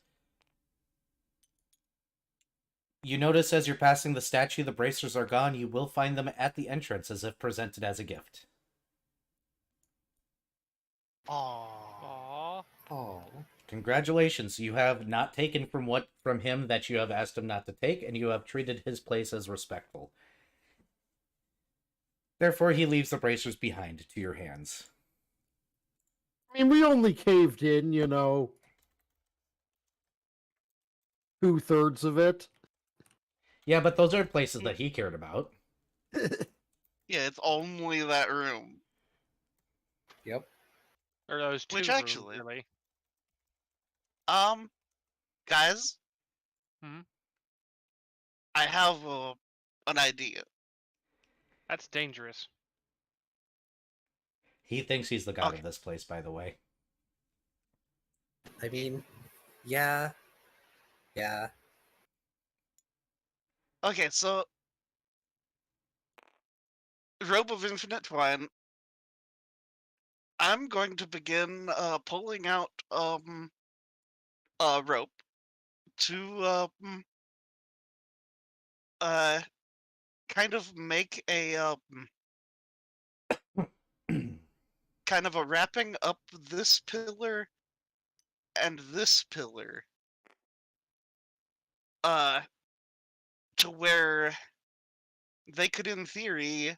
You notice as you're passing the statue, the bracers are gone. You will find them at the entrance as if presented as a gift. Aww. Aww. Oh, Congratulations, you have not taken from him that you have asked him not to take, and you have treated his place as respectful. Therefore, he leaves the bracers behind to your hands. I mean, we only caved in, 2/3 of it. Yeah, but those are places that he cared about. Yeah, it's only that room. yep. Or those two Which rooms, actually- really. Guys. Mhm. I have an idea. That's dangerous. He thinks he's the god Okay. of this place, by the way. I mean, yeah. Yeah. Okay, so Rope of Infinite Twine. I'm going to begin pulling out a rope to kind of make a kind of a wrapping up this pillar and this pillar to where they could in theory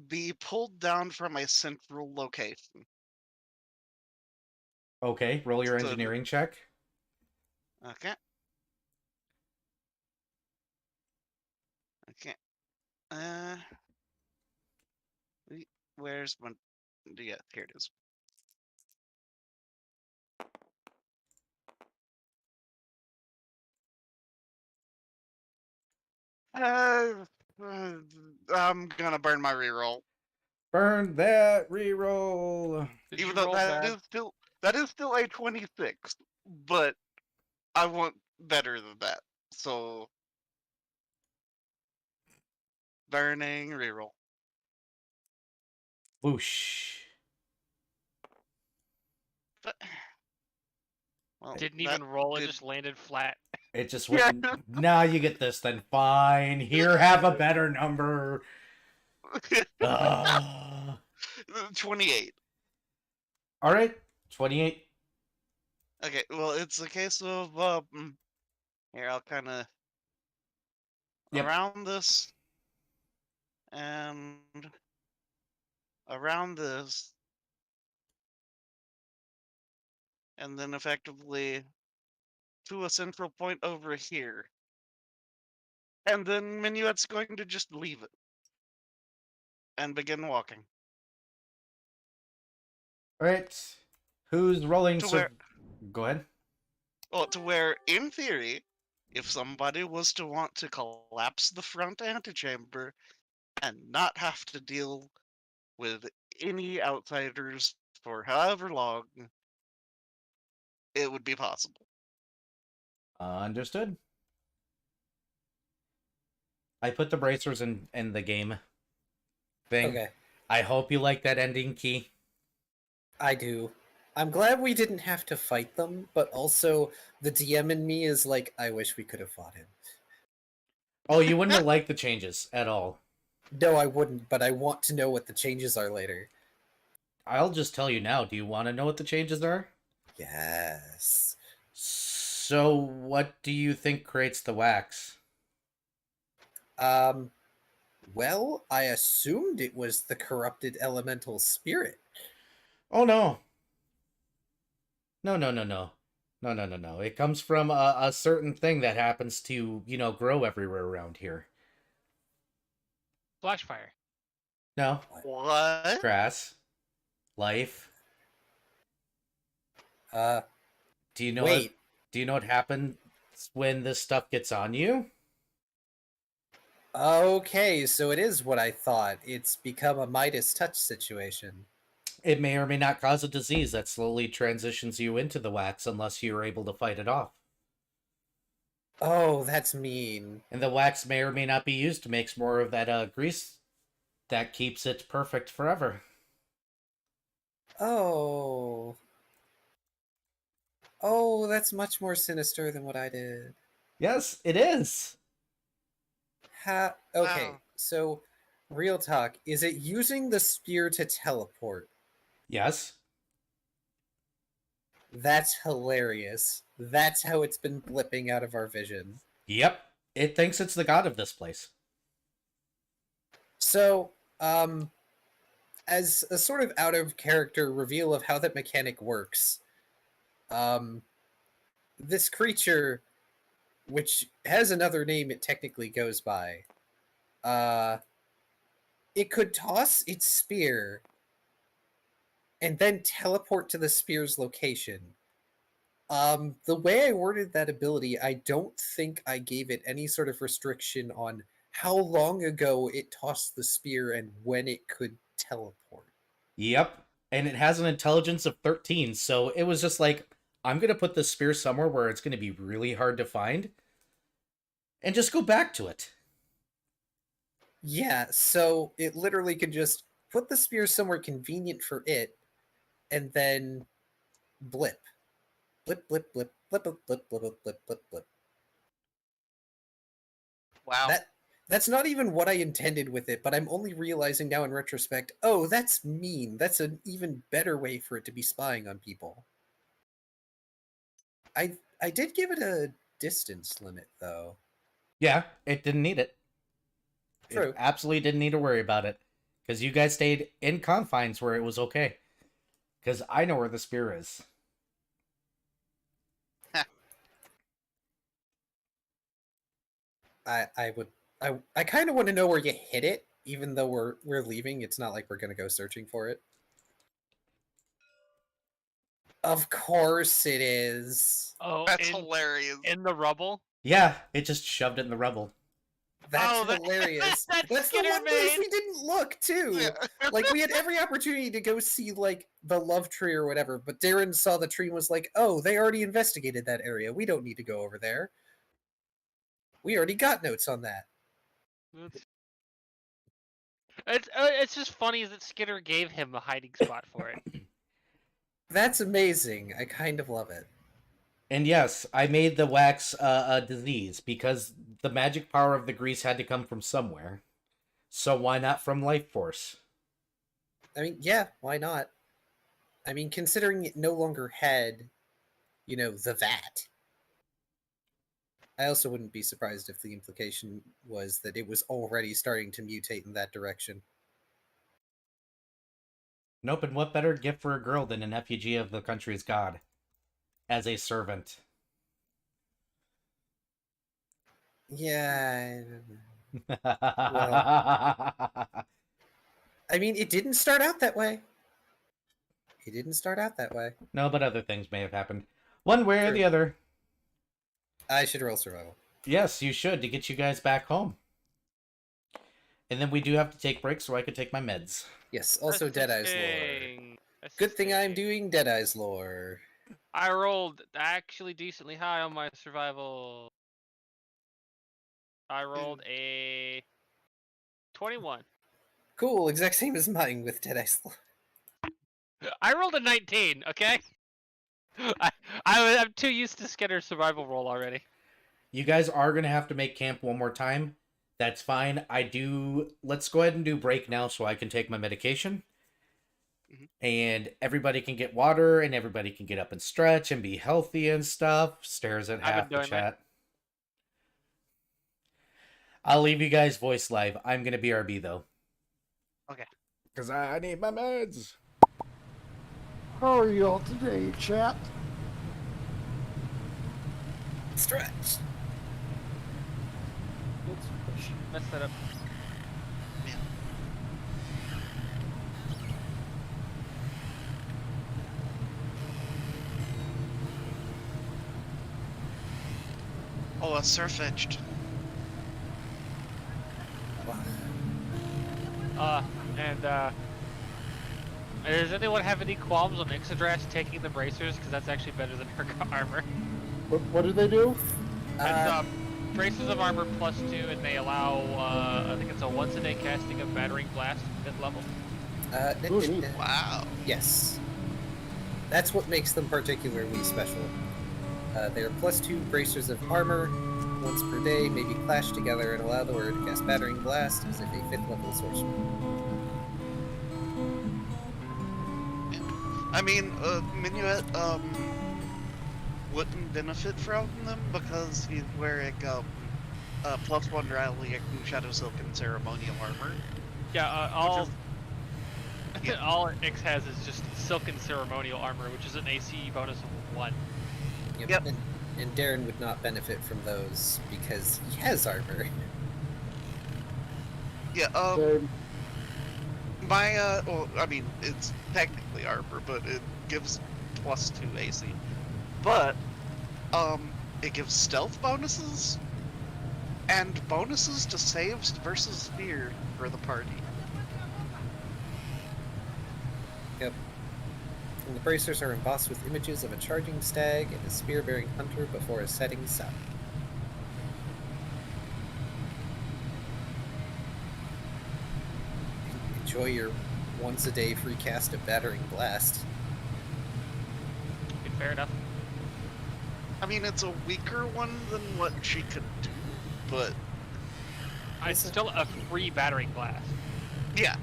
be pulled down from a central location. Okay, roll your So- engineering check. Okay. Okay. Where's my? Yeah, here it is. I'm gonna burn my reroll, Burn that reroll. Did even you though roll that bad? is still a 26, but I want better than that. So burning reroll. Whoosh. But, well, Didn't that even roll. It did- just landed flat. It just Yeah. went. Now you get this, then fine. Here, have a better number. 28. All right, 28. Okay, well, it's a case of here I'll kind of Yep. around this and around this and then effectively to a central point over here. And then Minuet's going to just leave it and begin walking All right. Who's rolling? to where, Go ahead. well, to where, in theory, if somebody was to want to collapse the front antechamber and not have to deal with any outsiders for however long, it would be possible. Understood. I put the bracers in the game thing. Okay, I hope you like that ending key. I do. I'm glad we didn't have to fight them, but also the DM in me is like, I wish we could have fought him. Oh, you wouldn't have liked the changes at all. No, I wouldn't, but I want to know what the changes are later. I'll just tell you now. Do you want to know what the changes are? Yes. So, what do you think creates the wax? Well, I assumed it was the corrupted elemental spirit. Oh, no. No, no, no, no. No, no, no, no. It comes from a certain thing that happens to, grow everywhere around here. Flashfire. No. What? Grass. Life. Do you know Wait. do you know what happens when this stuff gets on you? Okay, so it is what I thought. It's become a Midas touch situation. It may or may not cause a disease that slowly transitions you into the wax unless you're able to fight it off. Oh, that's mean. And the wax may or may not be used to make more of that grease that keeps it perfect forever. Oh. Oh, that's much more sinister than what I did. Yes, it is. Okay, Wow. so real talk, is it using the spear to teleport? Yes. That's hilarious. That's how it's been blipping out of our vision. Yep. It thinks it's the god of this place. So, as a sort of out of character reveal of how that mechanic works, this creature, which has another name it technically goes by, it could toss its spear and then teleport to the spear's location. The way I worded that ability, I don't think I gave it any sort of restriction on how long ago it tossed the spear and when it could teleport. Yep. And it has an intelligence of 13, so it was just like, I'm going to put this spear somewhere where it's going to be really hard to find, and just go back to it. Yeah, so it literally could just put the spear somewhere convenient for it, and then blip. Blip, blip, blip, blip, blip, blip, blip, blip, blip, blip, blip. Wow. That's not even what I intended with it, but I'm only realizing now in retrospect, oh, that's mean. That's an even better way for it to be spying on people. I did give it a distance limit, though. Yeah, it didn't need it. True. It absolutely didn't need to worry about it. Because you guys stayed in confines where it was okay. Because I know where the spear is. I kind of want to know where you hit it, even though we're leaving. It's not like we're gonna go searching for it. Of course it is. Oh, That's hilarious. in the rubble. Yeah, it just shoved it in the rubble. That's Oh, hilarious. That's That's the Skinner one place made. we didn't look too. Yeah. Like we had every opportunity to go see like the love tree or whatever, but Darren saw the tree and was like, "Oh, they already investigated that area. We don't need to go over there. We already got notes on that." It's just funny that Skinner gave him a hiding spot for it. That's amazing. I kind of love it. And yes, I made the wax a disease because the magic power of the grease had to come from somewhere. So why not from life force? I mean, yeah, why not? I mean, considering it no longer had, the vat. I also wouldn't be surprised if the implication was that it was already starting to mutate in that direction. Nope, and what better gift for a girl than an effigy of the country's god? as a servant. Yeah. I mean, it didn't start out that way. It didn't start out that way. No, but other things may have happened. One way or Sure. the other. I should roll survival. Yes, you should, to get you guys back home. And then we do have to take breaks so I can take my meds. Yes, also Deadeye's lore. Good thing I'm doing Deadeye's lore. I rolled actually decently high on my survival. I rolled a 21. Cool, exact same as mine with Deadeye's lore. I rolled a 19, okay? I'm too used to Skinner's survival roll already. You guys are going to have to make camp one more time. That's fine. Let's go ahead and do break now so I can take my medication. And everybody can get water, and everybody can get up and stretch and be healthy and stuff. Stares at half the chat. I'll leave you guys voice live. I'm going to BRB, though. Okay. Because I need my meds. How are y'all today, chat? Stretch. Mess that up. Oh, a surf-edged. Does anyone have any qualms on Ixodrash taking the bracers? Because that's actually better than her armor. What do they do? That's bracers of armor +2, and they allow, I think it's a once-a-day casting of Battering Blast, 5th level. Wow. Yes. That's what makes them particularly special. They are +2 bracers of armor. Once per day, may be clashed together and allow the warrior to cast Battering Blast as if a 5th level sorcerer. I mean, Minuet, wouldn't benefit from them because he's wearing, +1 rally and Shadow Silk and Ceremonial Armor. Yeah, all Ix has is just Silken Ceremonial Armor, which is an AC bonus of 1. Yep. And Darren would not benefit from those because he has armor. Yeah, Same. my, well, I mean, it's technically armor, but it gives +2 AC. But, it gives stealth bonuses, and bonuses to saves versus fear for the party. Yep. And the bracers are embossed with images of a charging stag and a spear-bearing hunter before a setting sun. Enjoy your once-a-day free cast of Battering Blast. Fair enough. I mean, it's a weaker one than what she could do, but It's still a free Battering Blast. yeah.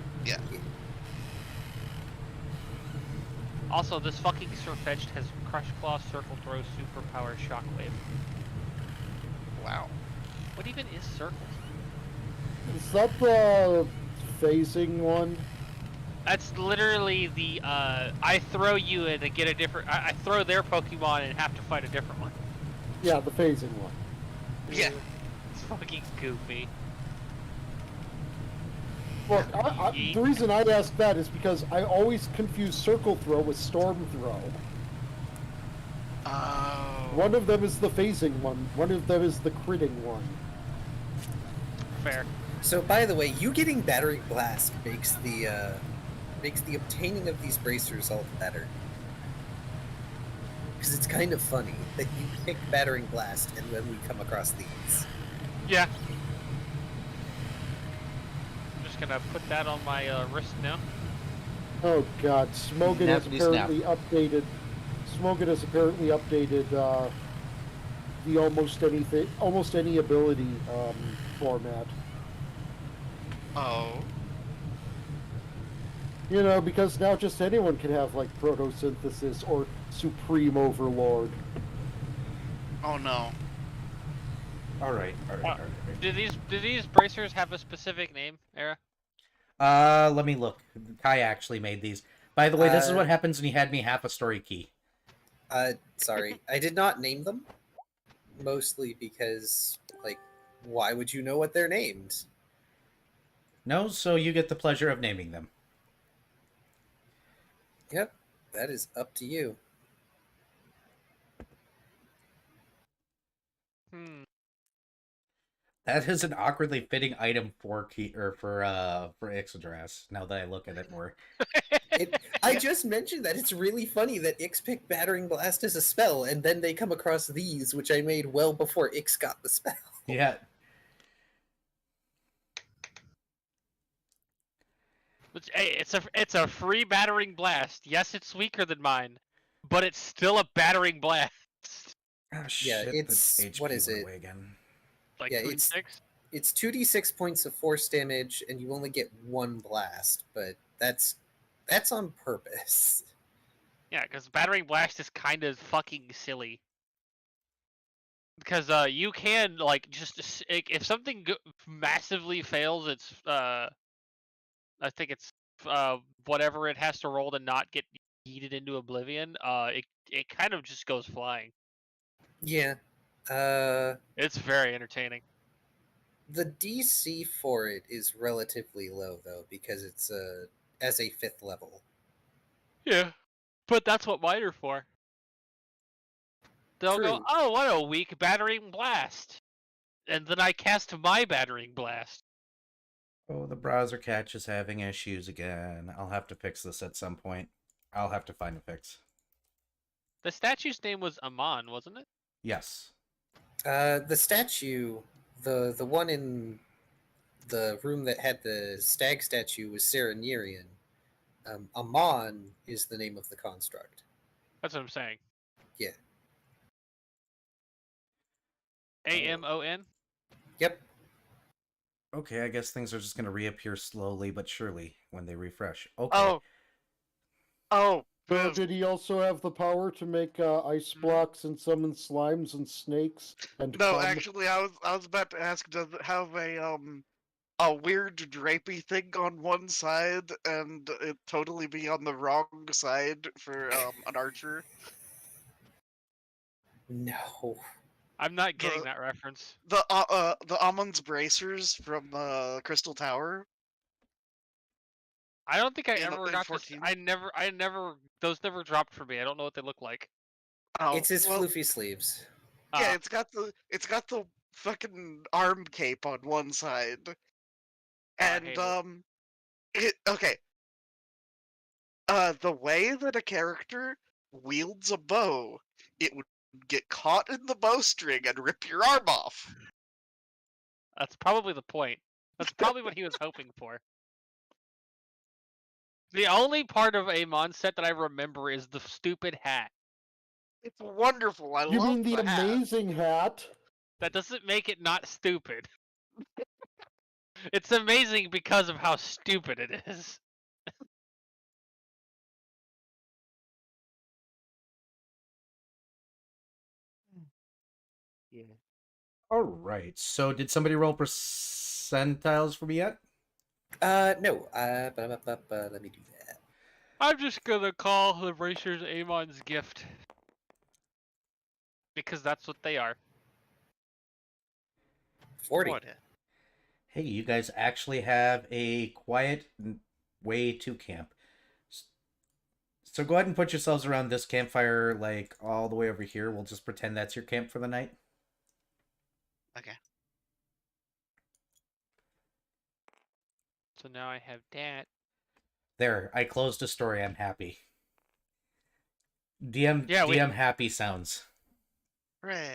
Also, this fucking Surfetched has Crush Claw, Circle Throw, Superpower, Shockwave. Wow. What even is Circle? Is that the phasing one? That's literally the, I throw you in and get a different... I throw their Pokemon and have to fight a different one. Yeah, the phasing one. Yeah. It's fucking goofy. Look, the reason I'd ask that is because I always confuse Circle Throw with Storm Throw. Oh. One of them is the phasing one. One of them is the critting one. Fair. So, by the way, you getting Battering Blast makes the obtaining of these bracers all the better. Because it's kind of funny that you pick Battering Blast and then we come across these. Yeah. I'm just gonna put that on my wrist now. Oh god, Smogan has apparently updated. Smogan has apparently updated the almost any ability format. Oh. You know, because now just anyone can have like Protosynthesis or Supreme Overlord. Oh no. All right. Do these bracers have a specific name, Era? Let me look. Kai actually made these. By the way, this is what happens when you had me half a story key. Sorry, I did not name them. Mostly because, like, why would you know what they're named? No, so you get the pleasure of naming them. Yep, that is up to you. Hmm. That is an awkwardly fitting item for Ixodras, now that I look at it more. I just mentioned that it's really funny that Ix picked Battering Blast as a spell, and then they come across these, which I made well before Ix got the spell. Yeah. Hey, it's a free battering blast. Yes, it's weaker than mine, but it's still a battering blast. Oh, shit, it's- the HP what is went it? away again. Like Yeah, 2d6. It's 2d6 points of force damage, and you only get one blast, but that's on purpose. Yeah, because battering blast is kind of fucking silly. Because you can like just if something massively fails, it's I think it's whatever it has to roll to not get yeeted into oblivion. It kind of just goes flying. Yeah. It's very entertaining. The DC for it is relatively low, though, because it's as a 5th level. Yeah, but that's what mine are for. They'll go, True. oh, what a weak battering blast, and then I cast my battering blast. Oh, the browser cache is having issues again. I'll have to fix this at some point. I'll have to find a fix. The statue's name was Amon, wasn't it? Yes. The statue, the one in the room that had the stag statue was Serenirian. Amon is the name of the construct. That's what I'm saying. Yeah. Amon. Yep. Okay, I guess things are just going to reappear slowly but surely when they refresh. Okay. Oh, So did he also have the power to make ice blocks and summon slimes and snakes and no, cum? actually, I was about to ask, does it have a weird drapey thing on one side and it totally be on the wrong side for an archer? No. I'm not getting The- that reference. The Amon's bracers from Crystal Tower. I don't think I in- ever in got to. 14? I never. Those never dropped for me. I don't know what they look like. Oh, It's his well, floofy sleeves. yeah, Ah, it's got the fucking arm cape on one side, I and hate it. okay. The way that a character wields a bow, it would get caught in the bowstring and rip your arm off. That's probably the point. That's probably what he was hoping for. The only part of Amon set that I remember is the stupid hat. It's wonderful. I You love mean the the hat. amazing hat? That doesn't make it not stupid. It's amazing because of how stupid it is. Yeah. All right. So did somebody roll percentiles for me yet? No. Let me do that. I'm just gonna call the racers Amon's gift. Because that's what they are. 40. What? Hey, you guys actually have a quiet way to camp. So go ahead and put yourselves around this campfire, like all the way over here. We'll just pretend that's your camp for the night. Okay. So now I have that. There, I closed a story. I'm happy. DM Yeah, DM happy sounds. Hooray.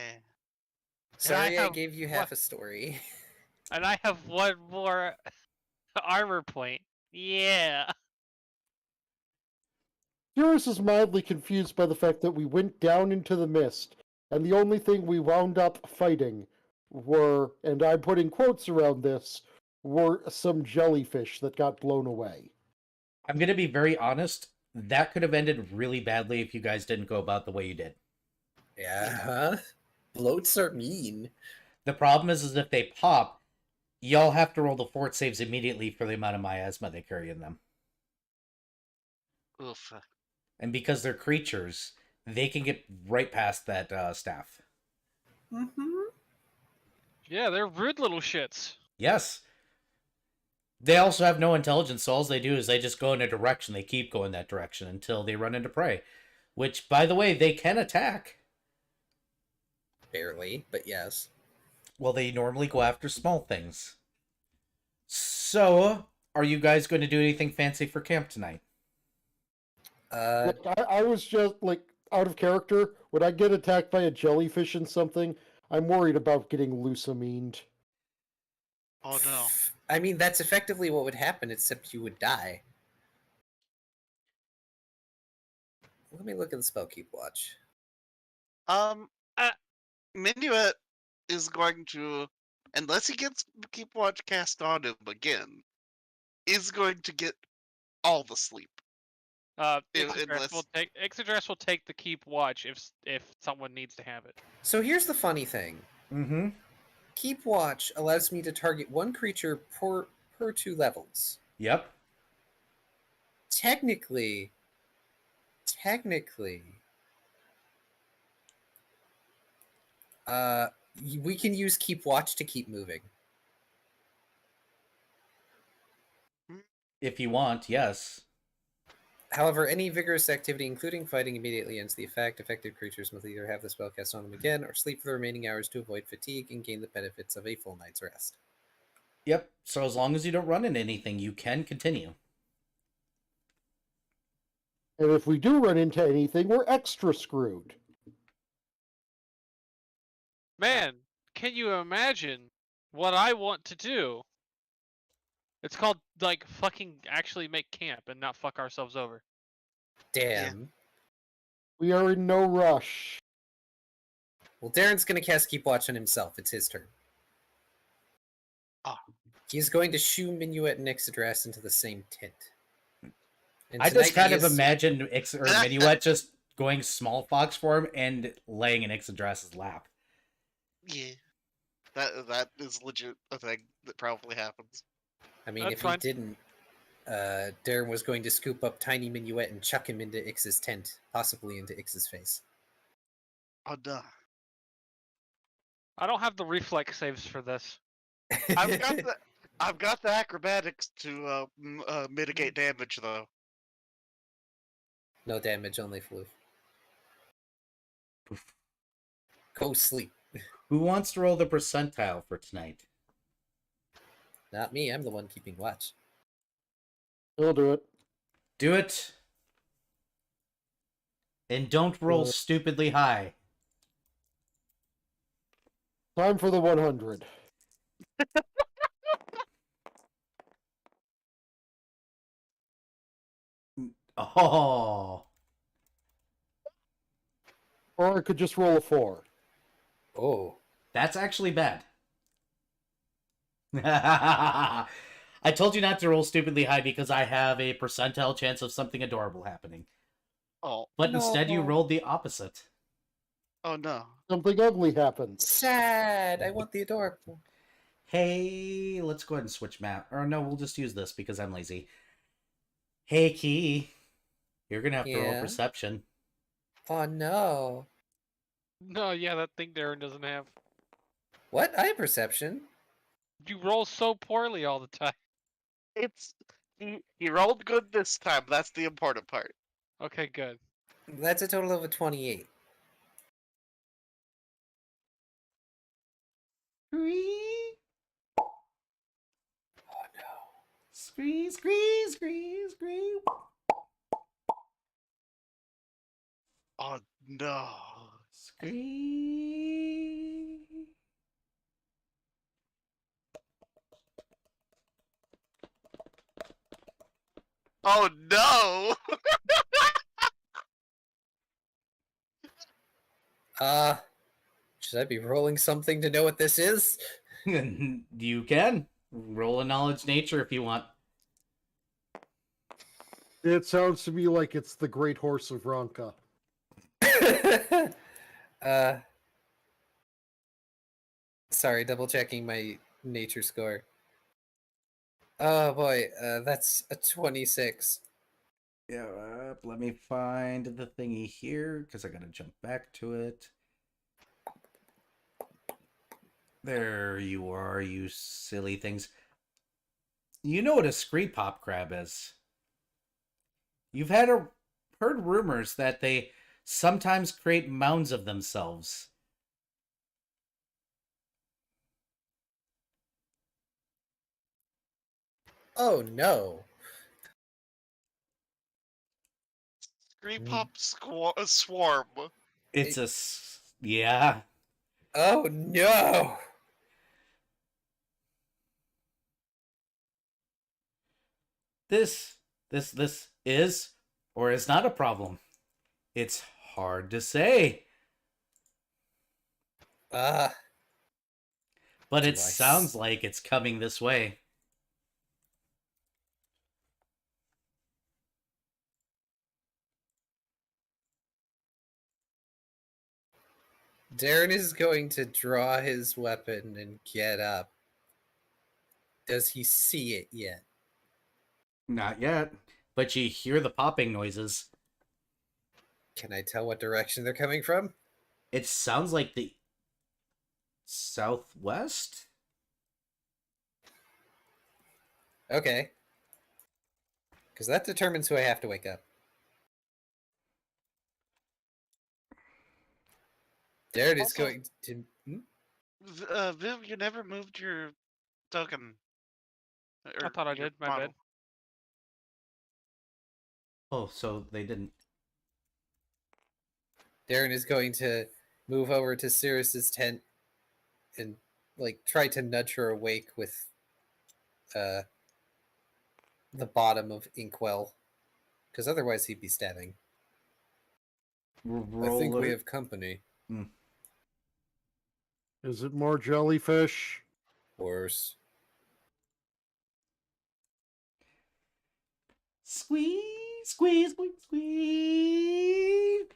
Sorry, I have gave you half a story. And I have one more armor point. Yeah. Eurus is mildly confused by the fact that we went down into the mist, and the only thing we wound up fighting were, and I'm putting quotes around this, were some jellyfish that got blown away. I'm gonna be very honest. That could have ended really badly if you guys didn't go about the way you did. Yeah. Bloats are mean. The problem is if they pop, y'all have to roll the fort saves immediately for the amount of miasma they carry in them. Oof. And because they're creatures, they can get right past that staff. Mm-hmm. Yeah, they're rude little shits. Yes. They also have no intelligence, so all they do is they just go in a direction. They keep going that direction until they run into prey. Which, by the way, they can attack. Barely, but yes. Well, they normally go after small things. So, are you guys going to do anything fancy for camp tonight? Look, I was just like out of character. When I get attacked by a jellyfish and something, I'm worried about getting leucemined. Oh no. I mean, that's effectively what would happen, except you would die. Let me look at the spell keep watch. Uh, Minuet is going to, unless he gets keep watch cast on him again, is going to get all the sleep. Ixadrass will take the keep watch if someone needs to have it. So here's the funny thing. Mm-hmm. Keep watch allows me to target one creature per 2 levels. Yep. Technically, we can use keep watch to keep moving. If you want, yes. However, any vigorous activity, including fighting, immediately ends the effect. Affected creatures must either have the spell cast on them again or sleep for the remaining hours to avoid fatigue and gain the benefits of a full night's rest. Yep. So as long as you don't run into anything, you can continue. And if we do run into anything, we're extra screwed. Man, can you imagine what I want to do? It's called, like, fucking actually make camp and not fuck ourselves over. Damn. We are in no rush. Well, Darren's going to cast keep watch on himself. It's his turn. Ah. He's going to shoo Minuet and Ixadrass into the same tent. And I just tonight kind he of is- imagine Minuet just going small fox form and laying in Ixadras's lap. Yeah. That is legit a thing that probably happens. I mean, That's if fine. he didn't, Darren was going to scoop up tiny Minuet and chuck him into Ix's tent, possibly into Ix's face. Oh no. I don't have the reflex saves for this. I've got the acrobatics to mitigate damage though. No damage, only floof. Go sleep. Who wants to roll the percentile for tonight? Not me, I'm the one keeping watch. He'll do it. Do it. And don't roll stupidly high. Time for the 100. Oh. Or I could just roll a 4. Oh. That's actually bad. I told you not to roll stupidly high because I have a percentile chance of something adorable happening. Oh. But instead you No. rolled the opposite. Oh no. Something ugly happens. Sad! I want the adorable. Hey, let's go ahead and switch map. Or no, we'll just use this because I'm lazy. Hey, Key. You're going to have to roll Yeah? perception. Oh no. No, yeah, that thing Darren doesn't have. What? I have perception. You roll so poorly all the time. It's he rolled good this time. That's the important part. Okay, good. That's a total of a 28. Scree, Oh no. scree, scree, scree, scree. Oh no. Scree. Oh no. Should I be rolling something to know what this is? You can. Roll a knowledge nature if you want. It sounds to me like it's the Great Horse of Ronka. Sorry, double checking my nature score. Oh boy, that's a 26. Yeah, let me find the thingy here because I gotta jump back to it. There you are, you silly things. You know what a scree pop crab is. You've heard rumors that they sometimes create mounds of themselves. Oh no. Screen pop swarm. It's yeah. Oh no. This is or is not a problem. It's hard to say, Ah. but it Do I sounds like it's coming this way. Darren is going to draw his weapon and get up. Does he see it yet? Not yet, but you hear the popping noises. Can I tell what direction they're coming from? It sounds like the southwest? Okay. Because that determines who I have to wake up. Darren is Also- going to. Viv, you never moved your token. I thought I your did. My model. bad. Oh, so they didn't. Darren is going to move over to Cirrus's tent and try to nudge her awake with the bottom of Inkwell, because otherwise he'd be stabbing. I think we have company. Is it more jellyfish? Worse. Squeeze, squeeze, squeeze, squeeze.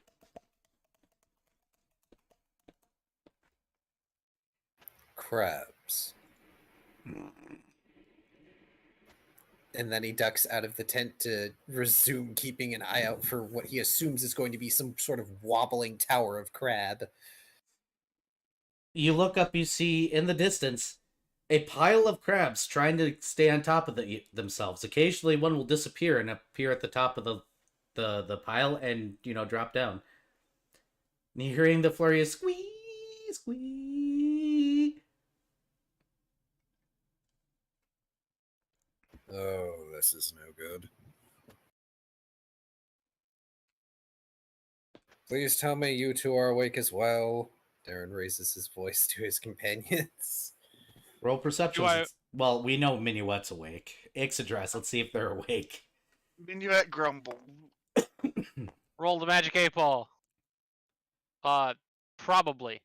Crabs. And then he ducks out of the tent to resume keeping an eye out for what he assumes is going to be some sort of wobbling tower of crab. You look up, you see in the distance a pile of crabs trying to stay on top of themselves. Occasionally, one will disappear and appear at the top of the pile and drop down. And you're hearing the flurry of squeeze, squeeze. Oh, this is no good. Please tell me you two are awake as well. Darren raises his voice to his companions. Roll perception. I- Well, we know Minuet's awake. Ixaddress, let's see if they're awake. Minuet grumble. Roll the magic 8-ball. Probably.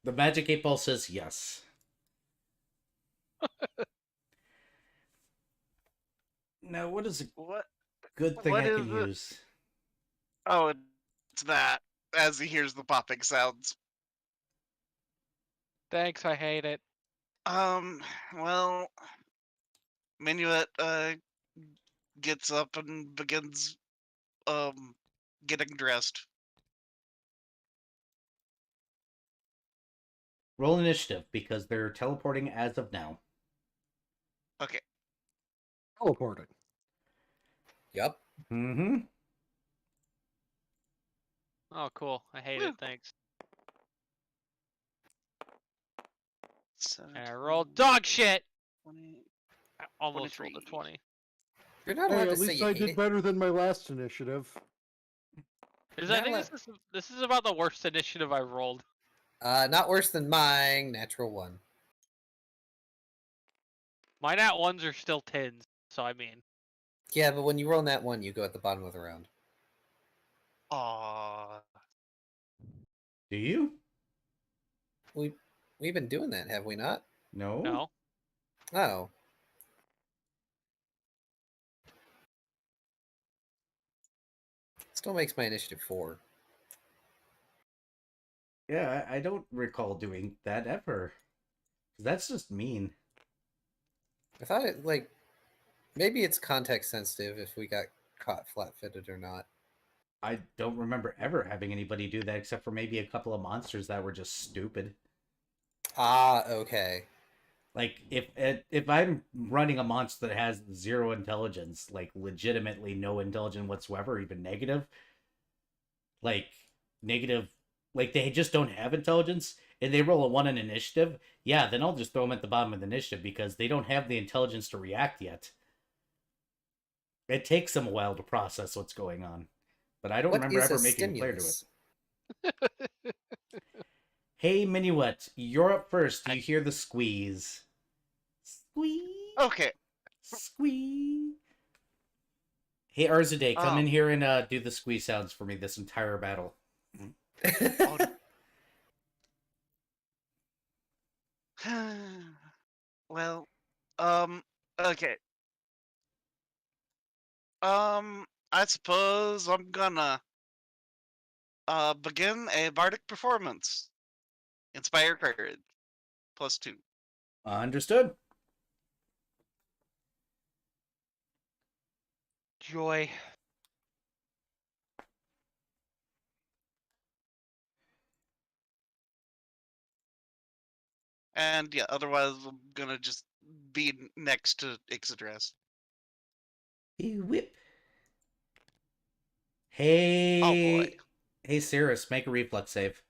The magic 8-ball says yes. Now, what is a What? good thing What I is can it? use? Oh, it's that. As he hears the popping sounds. Thanks, I hate it. Well, Minuet gets up and begins getting dressed. Roll initiative because they're teleporting as of now. Okay. Teleporting. Yup. Mm-hmm. Oh, cool. I hate Woo. it. Thanks. And I 17, rolled dog shit. 20. I almost 23. rolled a 20. You're not Hey, allowed to at say least you I hate did it. better than my last initiative. I Not think allowed- this is about the worst initiative I've rolled. Not worse than mine. Natural 1. My nat ones are still 10s, so I mean. Yeah, but when you roll that 1, you go at the bottom of the round. Aww. Do you? We've been doing that, have we not? No. No. Oh. Still makes my initiative 4. Yeah, I don't recall doing that ever. That's just mean. I thought it maybe it's context sensitive if we got caught flat-footed or not. I don't remember ever having anybody do that except for maybe a couple of monsters that were just stupid. Ah, okay. Like if I'm running a monster that has 0 intelligence, like legitimately no intelligence whatsoever, even negative, like negative, like they just don't have intelligence, and they roll a 1 in initiative, yeah, then I'll just throw them at the bottom of the initiative because they don't have the intelligence to react yet. It takes them a while to process what's going on, but I don't What remember is ever a making a player do it. stimulus? Hey, Minuet, you're up first. Do you I- hear the squeeze? Squeeze, Okay. squeeze. Hey, Arzade, come in Um. here and do the squeeze sounds for me this entire battle. Oh, well. Okay. I suppose I'm gonna begin a bardic performance. Inspire courage. +2. Understood. Joy. And yeah, otherwise I'm gonna just be next to Ixodras. You whip. Oh boy. Hey, Cirrus, make a reflex save.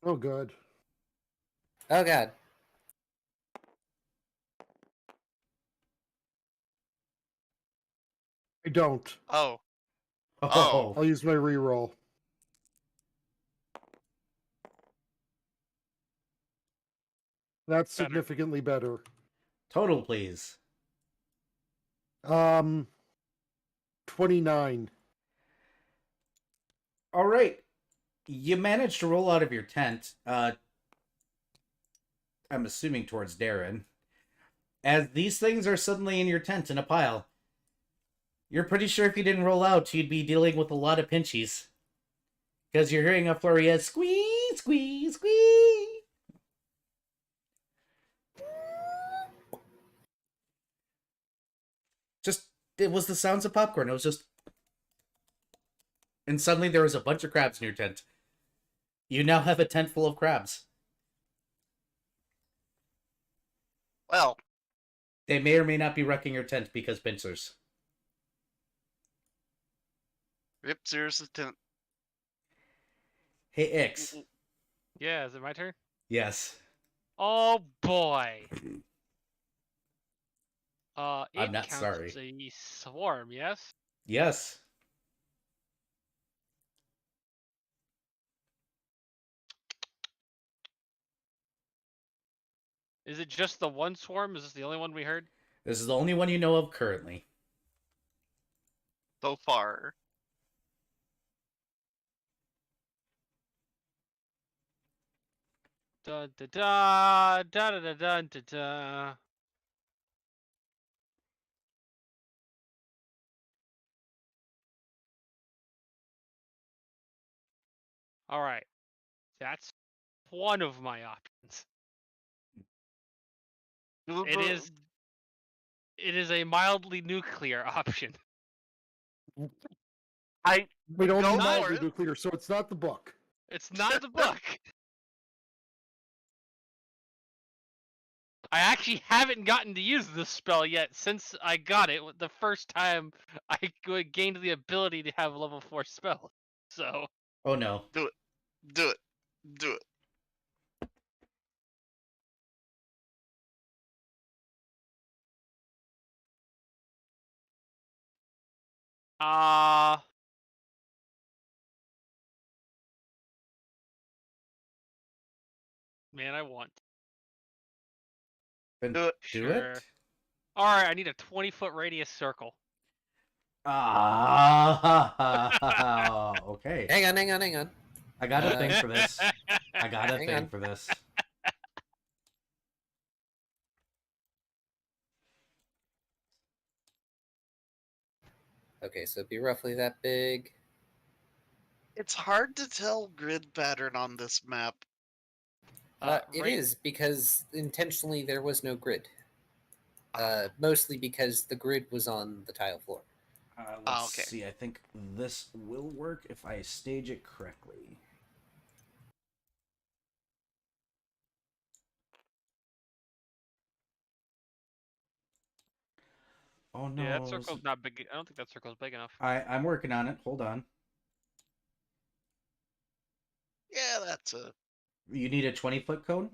Oh, good. Oh god. I don't. Oh. Oh, I'll use my reroll. That's Better. significantly better. total, please. 29. All right, you managed to roll out of your tent. I'm assuming towards Darren. As these things are suddenly in your tent in a pile, you're pretty sure if you didn't roll out, you'd be dealing with a lot of pinchies. Because you're hearing a flurry of squeeze, squeeze, squeeze. Just, it was the sounds of popcorn. It was just. And suddenly there was a bunch of crabs in your tent. You now have a tent full of crabs. Well, They may or may not be wrecking your tent because pincers. rip Cirrus' tent. Hey, Ix. Yeah, is it my turn? Yes. Oh boy. I'm It not counts sorry. as a swarm, yes? Yes. Is it just the one swarm? Is this the only one we heard? This is the only one you know of currently. So far. Da da da da da da da da da. All right, that's one of my options. It is a mildly nuclear option. I We don't Go need for mildly it. nuclear, so it's not the book. It's not the book. I actually haven't gotten to use this spell yet since I got it the first time I gained the ability to have level 4 spell. So, Oh no. do it. Do it. Do it. uh man, I want. Then Do it. do Sure. it. All right, I need a 20-foot radius circle. Ah. Okay. Hang on, hang on, hang on. I got a thing for this. I got a Hang thing on. for this. Okay, so it'd be roughly that big. It's hard to tell grid pattern on this map. It Right- is because intentionally there was no grid. Ah. Mostly because the grid was on the tile floor. Let's okay. see. I think this will work if I stage it correctly. Oh no. Yeah, that circle's not big. I don't think that circle's big enough. I'm working on it. Hold on. Yeah, that's a. You need a 20-foot cone?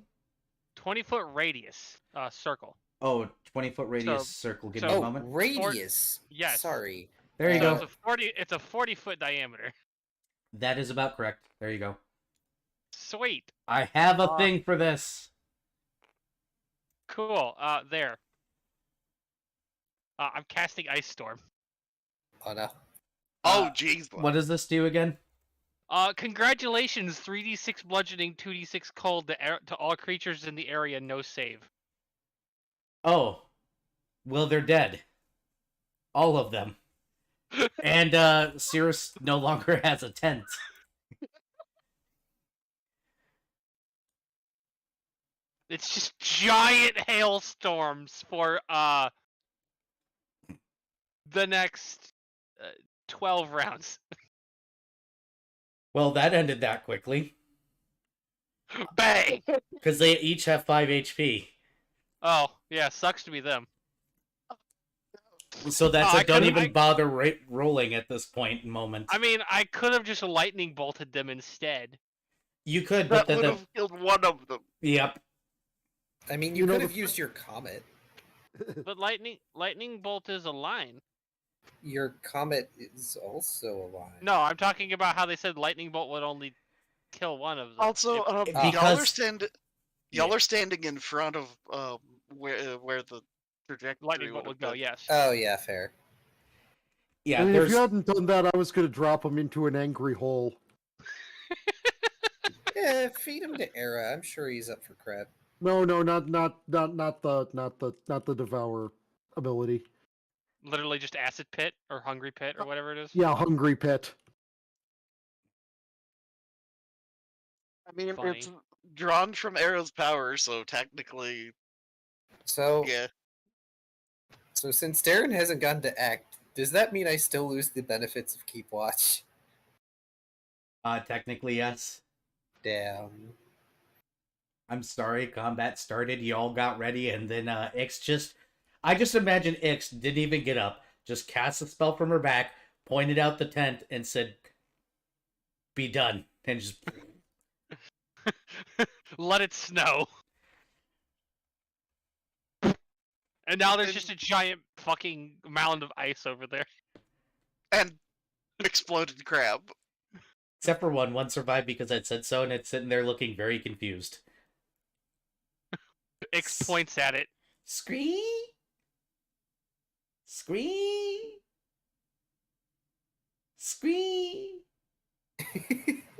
20-foot radius circle. Oh, 20-foot radius So- circle. Give so- me a Oh, moment. radius. Yes. Sorry. There you So go. it's a 40-foot diameter. That is about correct. There you go. Sweet. I have a thing for this. Cool. There. I'm casting Ice Storm. Oh no. Oh, jeez. What does this do again? Congratulations, 3d6 bludgeoning, 2d6 cold to all creatures in the area, no save. Oh. Well, they're dead. All of them. And Cirrus no longer has a tent. It's just giant hailstorms for the next 12 rounds. Well, that ended that quickly. Bang! Because they each have 5 HP. Oh, yeah, sucks to be them. So that's Oh, a I don't could've- even bother rolling at this point moment. I mean, I could have just lightning bolted them instead. You could, but That would have killed one of them. Yep. I mean, You you know could the have used your comet. But lightning bolt is a line. Your comet is also a line. No, I'm talking about how they said lightning bolt would only kill one of them. Also, If- Because- y'all are standing in front of where the trajectory lightning bolt would would go, been. yes. Oh yeah, fair. Yeah, I mean, if there's you hadn't done that, I was going to drop him into an angry hole. Yeah, feed him to Era. I'm sure he's up for crap. No, not the devour ability. Literally just acid pit or hungry pit or whatever it is. Yeah, hungry pit. I mean, Funny. it's drawn from Arrow's power, so technically, So, yeah. so since Darren hasn't gone to act, does that mean I still lose the benefits of Keep Watch? technically yes. Damn. I'm sorry, combat started, you all got ready, and then I just imagine Ix didn't even get up, just cast a spell from her back, pointed out the tent, and said, "Be done," and just Let it snow. And now there's just a giant fucking mound of ice over there. And exploded crab. except for one survived because I said so, and it's sitting there looking very confused. Ix points at it. Scree, scree, scree,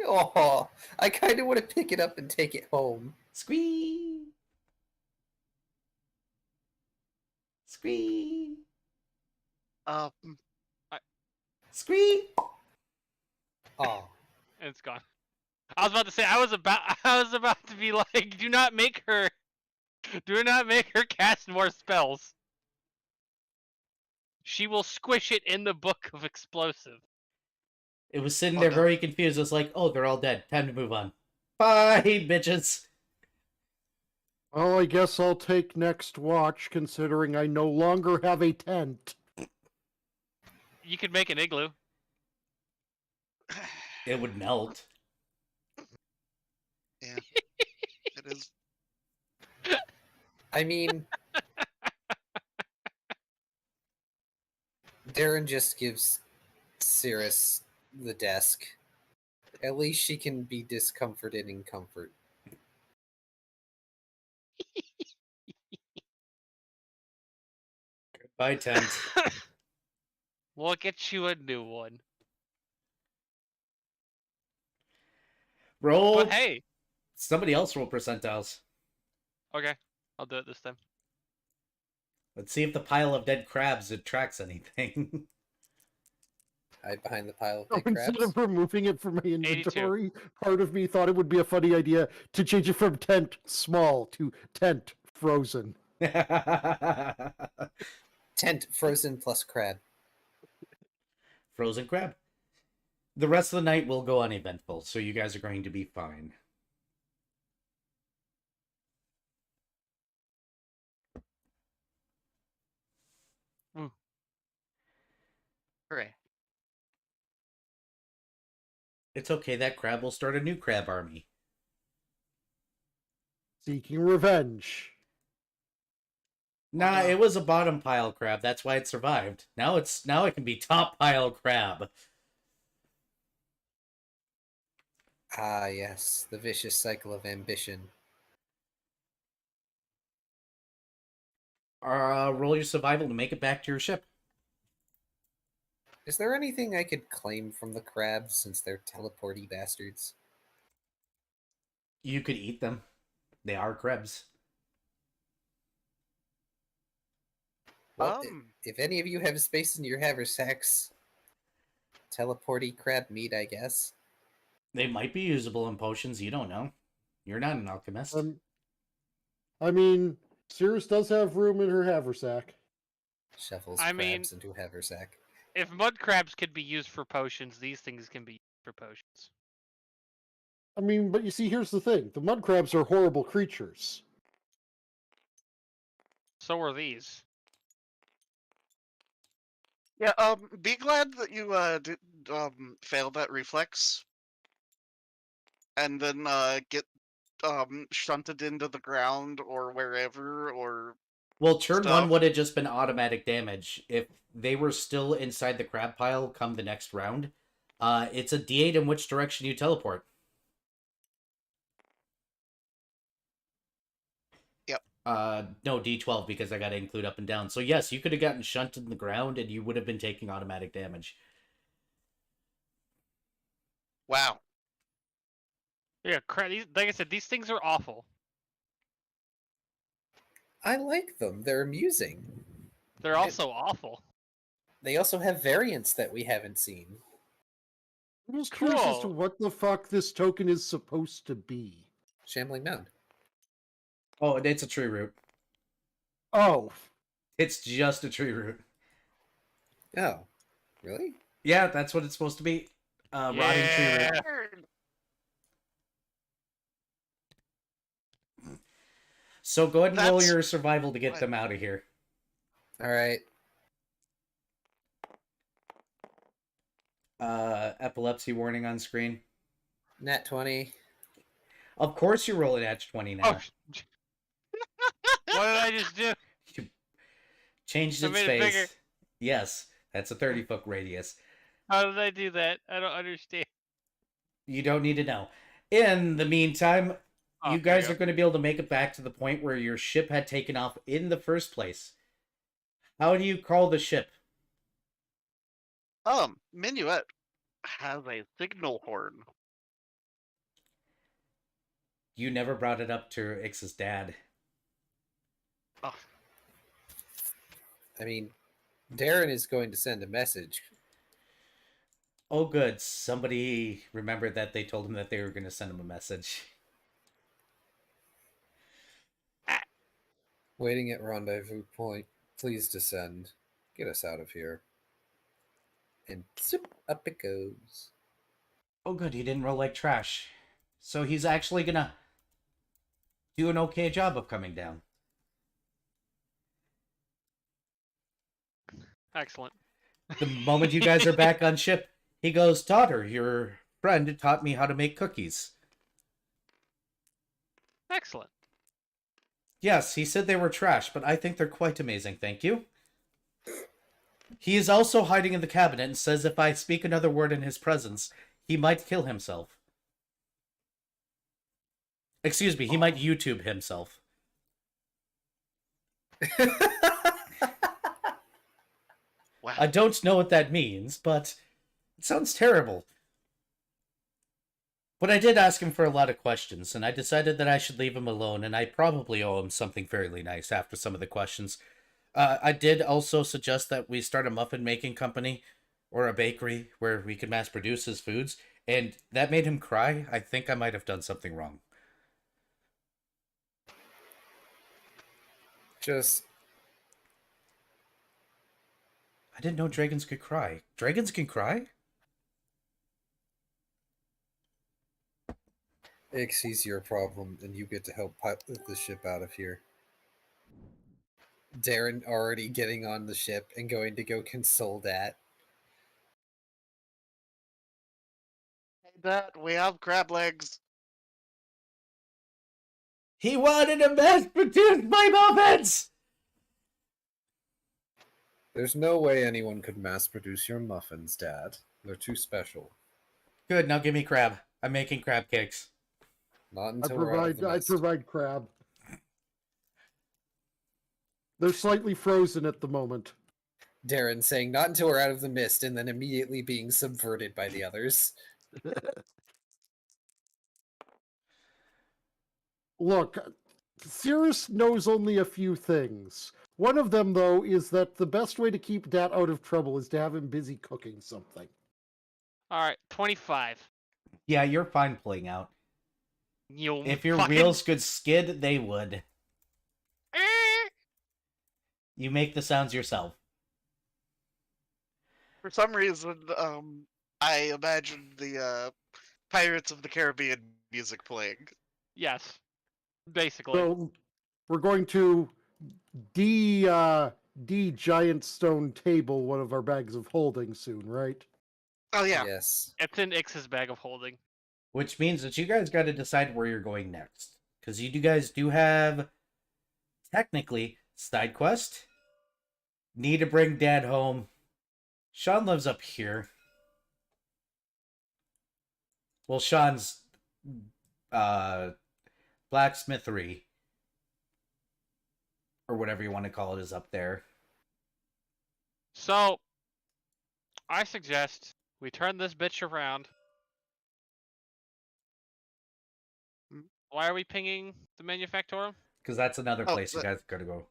Oh, I kind of want to pick it up and take it home. scree, scree, scree. Oh, And it's gone. I was about to say I was about to be like, do not make her cast more spells. She will squish it in the book of explosive. It was sitting Oh, there no. very confused. It's like, oh, they're all dead. Time to move on. Bye, bitches. Well, I guess I'll take next watch, considering I no longer have a tent. You could make an igloo. It would melt. yeah. It is. I mean, Darren just gives Cirrus the desk. At least she can be discomforted in comfort. Bye, tent. We'll get you a new one. Roll. But hey, Somebody else roll percentiles. okay, I'll do it this time. Let's see if the pile of dead crabs attracts anything. Hide behind the pile of So dead instead crabs. of removing it from my inventory, part of me thought it would be a funny idea to change it from tent small to tent frozen. Tent frozen plus crab. frozen crab. The rest of the night will go uneventful, so you guys are going to be fine. Hooray. It's okay, that crab will start a new crab army. Seeking revenge. Nah, it was a bottom pile crab, that's why it survived. Now it can be top pile crab. Ah, yes, the vicious cycle of ambition. Roll your survival to make it back to your ship. Is there anything I could claim from the crabs since they're teleporty bastards? You could eat them. They are crabs. Well, if any of you have space in your haversacks, teleporty crab meat, I guess. They might be usable in potions, you don't know. You're not an alchemist. I mean, Cirrus does have room in her haversack. Shovels I mean- crabs into haversack. If mud crabs could be used for potions, these things can be used for potions. I mean, but you see, here's the thing. The mud crabs are horrible creatures. So are these. Yeah, be glad that you failed that reflex, and then get shunted into the ground or wherever, or Well, turn stuff. one would have just been automatic damage. If they were still inside the crab pile come the next round, it's a D8 in which direction you teleport. Yep. No, D12 because I got to include up and down. So yes, you could have gotten shunted in the ground and you would have been taking automatic damage. Wow. Yeah, like I said, these things are awful. I like them. They're amusing. They're also awful. They also have variants that we haven't seen. I'm just curious as to Cool. what the fuck this token is supposed to be. Shambling Mound. Oh, it's a tree root. Oh, It's just a tree root. Oh, really? Yeah, that's what it's supposed to be. Rotting tree root. Yeah. So go ahead and roll That's- your survival to get What? them out of here. All right. Epilepsy warning on screen. Nat 20. Of course you're rolling at 20 now. Oh, what did I just do? You changed I its made it face. bigger. Yes, that's a 30-foot radius. How did I do that? I don't understand. You don't need to know. In the meantime, Oh, you there guys go. are going to be able to make it back to the point where your ship had taken off in the first place. How do you call the ship? Minuet has a signal horn. You never brought it up to Ix's dad. Oh, I mean, Darren is going to send a message. Oh, good. Somebody remembered that they told him that they were going to send him a message. Waiting at rendezvous point. Please descend. Get us out of here. And zip, up it goes. Oh, good. He didn't roll like trash. So he's actually going to do an okay job of coming down. Excellent. The moment you guys are back on ship, he goes, "Daughter, your friend taught me how to make cookies." Excellent. Yes, he said they were trash, but I think they're quite amazing, thank you. He is also hiding in the cabinet and says if I speak another word in his presence, he might kill himself. Excuse me, he might YouTube himself. wow. I don't know what that means, but it sounds terrible. But I did ask him for a lot of questions, and I decided that I should leave him alone, and I probably owe him something fairly nice after some of the questions. I did also suggest that we start a muffin making company or a bakery where we could mass produce his foods, and that made him cry. I think I might have done something wrong. I didn't know dragons could cry. Dragons can cry? Ixie's your problem, and you get to help pilot the ship out of here. Darren already getting on the ship and going to go console that. Hey, Dad, we have crab legs. He wanted to mass produce my muffins! There's no way anyone could mass produce your muffins, Dad. They're too special. Good, now give me crab. I'm making crab cakes. Not I until we're out of the provide mist. crab. They're slightly frozen at the moment. Darren saying, not until we're out of the mist, and then immediately being subverted by the others. Look, Cirrus knows only a few things. One of them, though, is that the best way to keep Dat out of trouble is to have him busy cooking something. All right, 25. Yeah, you're fine pulling out. You If your fucking... wheels could skid, they would. You make the sounds yourself. For some reason, I imagined the Pirates of the Caribbean music playing. Yes, basically. So we're going to giant stone table one of our bags of holding soon, right? Oh yeah. Yes. It's in Ix's bag of holding. Which means that you guys got to decide where you're going next. Because you guys do have, technically, side quest. Need to bring Dad home. Sean lives up here. Well, Sean's blacksmithery, or whatever you want to call it, is up there. So, I suggest we turn this bitch around. Why are we pinging the Manufactorum? Because that's another Oh, place you guys got to go.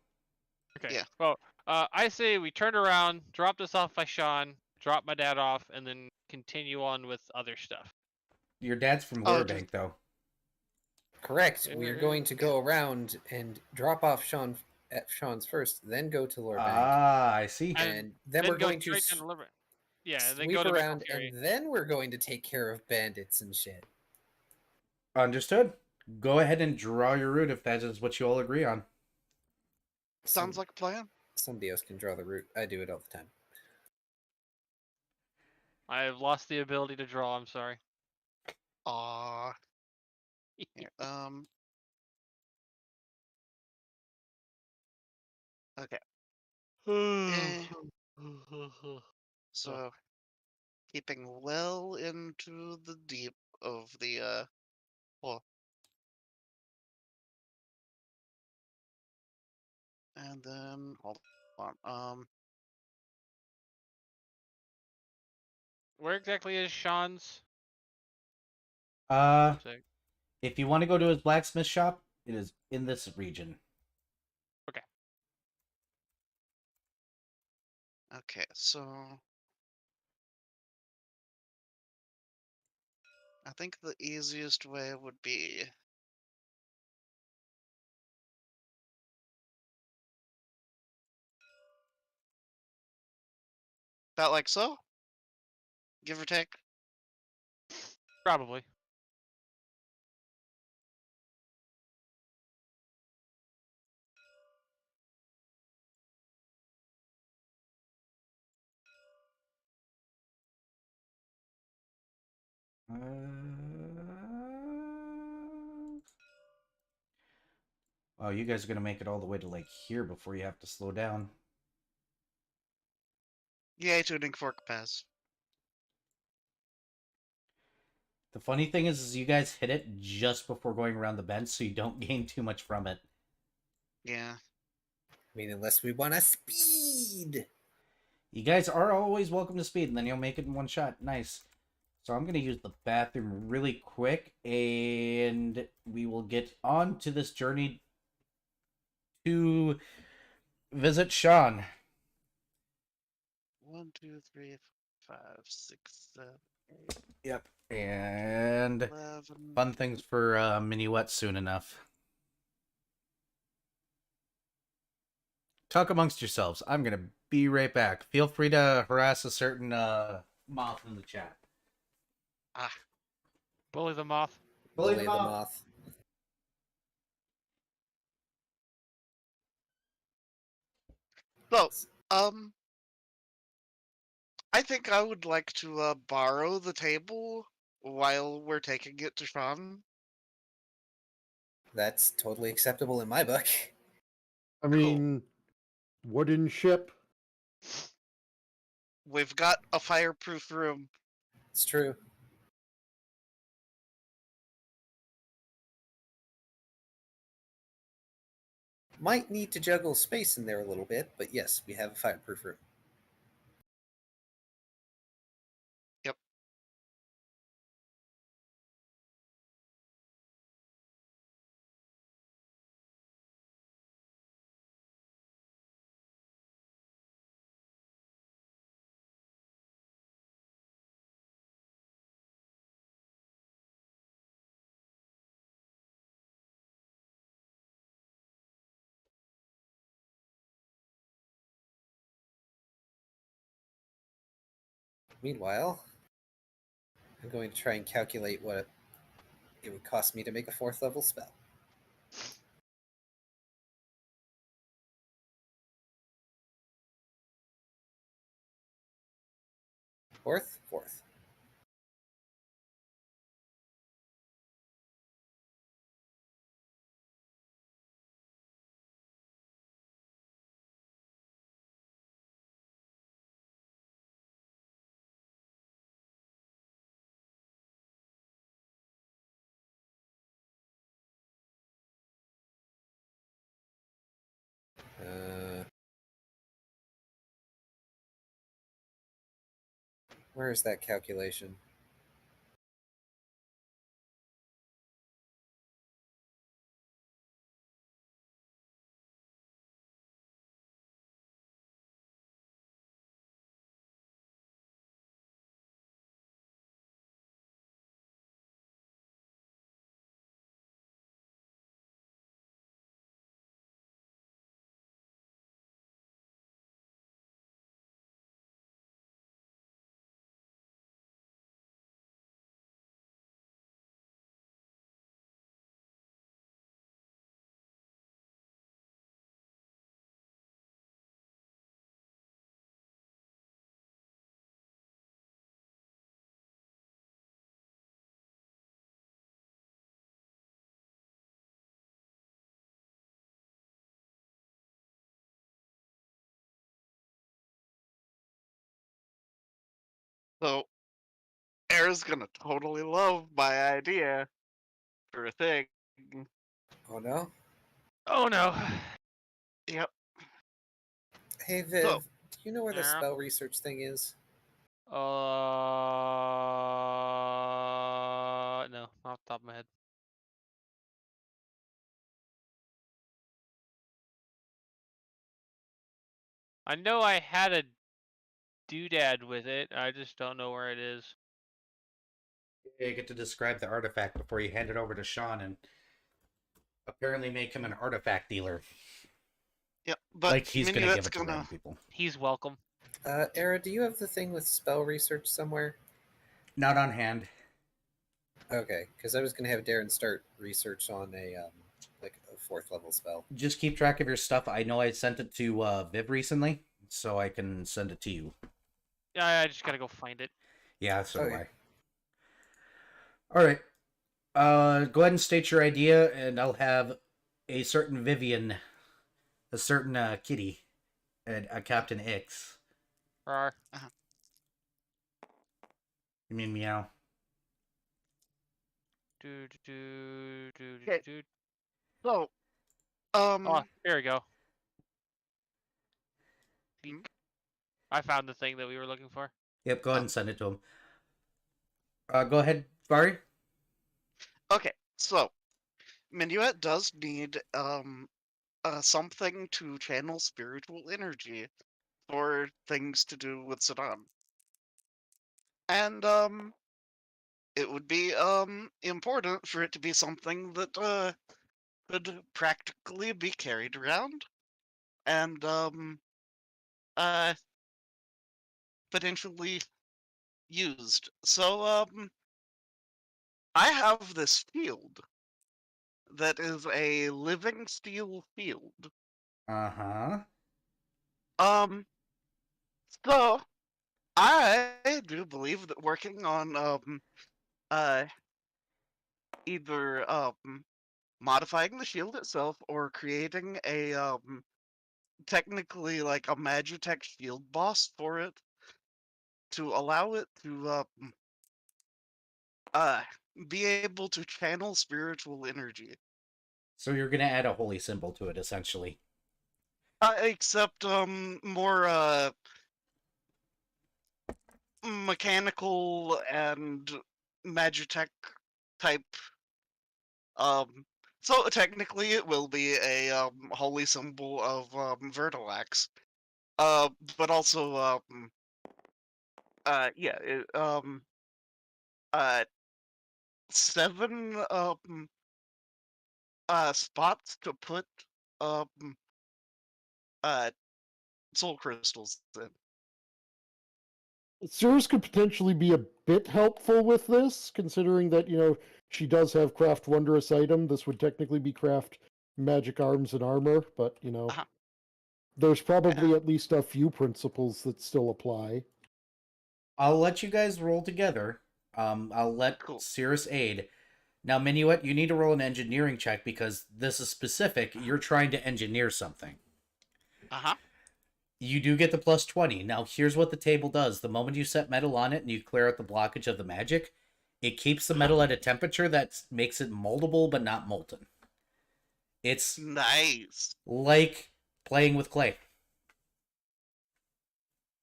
Okay. Yeah. Well, I say we turn around, drop this off by Sean, drop my dad off, and then continue on with other stuff. Your dad's from Oh, Lurbank, though. Correct. We're going to go around and drop off Sean at Sean's first, then go to Lorbank. Ah, I see. And then we're go going to straight down to Liver. Yeah, then sweep go to around, Fury. and then we're going to take care of bandits and shit. Understood. Go ahead and draw your route if that is what you all agree on. sounds like a plan. Somebody else can draw the route. I do it all the time. I have lost the ability to draw. I'm sorry. Aw. Here, Okay. Eh, So, keeping well into the deep of the well, and then hold on. Where exactly is Sean's? Sake? If you want to go to his blacksmith shop, it is in this region. Okay, so I think the easiest way would be about like so, give or take. Probably. Oh, you guys are gonna make it all the way to like here before you have to slow down. Yay, tuning fork pass. The funny thing is you guys hit it just before going around the bend, so you don't gain too much from it. Yeah. I mean, unless we want to speed. You guys are always welcome to speed, and then you'll make it in one shot. Nice. So I'm going to use the bathroom really quick, and we will get on to this journey to visit Sean. 1, 2, 3, 5, 6, 7, 8, Yep. And 11. fun things for Minuet soon enough. Talk amongst yourselves. I'm gonna be right back. Feel free to harass a certain moth in the chat. Ah, Bully the moth. Bully Bully the the moth. moth. so, I think I would like to borrow the table while we're taking it to Sean. That's totally acceptable in my book. I mean, wooden ship. We've got a fireproof room. It's true. Might need to juggle space in there a little bit, but yes, we have a fireproof room. Yep. Meanwhile, I'm going to try and calculate what it would cost me to make a 4th level spell. Fourth. Where is that calculation? So, Era's gonna totally love my idea for a thing. Oh no? Oh no. Yep. Hey Viv, So, do you know where the Yeah. spell research thing is? No, off the top of my head. I know I had a doodad with it. I just don't know where it is. You get to describe the artifact before you hand it over to Sean and apparently make him an artifact dealer. yep. But Like he's gonna give Minuet's it to gonna. random people. He's welcome. Era, do you have the thing with spell research somewhere? Not on hand. Okay, because I was going to have Darren start research on a 4th level spell. Just keep track of your stuff. I know I sent it to Viv recently, so I can send it to you. Yeah, I just gotta go find it. Yeah, so do Okay. I. All right. Go ahead and state your idea, and I'll have a certain Vivian, a certain Kitty, and a Captain X. Rar. You mean meow? Okay. So, Oh, here we go. Hmm? I found the thing that we were looking for. Yep. Go ahead and send it to him. Go ahead, Vari. okay. So, Minuet does need something to channel spiritual energy for things to do with Saddam. And it would be important for it to be something that could practically be carried around. and uh, potentially used. So I have this field that is a living steel field. Uh-huh. Um, so I do believe that working on uh either modifying the shield itself or creating a technically like a Magitech shield boss for it to allow it to uh be able to channel spiritual energy. So you're gonna add a holy symbol to it, essentially. Except more mechanical and Magitech type. Um, so technically, it will be a holy symbol of Vertilax. But also yeah, uh 7 spots to put um uh soul crystals in. Cirrus could potentially be a bit helpful with this, considering that, she does have craft wondrous item. This would technically be craft magic arms and armor, but, Uh-huh. there's probably Yeah. at least a few principles that still apply. I'll let you guys roll together. I'll let Cool. Cirrus aid. Now, Minuet, you need to roll an engineering check because this is specific. You're trying to engineer something. Uh-huh. You do get the plus 20. Now, here's what the table does. The moment you set metal on it and you clear out the blockage of the magic, it keeps the metal at a temperature that makes it moldable but not molten. It's Nice. like playing with clay.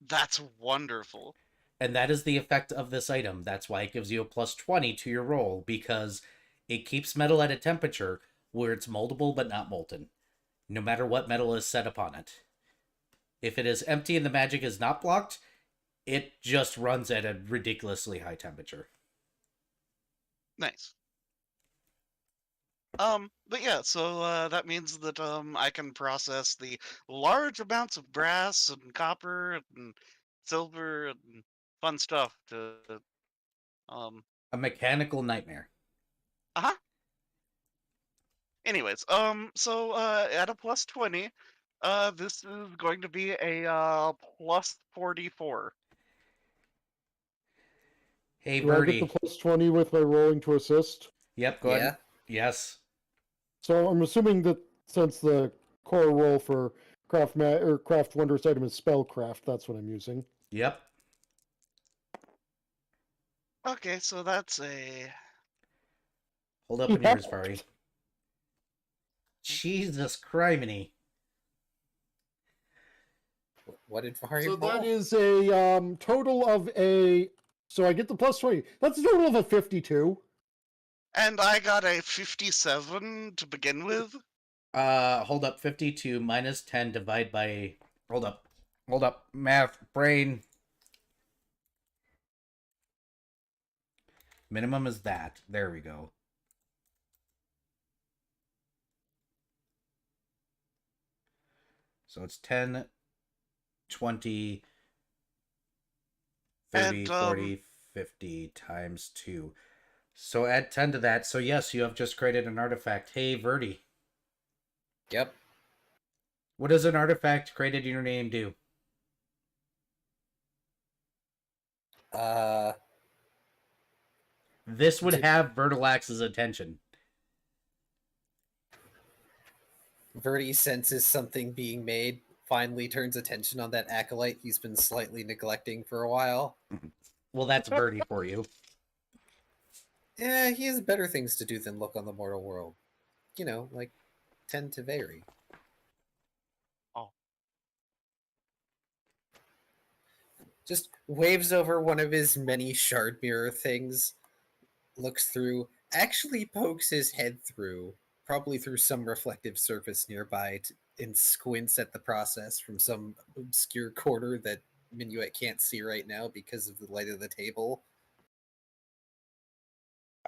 That's wonderful. And that is the effect of this item. That's why it gives you a plus 20 to your roll, because it keeps metal at a temperature where it's moldable but not molten, no matter what metal is set upon it. If it is empty and the magic is not blocked, it just runs at a ridiculously high temperature. Nice. But yeah, so that means that I can process the large amounts of brass and copper and silver and fun stuff to um A mechanical nightmare. uh-huh. Anyways, so at a plus 20, this is going to be a plus 44. Hey, Do I get the Birdie. plus 20 with my rolling to assist? Yep, go Yeah. ahead. Yes. So I'm assuming that since the core roll for craft wondrous item is spellcraft, that's what I'm using. Yep. Okay, so that's a Hold up in Yeah. yours, Vari. Jesus criminy. What did Vari So roll? that is a total of a. So I get the plus 20. That's a total of a 52. and I got a 57 to begin with. Hold up. 52 minus 10 divide by... Hold up. Hold up. Math. Brain. Minimum is that. There we go. So it's 10, 20, 30, And 40, 50 times 2. So add 10 to that. So yes, you have just created an artifact. Hey, Verdi. Yep. What does an artifact created in your name do? Uh, This would Did- have Vertilax's attention. Verdi senses something being made, finally turns attention on that acolyte he's been slightly neglecting for a while. Well, that's Verdi for you. Yeah, he has better things to do than look on the mortal world. Like tend to vary. Oh. Just waves over one of his many shard mirror things, looks through, actually pokes his head through, probably through some reflective surface nearby, and squints at the process from some obscure corner that Minuet can't see right now because of the light of the table.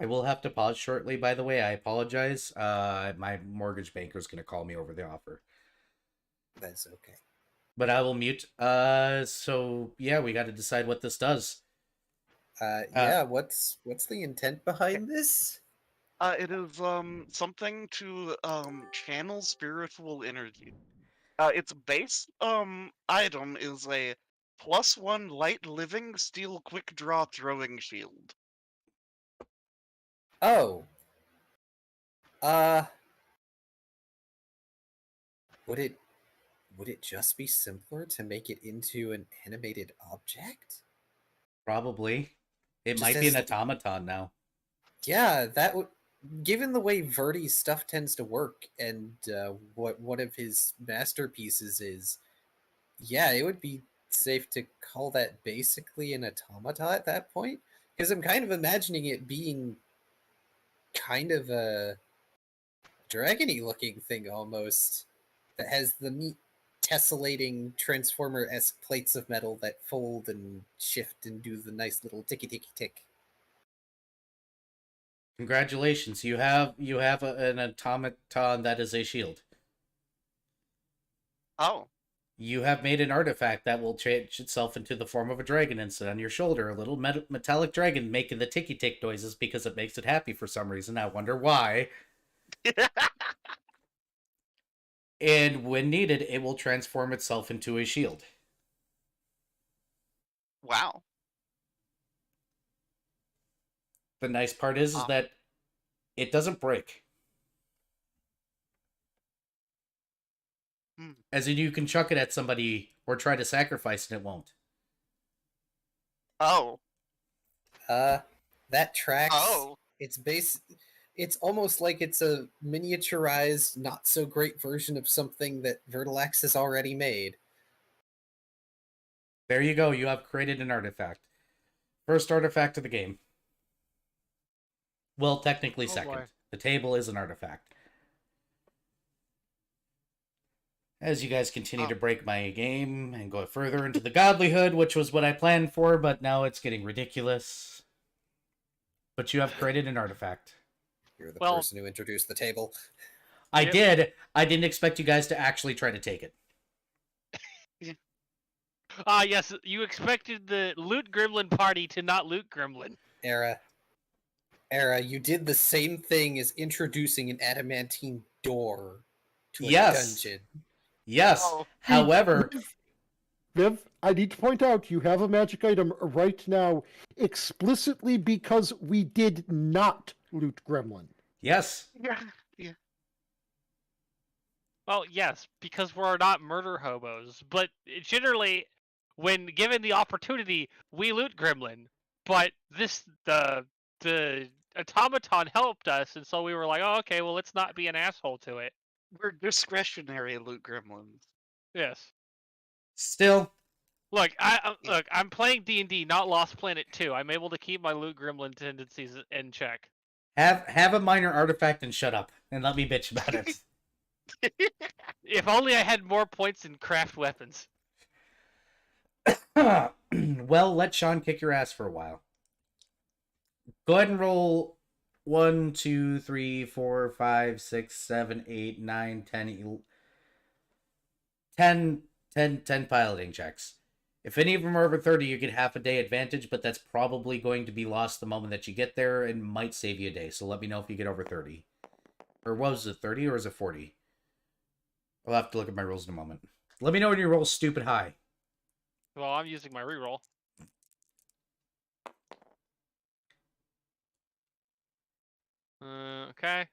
I will have to pause shortly, by the way. I apologize. My mortgage banker is going to call me over the offer. That's okay. But I will mute. So yeah, we got to decide what this does. Yeah, what's the intent behind this? It is something to channel spiritual energy. Its base item is a +1 light living steel quick draw throwing shield. Oh. Uh would it just be simpler to make it into an animated object? Probably. It Just might be an as- automaton now. Yeah, that would. Given the way Verdi's stuff tends to work, and what one of his masterpieces is, yeah, it would be safe to call that basically an automata at that point. Because I'm kind of imagining it being kind of a dragony looking thing almost, that has the neat tessellating transformer-esque plates of metal that fold and shift and do the nice little ticky ticky tick. Congratulations, you have an automaton that is a shield. Oh, You have made an artifact that will change itself into the form of a dragon and sit on your shoulder. A little metallic dragon making the ticky tick noises because it makes it happy for some reason. I wonder why. And when needed, it will transform itself into a shield. wow. The nice part is that it doesn't break. Hmm. As in, you can chuck it at somebody or try to sacrifice and it won't. Oh, That tracks. oh. It's almost like it's a miniaturized, not so great version of something that Vertilax has already made. There you go. You have created an artifact. First artifact of the game. Well, technically Oh, second. boy. The table is an artifact. As you guys continue to break my game and go further into the godlyhood, which was what I planned for, but now it's getting ridiculous. But you have created an artifact. You're the Well- person who introduced the table. I Yep. did. I didn't expect you guys to actually try to take it. Yes, you expected the Loot Gremlin party to not loot Gremlin. Era, you did the same thing as introducing an adamantine door to a Yes. dungeon. Yes. Oh. However, Viv, I need to point out you have a magic item right now explicitly because we did not loot Gremlin. yes. Yeah. Yeah. Well, yes, because we're not murder hobos. But generally, when given the opportunity, we loot Gremlin. But the automaton helped us, and so we were like, oh, okay, well, let's not be an asshole to it. We're discretionary loot gremlins. Yes. Still, Look, I'm playing D&D, not Lost Planet 2. I'm able to keep my loot gremlin tendencies in check. have a minor artifact and shut up and let me bitch about it. If only I had more points in craft weapons. Well, let Sean kick your ass for a while. Go ahead and roll 1, 2, 3, 4, 5, 6, 7, 8, 9, 10, 10 piloting checks. If any of them are over 30, you get half a day advantage, but that's probably going to be lost the moment that you get there and might save you a day. So let me know if you get over 30. Or was it 30 or is it 40? I'll have to look at my rolls in a moment. Let me know when you roll stupid high. Well, I'm using my reroll. Okay.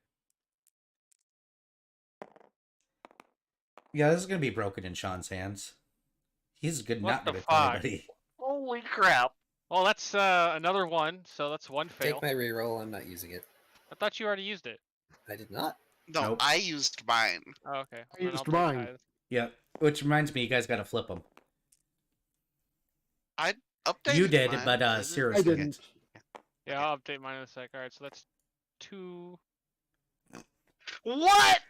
Yeah, this is going to be broken in Sean's hands. He's good What not the going to tell fuck? anybody. Holy crap. Well, that's another one, so that's one fail. Take my reroll. I'm not using it. I thought you already used it. I did not. No, Nope. I used mine. Oh, okay. I Then I'll used take mine. mine. Yeah, which reminds me, you guys got to flip them. I updated You did, mine. but I Cirrus I didn't. didn't. Yeah, I'll update mine in a sec. Alright, so that's 2. What?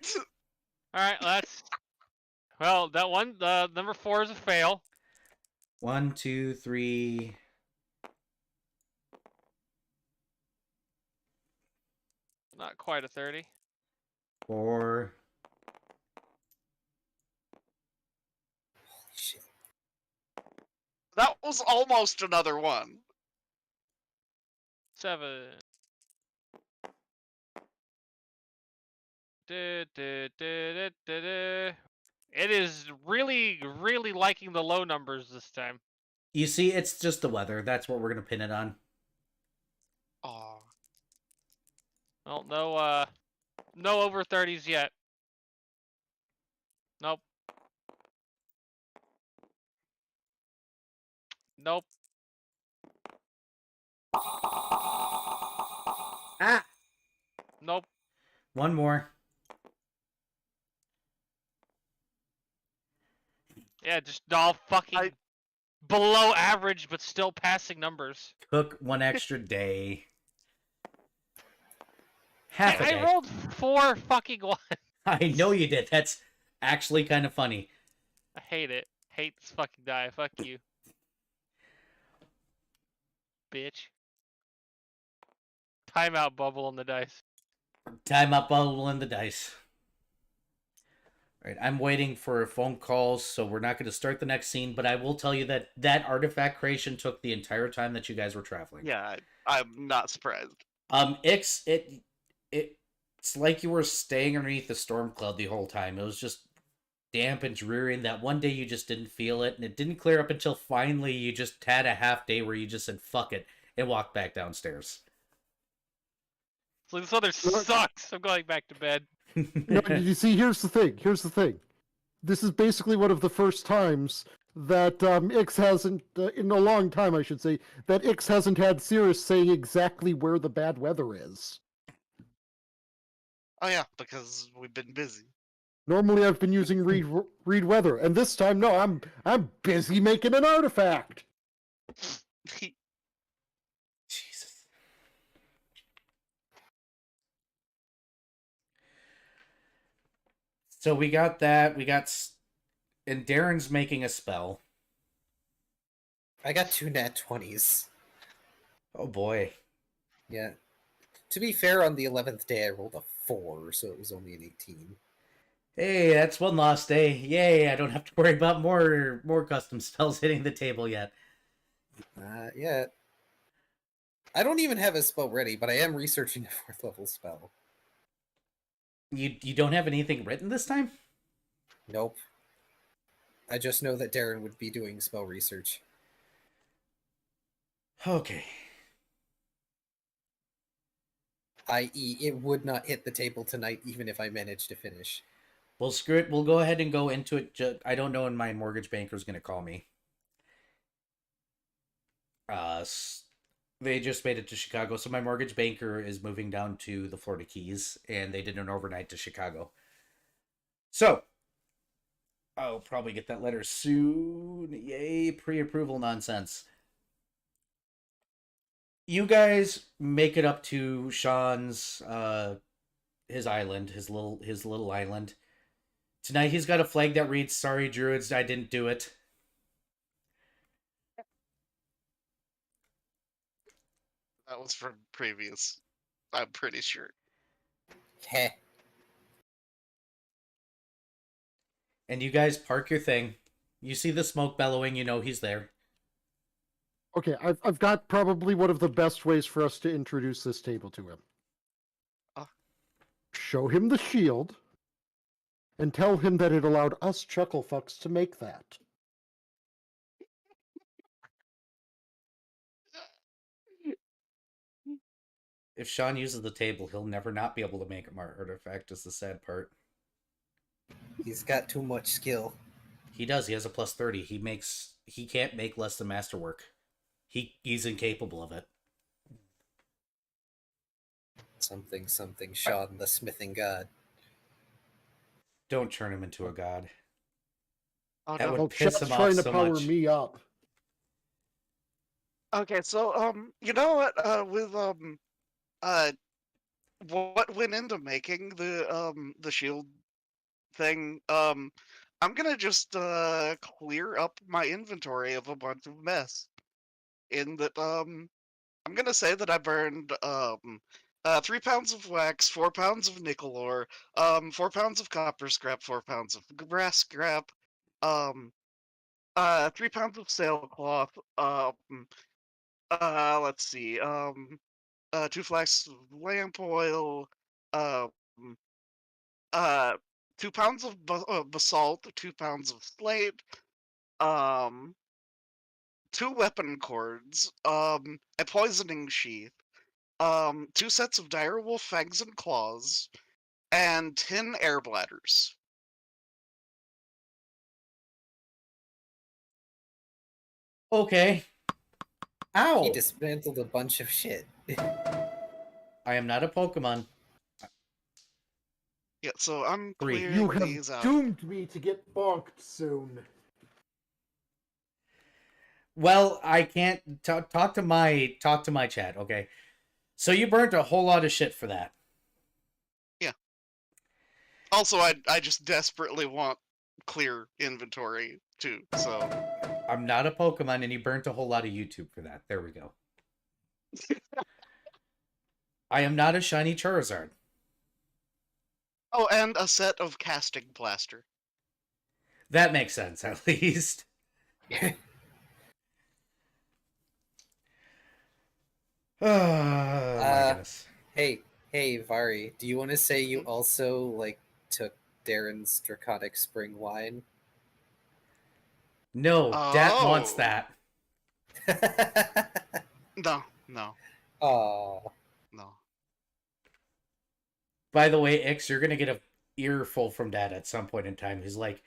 Alright, that's... Well, that one, the number 4 is a fail. 1, 2, 3. Not quite a 30. 4. Shit. That was almost another one. 7. It is really, really liking the low numbers this time. You see, it's just the weather. That's what we're gonna pin it on. Oh, Well, no over 30s yet. Nope. Nope. Ah! Nope. One more. Yeah, just all fucking I- below average, but still passing numbers. Took one extra day. Half a I day. rolled 4 fucking ones. I know you did. That's actually kind of funny. I hate it. Hate this fucking die. Fuck you. Bitch. Timeout bubble on the dice. Time up bubble in the dice. All right, I'm waiting for phone calls, so we're not going to start the next scene. But I will tell you that that artifact creation took the entire time that you guys were traveling. yeah, I'm not surprised. It's like you were staying underneath the storm cloud the whole time. It was just damp and dreary, and that one day you just didn't feel it, and it didn't clear up until finally you just had a half day where you just said "fuck it" and walked back downstairs. So this other sucks. I'm going back to bed. No, you see, here's the thing. Here's the thing. This is basically one of the first times that Ix hasn't, in a long time, I should say, that Ix hasn't had Cirrus saying exactly where the bad weather is. Oh yeah, because we've been busy. Normally, I've been using read weather, and this time, no, I'm busy making an artifact. Jesus. So we got that. And Darren's making a spell. I got 2 nat 20s. Oh boy. Yeah. To be fair, on the 11th day, I rolled a 4, so it was only an 18. Hey, that's one lost day. Yay! I don't have to worry about more custom spells hitting the table yet. Yeah. I don't even have a spell ready, but I am researching a 4th level spell. You don't have anything written this time? Nope. I just know that Darren would be doing spell research. Okay. I.e., it would not hit the table tonight even if I managed to finish. Well, screw it. We'll go ahead and go into it. I don't know when my mortgage banker's going to call me. They just made it to Chicago, so my mortgage banker is moving down to the Florida Keys, and they did an overnight to Chicago. So, I'll probably get that letter soon. Yay, pre-approval nonsense. You guys make it up to Sean's, his island, his little island. Tonight he's got a flag that reads, "Sorry, Druids, I didn't do it." That was from previous. I'm pretty sure. Heh. And you guys park your thing. You see the smoke bellowing, you know he's there. Okay, I've got probably one of the best ways for us to introduce this table to him. Show him the shield, and tell him that it allowed us chucklefucks to make that. If Sean uses the table, he'll never not be able to make a artifact, is the sad part. He's got too much skill. He does, he has a plus 30. He can't make less than masterwork. He's incapable of it. Something, Sean, the smithing god. Don't turn him into a god. Oh That no. would Oh, piss Chet's him off trying to so power much. me up. Okay, so you know what? With what went into making the shield thing? I'm gonna just clear up my inventory of a bunch of mess. In that I'm gonna say that I burned 3 pounds of wax, 4 pounds of nickel ore, 4 pounds of copper scrap, 4 pounds of brass scrap, 3 pounds of sailcloth. Let's see. 2 flasks of lamp oil. Um, uh, 2 pounds of basalt. 2 pounds of slate. Um, 2 weapon cords. A poisoning sheath. 2 sets of direwolf fangs and claws, and 10 air bladders. Okay. He Ow! dismantled a bunch of shit. I am not a Pokemon. Yeah, so I'm 3. clearing You have these out. doomed me to get bonked soon. Well, I can't talk to my chat, okay? So you burnt a whole lot of shit for that. Yeah. Also, I just desperately want clear inventory too. So I'm not a Pokemon, and you burnt a whole lot of YouTube for that. There we go. I am not a shiny Charizard. oh, and a set of casting plaster. That makes sense, at least. Oh my goodness. Hey, Vari, do you want to say you also like took Darren's Draconic Spring wine? No, Dat wants Oh. that. No, no, Oh, no. By the way, Ix, you're gonna get a earful from Dad at some point in time. He's like,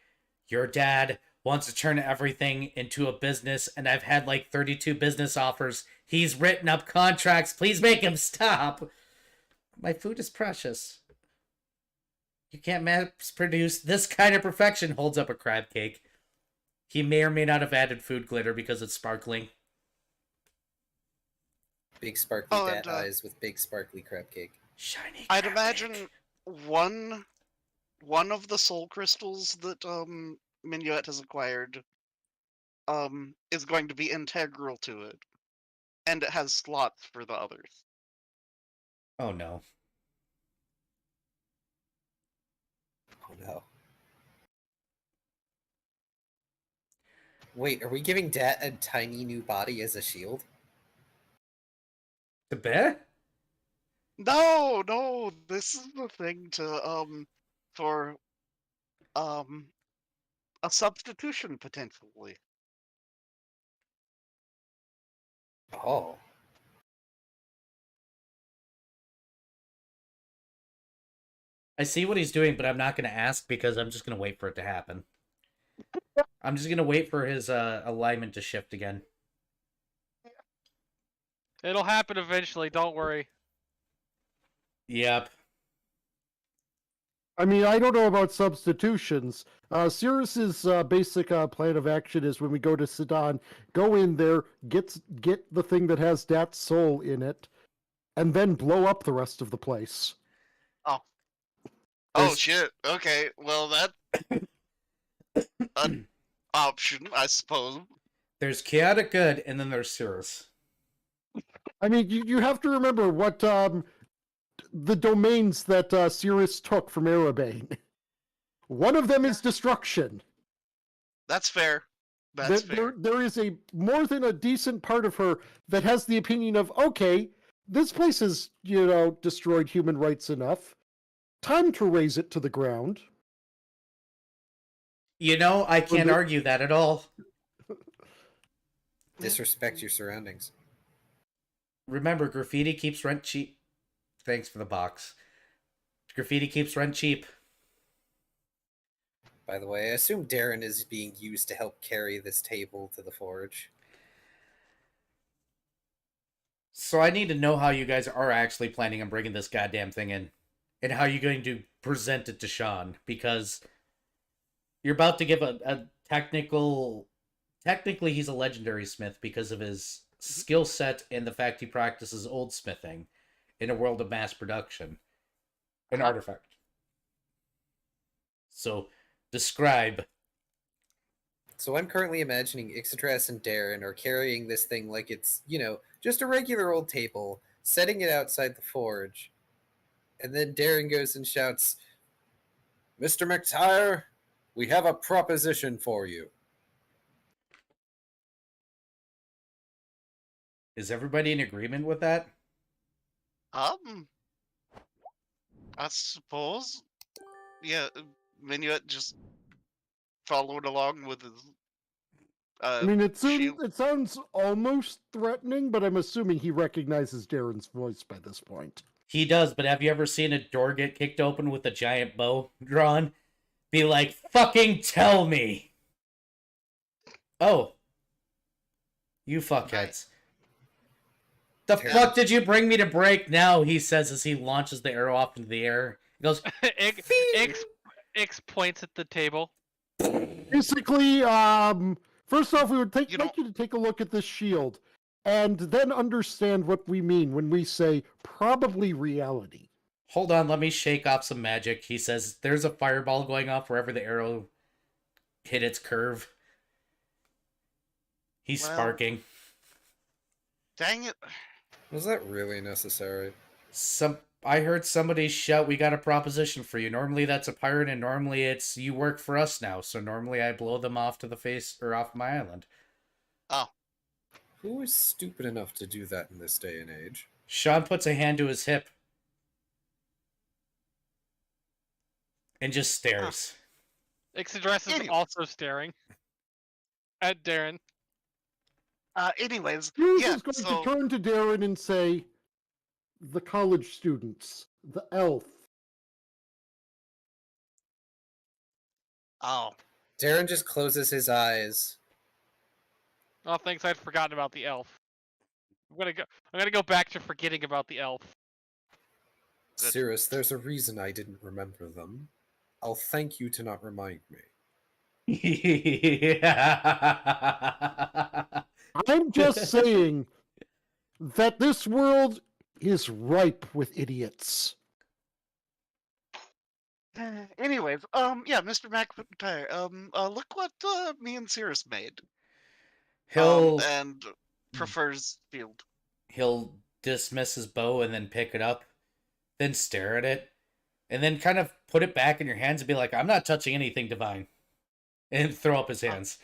your dad wants to turn everything into a business, and I've had like 32 business offers. He's written up contracts. Please make him stop. My food is precious. You can't mass produce this kind of perfection. Holds up a crab cake. He may or may not have added food glitter because it's sparkling. big sparkly Oh, dat and, eyes with big sparkly crab cake. Shiny. I'd crab imagine cake. one of the soul crystals that Minuet has acquired is going to be integral to it, and it has slots for the others. Oh no. Oh no. Wait, are we giving Dat a tiny new body as a shield? The bear? No, no, this is the thing to for um a substitution potentially. Oh. I see what he's doing, but I'm not going to ask because I'm just going to wait for it to happen. I'm just going to wait for his alignment to shift again. It'll happen eventually. Don't worry. Yep. I mean, I don't know about substitutions. Cirrus's basic plan of action is when we go to Sedan, go in there, get the thing that has Dat soul in it, and then blow up the rest of the place. Oh There's- shit. Okay, well that an option, I suppose. There's chaotic good, and then there's Cirrus. I mean, you have to remember what the domains that Cirrus took from Erebane. One of them is destruction. That's fair. That's fair. There is a more than a decent part of her that has the opinion of, okay, this place has, destroyed human rights enough. Time to raise it to the ground. I can't argue that at all. Disrespect your surroundings. Remember, graffiti keeps rent cheap. Thanks for the box. Graffiti keeps rent cheap. By the way, I assume Darren is being used to help carry this table to the forge. So I need to know how you guys are actually planning on bringing this goddamn thing in. And how you're going to present it to Sean. Because you're about to give a technical... Technically, he's a legendary smith because of his skill set and the fact he practices old smithing in a world of mass production. An artifact. So, describe. So I'm currently imagining Ixodras and Darren are carrying this thing like it's, just a regular old table, setting it outside the forge. And then Darren goes and shouts, "Mr. McTire, we have a proposition for you." Is everybody in agreement with that? I suppose. Yeah, Minuet just followed along with his I mean, shield. it sounds almost threatening, but I'm assuming he recognizes Darren's voice by this point. He does, but have you ever seen a door get kicked open with a giant bow drawn? Be like, fucking tell me! Oh. You fuckheads. The fuck did you bring me to break now? He says as he launches the arrow off into the air. He goes, Ix points at the table. Basically, first off, we would like You you to take a look at this shield, and then understand what we mean when we say probably reality. hold on, let me shake off some magic. He says, there's a fireball going off wherever the arrow hit its curve. He's Well- sparking. Dang it. Was that really necessary? I heard somebody shout, we got a proposition for you. Normally that's a pirate, and normally it's, you work for us now. So normally I blow them off to the face, or off my island. Oh, Who is stupid enough to do that in this day and age? Sean puts a hand to his hip. And just stares. Ixidress is Anyway. also staring at Darren. anyways, Hughes yeah, is going so, to turn to Darren and say, the college students, the elf. oh, Darren just closes his eyes. Oh, thanks, I'd forgotten about the elf. I'm gonna go back to forgetting about the elf. Good. Cirrus, there's a reason I didn't remember them. I'll thank you to not remind me. I'm just saying that this world is ripe with idiots. anyways, yeah, Mr. McIntyre, look what, me and Cirrus made. And prefers field. He'll dismiss his bow and then pick it up, then stare at it, and then kind of put it back in your hands and be like, I'm not touching anything divine. And throw up his hands.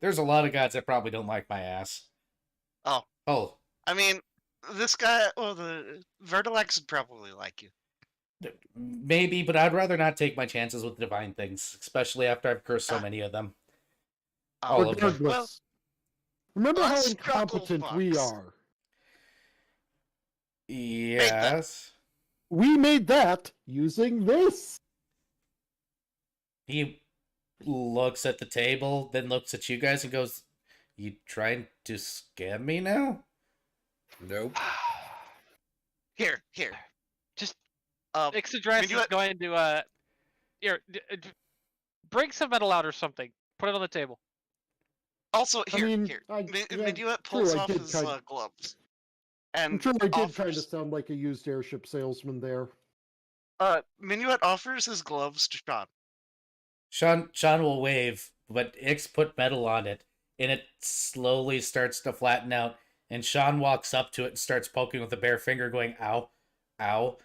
There's a lot of gods that probably don't like my ass. Oh. Oh. I mean, this guy, well, the Vertilax would probably like you. Maybe, but I'd rather not take my chances with divine things, especially after I've cursed so many of them. All of them. Regardless, Well, remember how let's struggle, incompetent we Fox. are. Yes. We made that using this. He looks at the table, then looks at you guys and goes, you trying to scam me now? Nope. Here. Just Um, Ixidress you is what- going to here, bring some metal out or something. Put it on the table. also, I here, mean, here. yeah, Minuet pulls true, I off did his kind- gloves. I'm And sure I did kind of offers, sound like a used airship salesman there. Minuet offers his gloves to Sean. Sean will wave, but Ix put metal on it, and it slowly starts to flatten out, and Sean walks up to it and starts poking with a bare finger, going, ow, ow,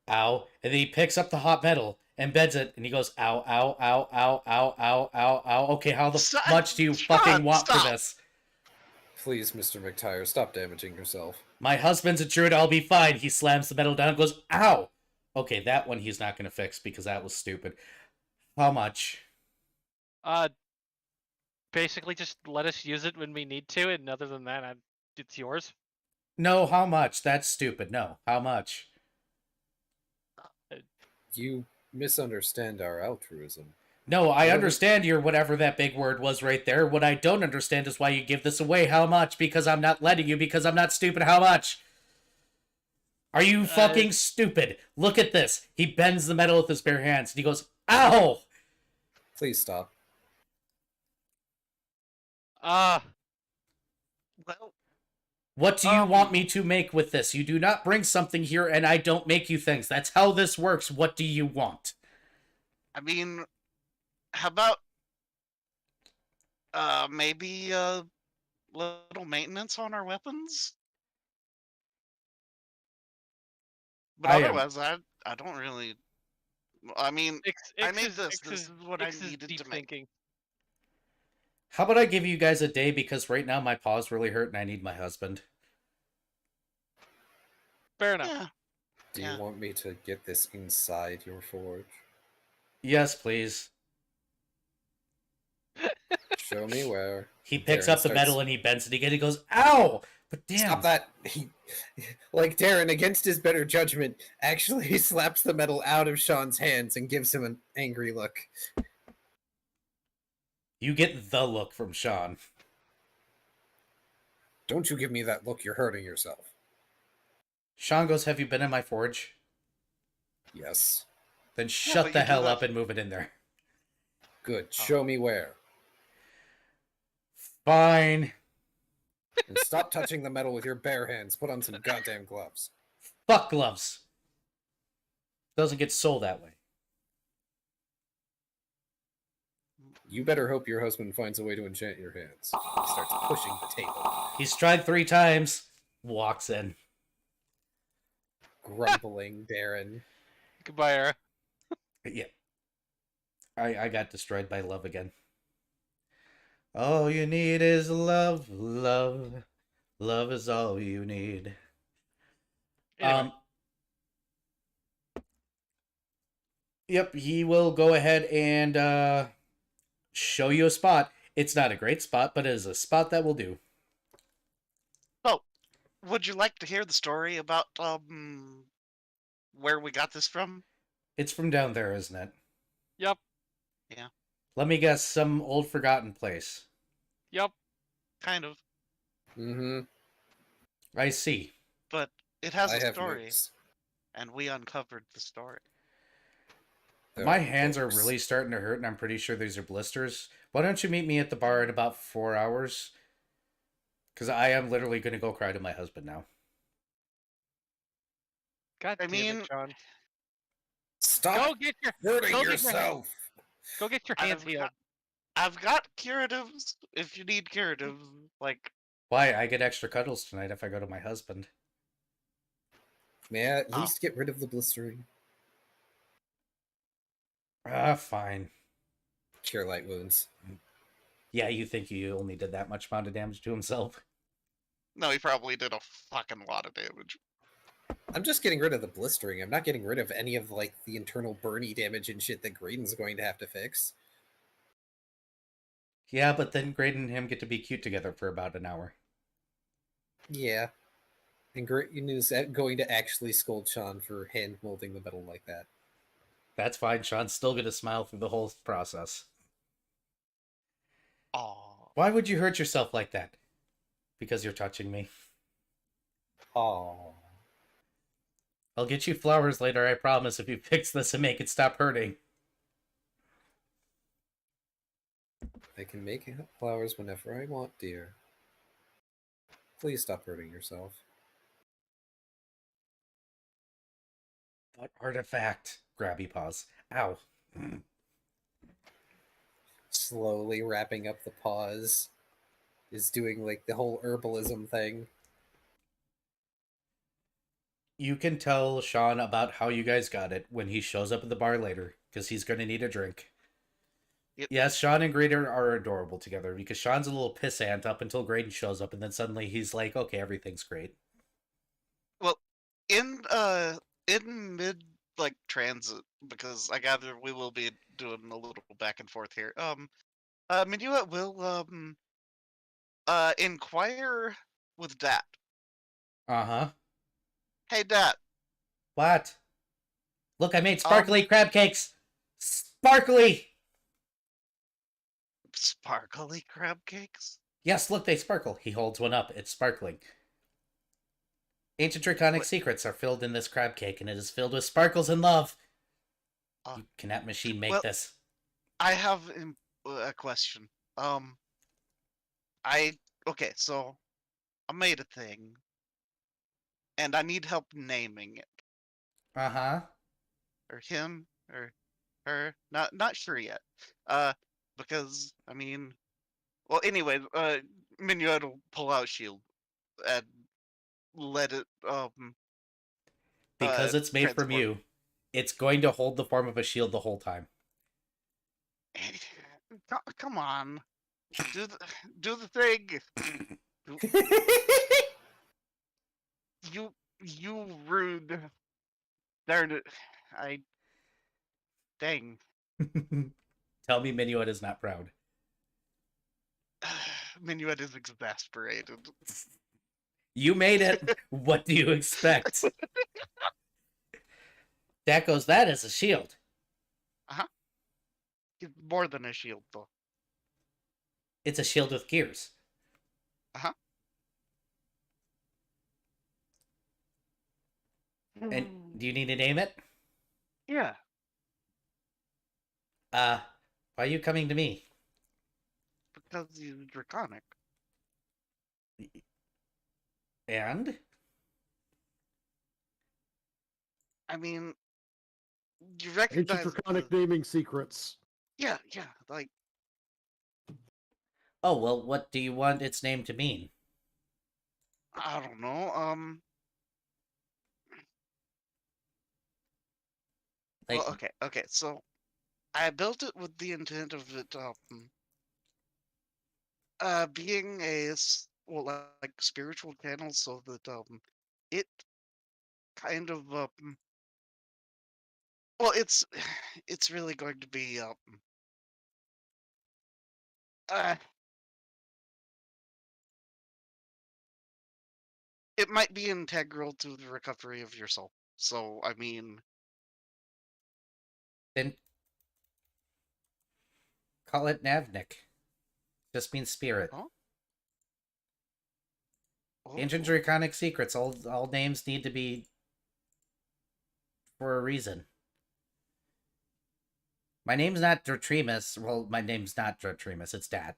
ow, and then he picks up the hot metal and beds it, and he goes, ow, ow, ow, ow, ow, ow, ow, ow. Okay, how the Son- much do you Sean, fucking want stop. for this? Please, Mr. McTire, stop damaging yourself. My husband's a druid, I'll be fine. He slams the metal down and goes, ow. Okay, that one he's not going to fix because that was stupid. How much? Basically just let us use it when we need to, and other than that, it's yours. No, how much? That's stupid. No, how much? You misunderstand our altruism. No, I Whatever. understand your whatever that big word was right there. What I don't understand is why you give this away. How much? Because I'm not letting you, because I'm not stupid. How much? Are you fucking stupid? Look at this. He bends the metal with his bare hands, and he goes, ow! Please stop. Well, What do you want me to make with this? You do not bring something here, and I don't make you things. That's how this works. What do you want? I mean, how about maybe little maintenance on our weapons? But I am- otherwise, I don't really. I mean, I made this. This is what I Ix is needed deep to make. thinking. How about I give you guys a day, because right now my paw's really hurt and I need my husband. Fair enough. Yeah. Do Yeah. you want me to get this inside your forge? Yes, please. Show me where. He picks Darren up the starts- metal and he bends it again. He goes, "Ow!" But damn. Stop that! Like Darren, against his better judgment, actually slaps the metal out of Sean's hands and gives him an angry look. You get the look from Sean. Don't you give me that look, you're hurting yourself. Sean goes, "Have you been in my forge?" Yes. Then but shut you the do hell have- up and move it in there. Good. Show me where. Fine. And stop touching the metal with your bare hands. Put on some goddamn gloves. Fuck gloves. Doesn't get sold that way. You better hope your husband finds a way to enchant your hands. He starts pushing the table, He's tried 3 times. Walks in. grumbling Darren. Goodbye, Era. Yeah. I got destroyed by love again. All you need is love, love. Love is all you need. Anyway, Yep, he will go ahead and show you a spot. It's not a great spot, but it is a spot that will do. Oh, would you like to hear the story about where we got this from? It's from down there, isn't it? yep, Let me guess, some old forgotten place. yep. Kind of, Mm-hmm. I see. but it has I a have story, notes. and we uncovered the story. There My hands are books. really starting to hurt, and I'm pretty sure these are blisters. Why don't you meet me at the bar in about 4 hours? Because I am literally going to go cry to my husband now. God I damn mean- it, Sean. Stop Go get your hurting go get your- yourself. hands healed. I've got curatives if you need curatives. Like, Why? I get extra cuddles tonight if I go to my husband. May I at Oh. least get rid of the blistering? Fine. Cure light wounds. Yeah, you think you only did that much amount of damage to himself? no, he probably did a fucking lot of damage. I'm just getting rid of the blistering. I'm not getting rid of any of like the internal burny damage and shit that Graydon's going to have to fix. Yeah, but then Graydon and him get to be cute together for about an hour. Yeah. And Graydon is going to actually scold Sean for hand molding the metal like that. That's fine. Sean's still going to smile through the whole process. Aw. Why would you hurt yourself like that? Because you're touching me. Oh. I'll get you flowers later, I promise, if you fix this and make it stop hurting. I can make flowers whenever I want, dear. Please stop hurting yourself. What artifact? Grabby paws. Ow. Slowly wrapping up the paws. Is doing like the whole herbalism thing. You can tell Sean about how you guys got it when he shows up at the bar later, because he's going to need a drink. Yep. Yes, Sean and Graydon are adorable together, because Sean's a little pissant up until Graydon shows up, and then suddenly he's like, okay, everything's great. In mid like transit, because I gather we will be doing a little back and forth here. Minuet will inquire with Dat. Uh-huh. Hey Dat, What? Look, I made sparkly crab cakes! Sparkly! sparkly crab cakes? Yes, look, they sparkle. He holds one up. It's sparkling. Ancient draconic What? secrets are filled in this crab cake, and it is filled with sparkles and love. Uh, You cannot machine make well- this. I have a question. Okay, so I made a thing, and I need help naming it, Uh-huh. or him, or her. Not sure yet. Because I mean, well, anyway, Minuet will pull out shield and let it Because it's made from transform. you, it's going to hold the form of a shield the whole time. Come on, do the thing. You You rude. Darn it. Dang. Tell me Minuet is not proud. Minuet is exasperated. You made it. What do you expect? That goes, that is a shield. It's more than a shield, though. It's a shield with gears. And do you need to name it? Yeah. Why are you coming to me? Because he's draconic. And? I mean, you Ancient recognize draconic naming secrets. Yeah, like, Oh, well, what do you want its name to mean? I don't know, Like, well, okay, so I built it with the intent of it, being like spiritual channel, so that, it kind of, well, it's really going to be, uh, it might be integral to the recovery of your soul. So, I mean, then call it Navnik. Just means spirit. Huh? Ancient oh, Draconic Secrets. All names need to be for a reason. My name's not Dratremus. Well, my name's not Dratremus. It's Dad.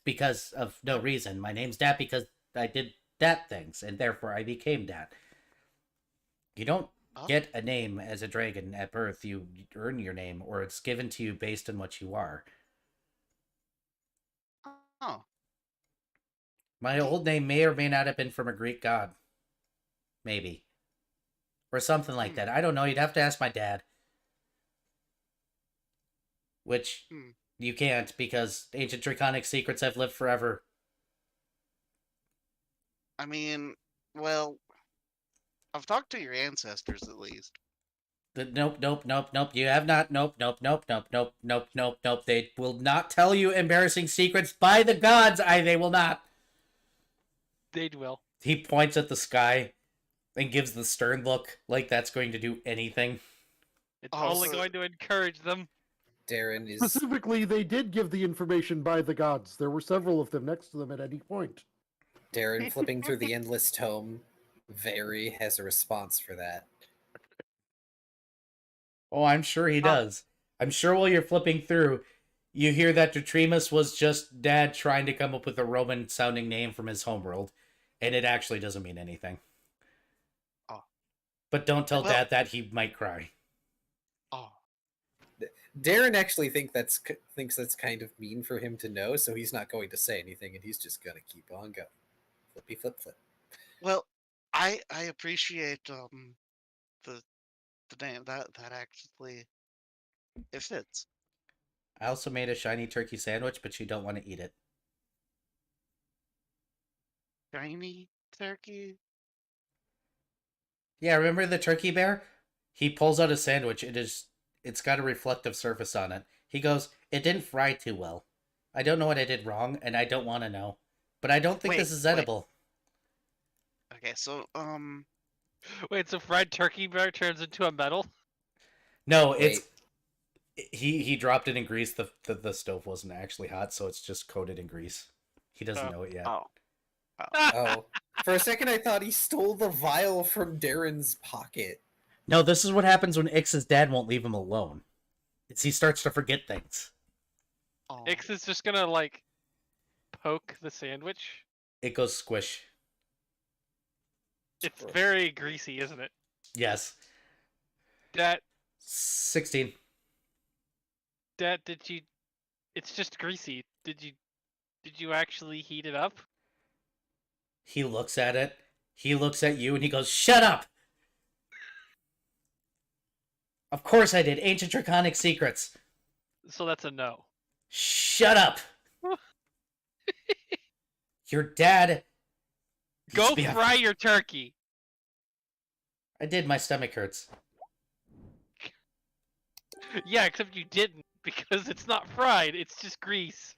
Because of no reason. My name's Dad because I did that things, and therefore I became Dad. You don't oh, get a name as a dragon at birth. You earn your name, or it's given to you based on what you are. oh, My old name may or may not have been from a Greek god. Maybe. Or something like that. I don't know. You'd have to ask my dad. Which you can't, because Ancient Draconic Secrets have lived forever. I mean, well, I've talked to your ancestors at least. Nope. You have not. Nope. They will not tell you embarrassing secrets. By the gods, they will not. They will. He points at the sky and gives the stern look, like that's going to do anything. It's only going to encourage them. Darren is Specifically, they did give the information by the gods. There were several of them next to them at any point. Darren flipping through the endless tome. Very has a response for that. Oh, I'm sure he does. I'm sure while you're flipping through, you hear that Dratremus was just Dad trying to come up with a Roman-sounding name from his homeworld, and it actually doesn't mean anything. Oh. But don't tell Dad that, he might cry. Oh. Darren actually thinks that's kind of mean for him to know, so he's not going to say anything, and he's just gonna keep on going. Flippy flip flip. Well, I appreciate the name that actually it fits. I also made a shiny turkey sandwich, but you don't want to eat it. Shiny turkey. Yeah, remember the turkey bear? He pulls out a sandwich. It's got a reflective surface on it. He goes, "It didn't fry too well. I don't know what I did wrong, and I don't want to know. But I don't think this is edible." Okay, so Wait, so fried turkey bear turns into a metal? No, it's he dropped it in grease. The stove wasn't actually hot, so it's just coated in grease. He doesn't know it yet. Oh. For a second I thought he stole the vial from Darren's pocket. No, this is what happens when Ix's dad won't leave him alone. He starts to forget things. Ix is just gonna, like, poke the sandwich. It goes squish. It's very greasy, isn't it? Yes. Dad, 16. did you... It's just greasy. Did you actually heat it up? He looks at it. He looks at you and he goes, "Shut up!" Of course I did. Ancient Draconic Secrets. So that's a no. Shut up! Your dad... Go fry your turkey! I did. My stomach hurts. Yeah, except you didn't, because it's not fried, it's just grease.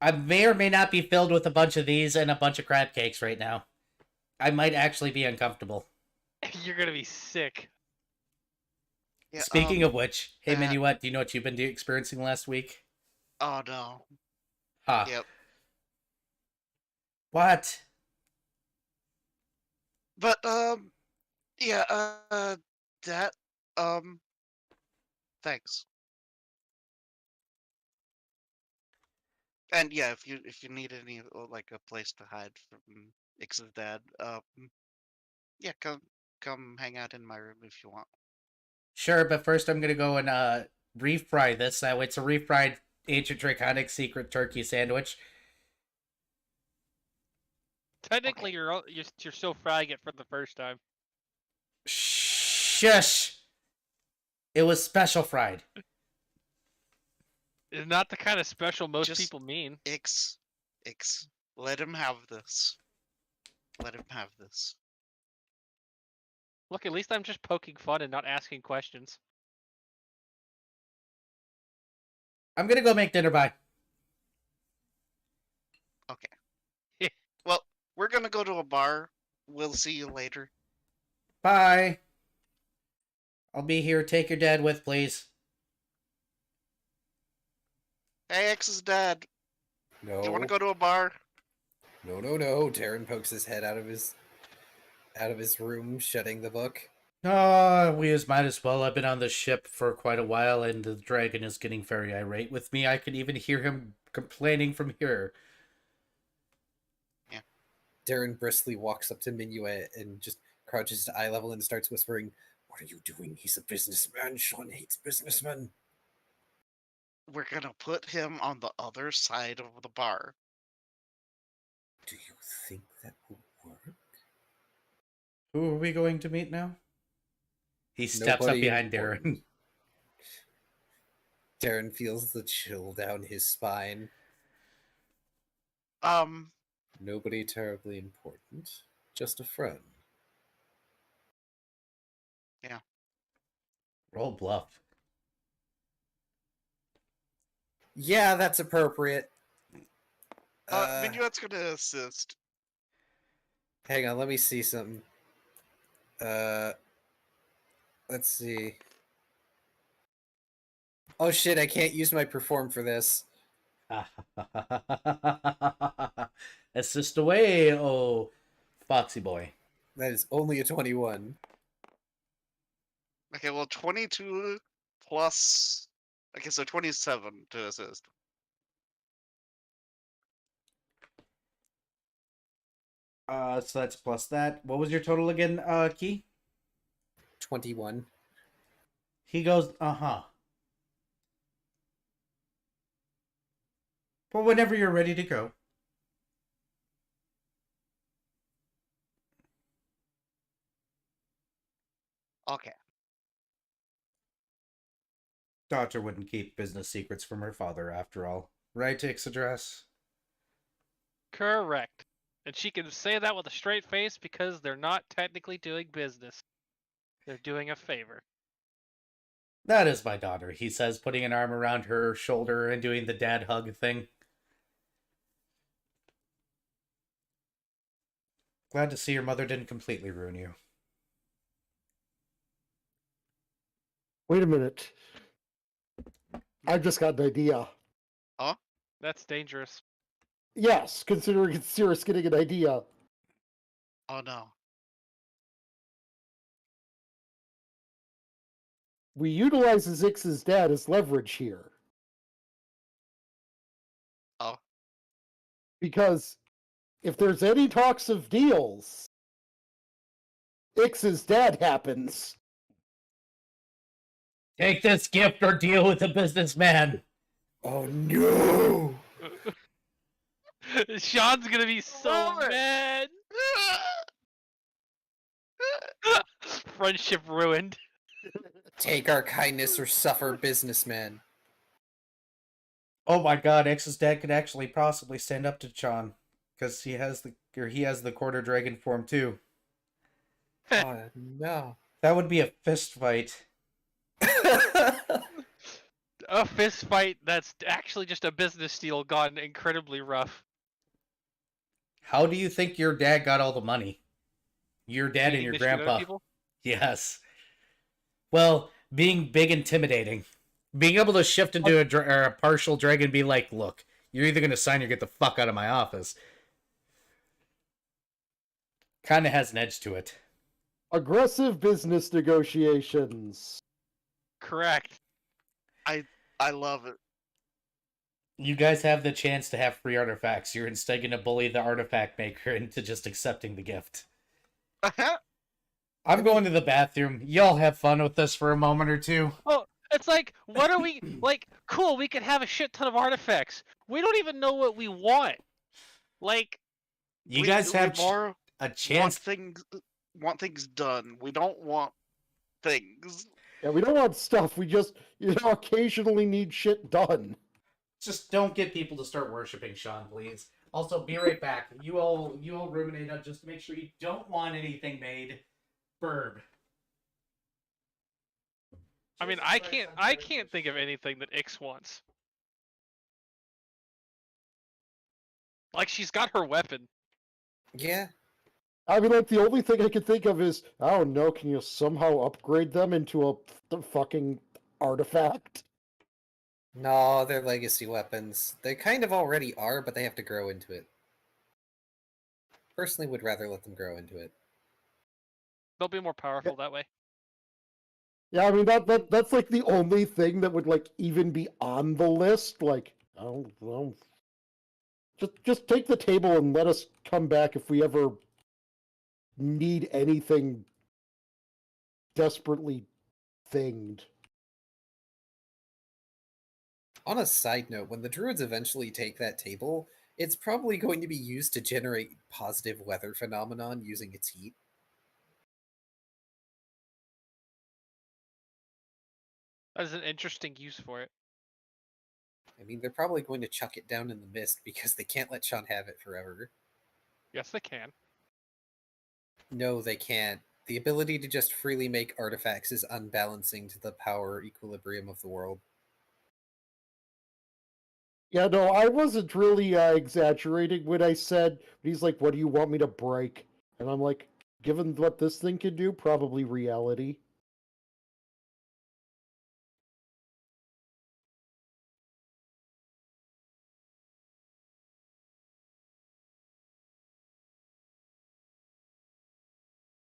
I may or may not be filled with a bunch of these and a bunch of crab cakes right now. I might actually be uncomfortable. You're gonna be sick. Yeah, Speaking of which, hey that- Minuet, do you know what you've been experiencing last week? Oh no. Ha. Yep. What? But yeah, that thanks. And yeah, if you need any like a place to hide from Ix's dad, yeah, come hang out in my room if you want. Sure, but first I'm gonna go and refry this. That way it's a refried Ancient Draconic Secret Turkey Sandwich. Technically, you're still frying it for the first time. Shush! It was special fried. It's not the kind of special most Just- people mean. Ix, let him have this. Let him have this. Look, at least I'm just poking fun and not asking questions. I'm gonna go make dinner. Bye. Okay. Well, we're gonna go to a bar. We'll see you later. Bye. I'll be here. Take your dad with, please. Hey, X's dad. No. Do you want to go to a bar? No. Darren pokes his head out of his room, shutting the book. We might as well. I've been on the ship for quite a while, and the dragon is getting very irate with me. I could even hear him complaining from here. Darren briskly walks up to Minuet and just crouches to eye level and starts whispering, "What are you doing? He's a businessman. Sean hates businessmen." We're gonna put him on the other side of the bar. Do you think that will work? Who are we going to meet now? He steps up Nobody behind important. Darren. Darren feels the chill down his spine. Nobody terribly important. Just a friend. Roll bluff. Yeah, that's appropriate. Minuet's gonna assist. Hang on, let me see something. Let's see. Oh shit, I can't use my perform for this. Assist away, oh Foxy boy. That is only a 21. Okay, well, 22 plus. Okay, so 27 to assist. So that's plus that. What was your total again, Key? 21. He goes, Well, whenever you're ready to go. Okay. Daughter wouldn't keep business secrets from her father, after all. Right, Ixaddress? Correct. And she can say that with a straight face because they're not technically doing business. They're doing a favor. That is my daughter, he says, putting an arm around her shoulder and doing the dad hug thing. Glad to see your mother didn't completely ruin you. Wait a minute. I've just got an idea. That's dangerous. Yes, considering it's Cirrus getting an idea. Oh no. We utilize Zix's dad as leverage here. Oh. Because if there's any talks of deals, Ix's dad happens. Take this gift or deal with a businessman. Oh no! Sean's gonna be so What? mad. Friendship ruined. Take our kindness or suffer, businessman. Oh my god, X's dad could actually possibly stand up to Sean. Because he has the quarter dragon form too. Oh no. That would be a fist fight. A fist fight that's actually just a business deal gone incredibly rough. How do you think your dad got all the money? Your dad and Beating your the shit out of grandpa. people. Yes. Well, being big intimidating. Being able to shift into a partial dragon and be like, look, you're either going to sign or get the fuck out of my office. Kind of has an edge to it. Aggressive business negotiations. Correct. I love it. You guys have the chance to have free artifacts. You're instead going to bully the artifact maker into just accepting the gift. I'm going to the bathroom. Y'all have fun with this for a moment or two. Oh, it's like, what are we like? Cool, we could have a shit ton of artifacts. We don't even know what we want. Like, You guys have more a want chance. want things done. We don't want things. Yeah, we don't want stuff. We just, occasionally need shit done. Just don't get people to start worshiping Sean, please. Also, be right back. You all ruminate on just to make sure you don't want anything made. Burb. I mean, I can't think of anything that Ix wants. Like, she's got her weapon. Yeah. I mean, like, the only thing I can think of is, I don't know, can you somehow upgrade them into a fucking artifact? No, they're legacy weapons. They kind of already are, but they have to grow into it. Personally, would rather let them grow into it. They'll be more powerful that way. Yeah, I mean, that's like the only thing that would, like, even be on the list. Like, I don't know. Just take the table and let us come back if we ever need anything desperately thinged. On a side note, when the druids eventually take that table, it's probably going to be used to generate positive weather phenomenon using its heat. That is an interesting use for it. I mean, they're probably going to chuck it down in the mist because they can't let Sean have it forever. Yes, they can. No, they can't. The ability to just freely make artifacts is unbalancing to the power equilibrium of the world. Yeah, no, I wasn't really exaggerating when I said, he's like, what do you want me to break? And I'm like, given what this thing can do, probably reality.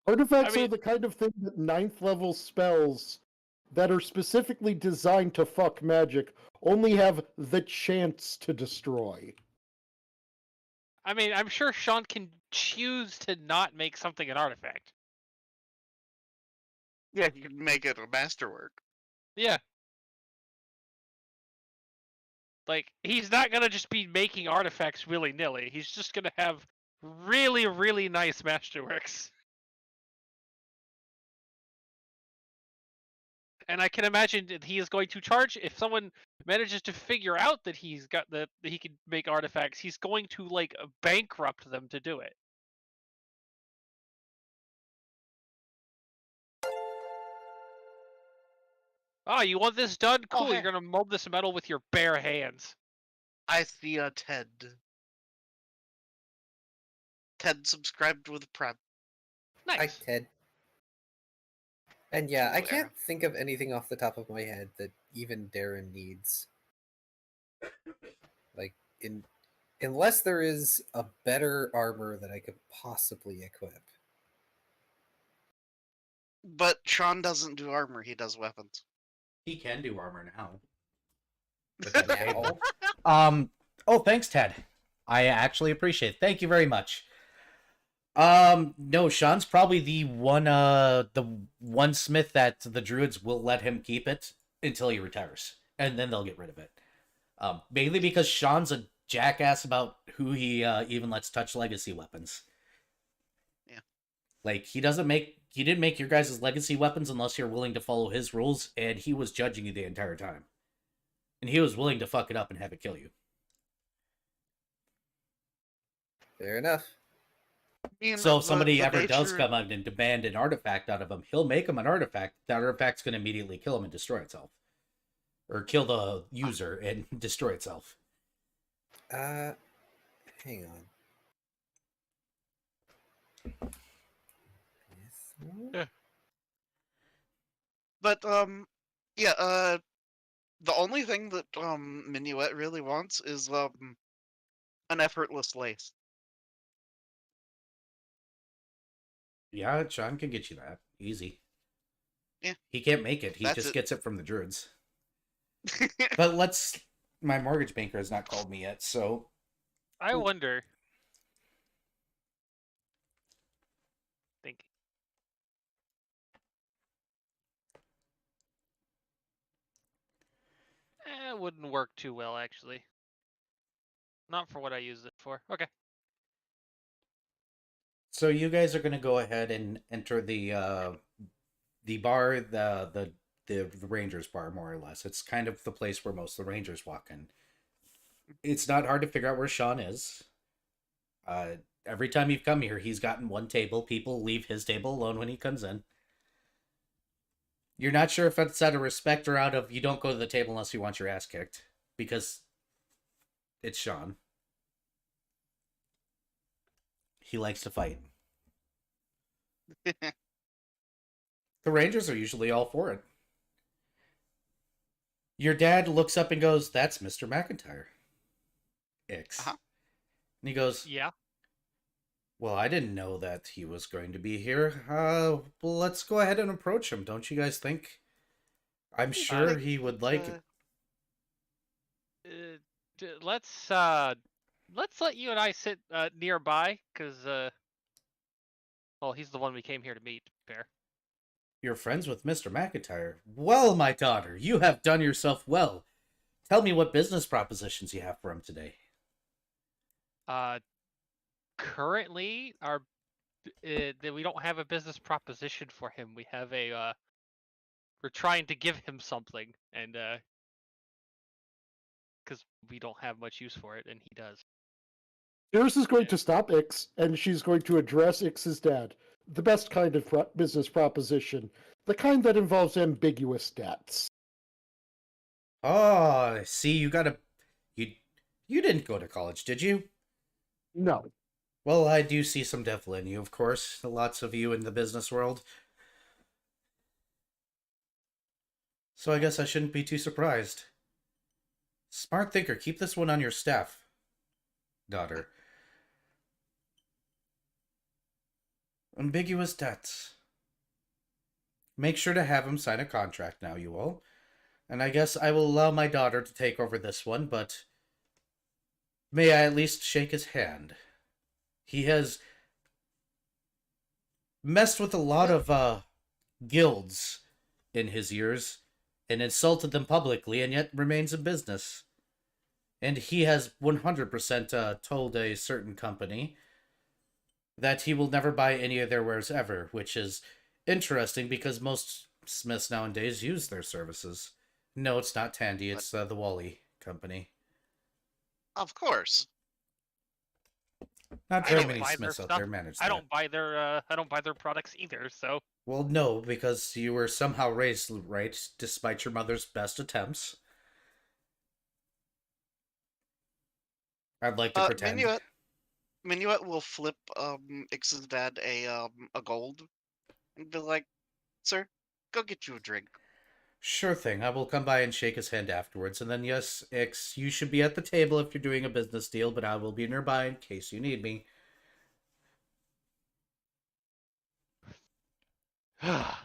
Artifacts I are mean- the kind of thing that 9th level spells that are specifically designed to fuck magic only have the chance to destroy. I mean, I'm sure Sean can choose to not make something an artifact. Yeah, you can make it a masterwork. Yeah. Like, he's not gonna just be making artifacts willy-nilly. He's just gonna have really, really nice masterworks. And I can imagine that he is going to charge, if someone manages to figure out that that he can make artifacts, he's going to, like, bankrupt them to do it. Oh, you want this done? Oh, Cool, hey. you're gonna mold this metal with your bare hands. I see a Ted. Ted subscribed with Prep. Hi, Nice. Ted. And yeah, I Ooh, can't think of anything off the top of my head that even Darren needs. Like, unless there is a better armor that I could possibly equip. But Sean doesn't do armor, he does weapons. He can do armor now. Now, Oh, thanks, Ted. I actually appreciate it. Thank you very much. No, Sean's probably the one smith that the druids will let him keep it until he retires, and then they'll get rid of it. Mainly because Sean's a jackass about who he even lets touch legacy weapons. Yeah. Like, he didn't make your guys' legacy weapons unless you're willing to follow his rules, and he was judging you the entire time. And he was willing to fuck it up and have it kill you. fair enough. mean, So if somebody the ever does nature- come out and demand an artifact out of him, he'll make him an artifact. That artifact's going to immediately kill him and destroy itself. Or kill the user and destroy itself. Hang on. Yeah. But yeah, the only thing that Minuet really wants is an effortless lace. Yeah, Sean can get you that. Easy. Yeah. He can't make it. He That's just it. gets it from the druids. But let's... My mortgage banker has not called me yet, so... I wonder. Think. It wouldn't work too well, actually. Not for what I use it for. Okay. So you guys are going to go ahead and enter the bar, the Rangers bar, more or less. It's kind of the place where most of the Rangers walk in. It's not hard to figure out where Sean is. Every time you've come here, he's gotten one table. People leave his table alone when he comes in. You're not sure if it's out of respect or out of you don't go to the table unless you want your ass kicked. Because it's Sean. He likes to fight. The Rangers are usually all for it. Your dad looks up and goes, "That's Mr. McIntyre." Ix. Uh-huh. And he goes, Yeah. "Well, I didn't know that he was going to be here. Well, let's go ahead and approach him, don't you guys think? I'm sure think he would like it." Let's let you and I sit nearby, cause well, he's the one we came here to meet. Fair. You're friends with Mr. McIntyre. Well, my daughter, you have done yourself well. Tell me what business propositions you have for him today. Currently, we don't have a business proposition for him. We have a we're trying to give him something, and because we don't have much use for it, and he does. Iris is going to stop Ix, and she's going to address Ix's dad. The best kind of business proposition. The kind that involves ambiguous debts. Oh, see, you didn't go to college, did you? No. Well, I do see some devil in you, of course. Lots of you in the business world. So I guess I shouldn't be too surprised. Smart thinker, keep this one on your staff, daughter. Ambiguous debts. Make sure to have him sign a contract now, you all. And I guess I will allow my daughter to take over this one, but may I at least shake his hand? He has messed with a lot of guilds in his years and insulted them publicly and yet remains in business. And he has 100% told a certain company that he will never buy any of their wares ever, which is interesting because most smiths nowadays use their services. No, it's not Tandy, it's the Wally company. Of course. Not I very don't many buy their smiths out stuff. there manage I that. don't buy their products either. So Well, no, because you were somehow raised right, despite your mother's best attempts. I'd like to pretend. Minuet will flip Ix's dad a gold and be like, "Sir, go get you a drink." Sure thing, I will come by and shake his hand afterwards, and then yes, Ix, you should be at the table if you're doing a business deal, but I will be nearby in case you need me. I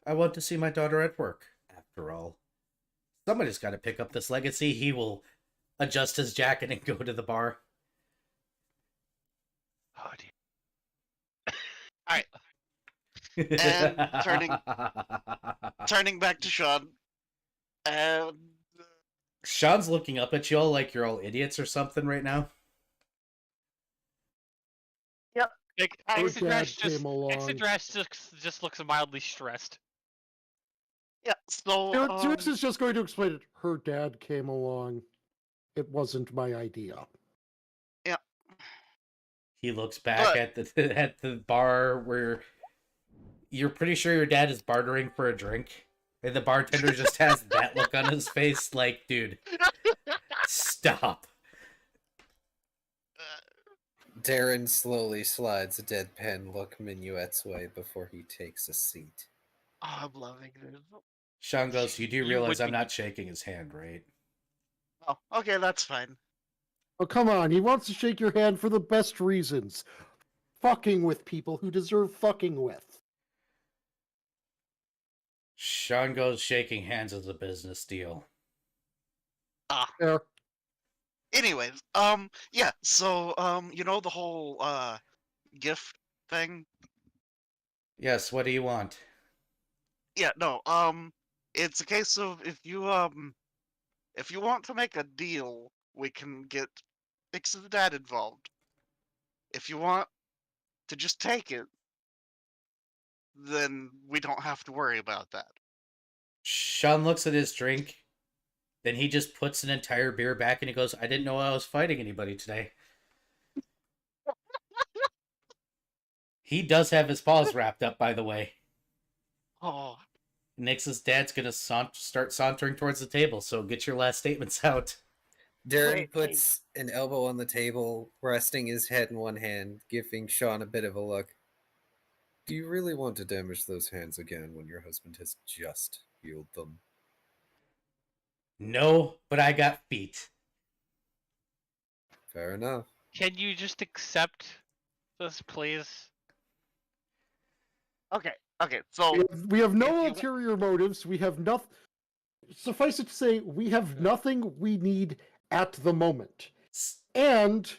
want to see my daughter at work, after all. Somebody's got to pick up this legacy. He will adjust his jacket and go to the bar. oh dear. All right. And turning back to Sean, and Sean's looking up at y'all like you're all idiots or something right now. Dad came along. Exodrash just looks mildly stressed. yeah, so Iris is just going to explain it. Her dad came along. It wasn't my idea. yeah, He looks back But- at the at the bar where you're pretty sure your dad is bartering for a drink, and the bartender just has that look on his face, like, dude, stop. Darren slowly slides a deadpan look Minuet's way before he takes a seat. Oh, I'm loving this. Sean goes, you do You realize would I'm be- not shaking his hand, right? Oh, okay, that's fine. Oh, come on. He wants to shake your hand for the best reasons. Fucking with people who deserve fucking with. Sean goes, shaking hands is a business deal. There. Anyways, yeah, so, you know the whole, gift thing? Yes, what do you want? Yeah, no, it's a case of if you want to make a deal, we can get Ix's dad involved. If you want to just take it, then we don't have to worry about that. Sean looks at his drink, then he just puts an entire beer back and he goes, I didn't know I was fighting anybody today. He does have his paws wrapped up, by the way. Oh, Nix's dad's gonna start sauntering towards the table, so get your last statements out. Darren Wait, puts an elbow on the table, resting his head in one hand, giving Sean a bit of a look. Do you really want to damage those hands again when your husband has just healed them? No, but I got feet. Fair enough. Can you just accept this, please? okay, so We have no if you- ulterior motives. We have nothing. Suffice it to say, we have nothing we need at the moment. And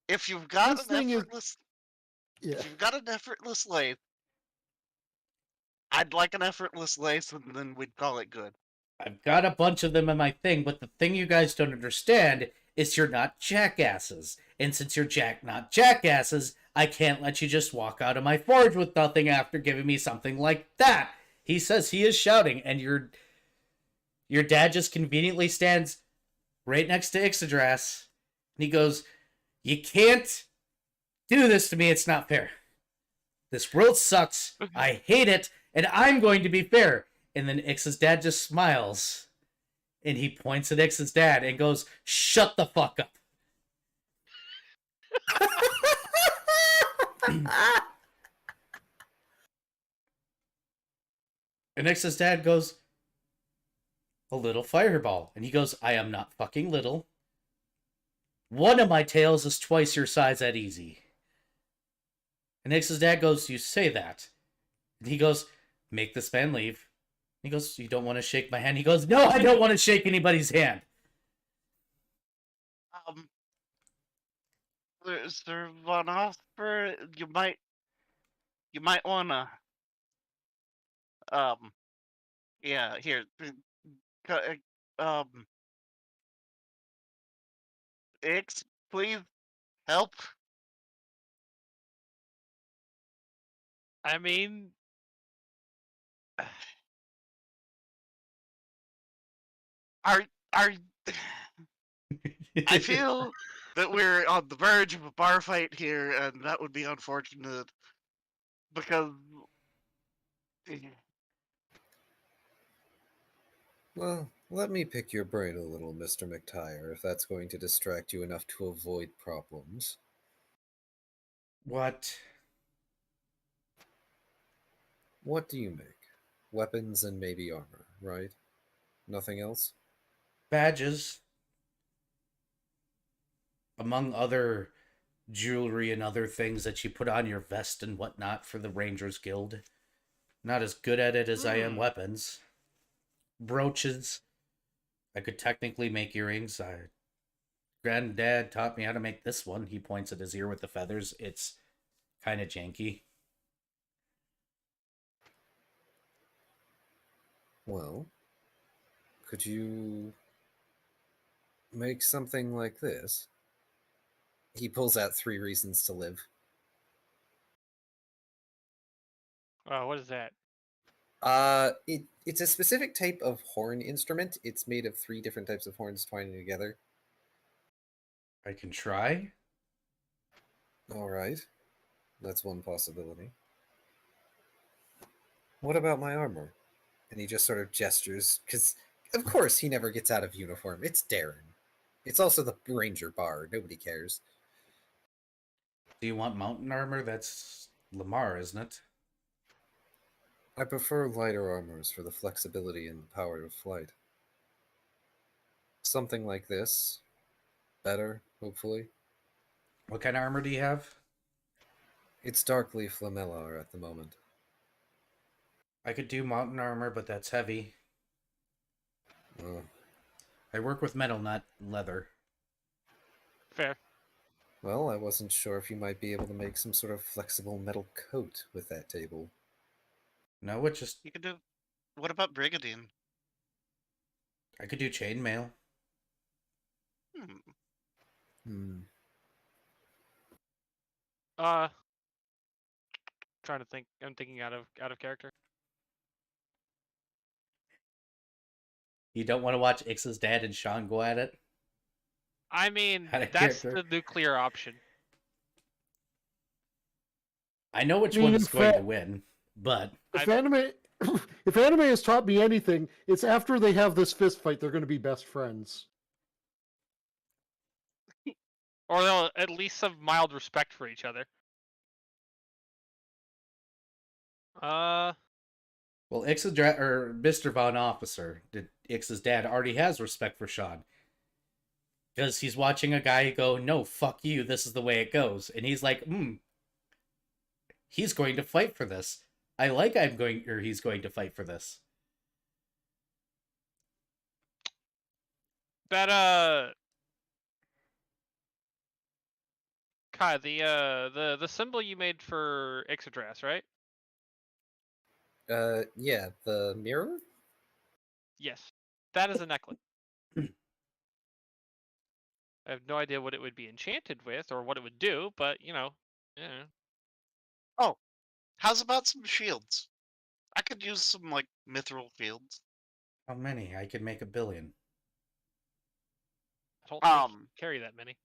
if you've got This an thing is- effortless, yeah, if you've got an effortless lace, I'd like an effortless lace, and then we'd call it good. I've got a bunch of them in my thing, but the thing you guys don't understand is you're not jackasses. And since you're not jackasses, I can't let you just walk out of my forge with nothing after giving me something like that. He says he is shouting, and your dad just conveniently stands right next to Ixadrass, and he goes, you can't do this to me, it's not fair. This world sucks, I hate it, and I'm going to be fair. And then Ix's dad just smiles, and he points at Ix's dad and goes, shut the fuck up. And Ix's dad goes, a little fireball. And he goes, I am not fucking little. One of my tails is twice your size at easy. And Ix's dad goes, you say that. And he goes, make this man leave. He goes, you don't want to shake my hand? He goes, no, I don't want to shake anybody's hand. Is there one offer? You might wanna, yeah, here, Ix, please help. I mean, Are I feel that we're on the verge of a bar fight here, and that would be unfortunate because Well, let me pick your brain a little, Mr. McTire, if that's going to distract you enough to avoid problems. What? What do you make? Weapons and maybe armor, right? Nothing else? Badges. Among other jewelry and other things that you put on your vest and whatnot for the Rangers Guild. Not as good at it as I am weapons. Brooches. I could technically make earrings. Granddad taught me how to make this one. He points at his ear with the feathers. It's kind of janky. Well, could you make something like this? He pulls out 3 reasons to live. what is that? It's a specific type of horn instrument. It's made of 3 different types of horns twining together. I can try. All right. That's one possibility. What about my armor? And he just sort of gestures, because of course he never gets out of uniform. It's Darren. It's also the Ranger bar. Nobody cares. Do you want mountain armor? That's Lamar, isn't it? I prefer lighter armors for the flexibility and power of flight. Something like this. Better, hopefully. What kind of armor do you have? It's darkly flamellar at the moment. I could do mountain armor, but that's heavy. Oh, I work with metal, not leather. Fair. well, I wasn't sure if you might be able to make some sort of flexible metal coat with that table. No, it just You could do. What about Brigadine? I could do chainmail. Hmm. Hmm. Trying to think. I'm thinking out of character. You don't want to watch Ix's dad and Sean go at it? I mean, Out of that's character. the nuclear option. I know which I mean, one in is going to fact- win, but If anime, if anime has taught me anything, it's after they have this fist fight, they're going to be best friends. Or they'll at least have mild respect for each other. well, or Mr. Von Officer, Ix's dad already has respect for Sean. Because he's watching a guy go, no, fuck you, this is the way it goes. And he's like, he's going to fight for this. He's going to fight for this. That Kai, the symbol you made for Ixodras, right? Yeah, the mirror? Yes. That is a necklace. I have no idea what it would be enchanted with or what it would do, but yeah. Oh, how's about some shields? I could use some like mithril shields. How many? I could make 1 billion. I don't think you Um, carry that many.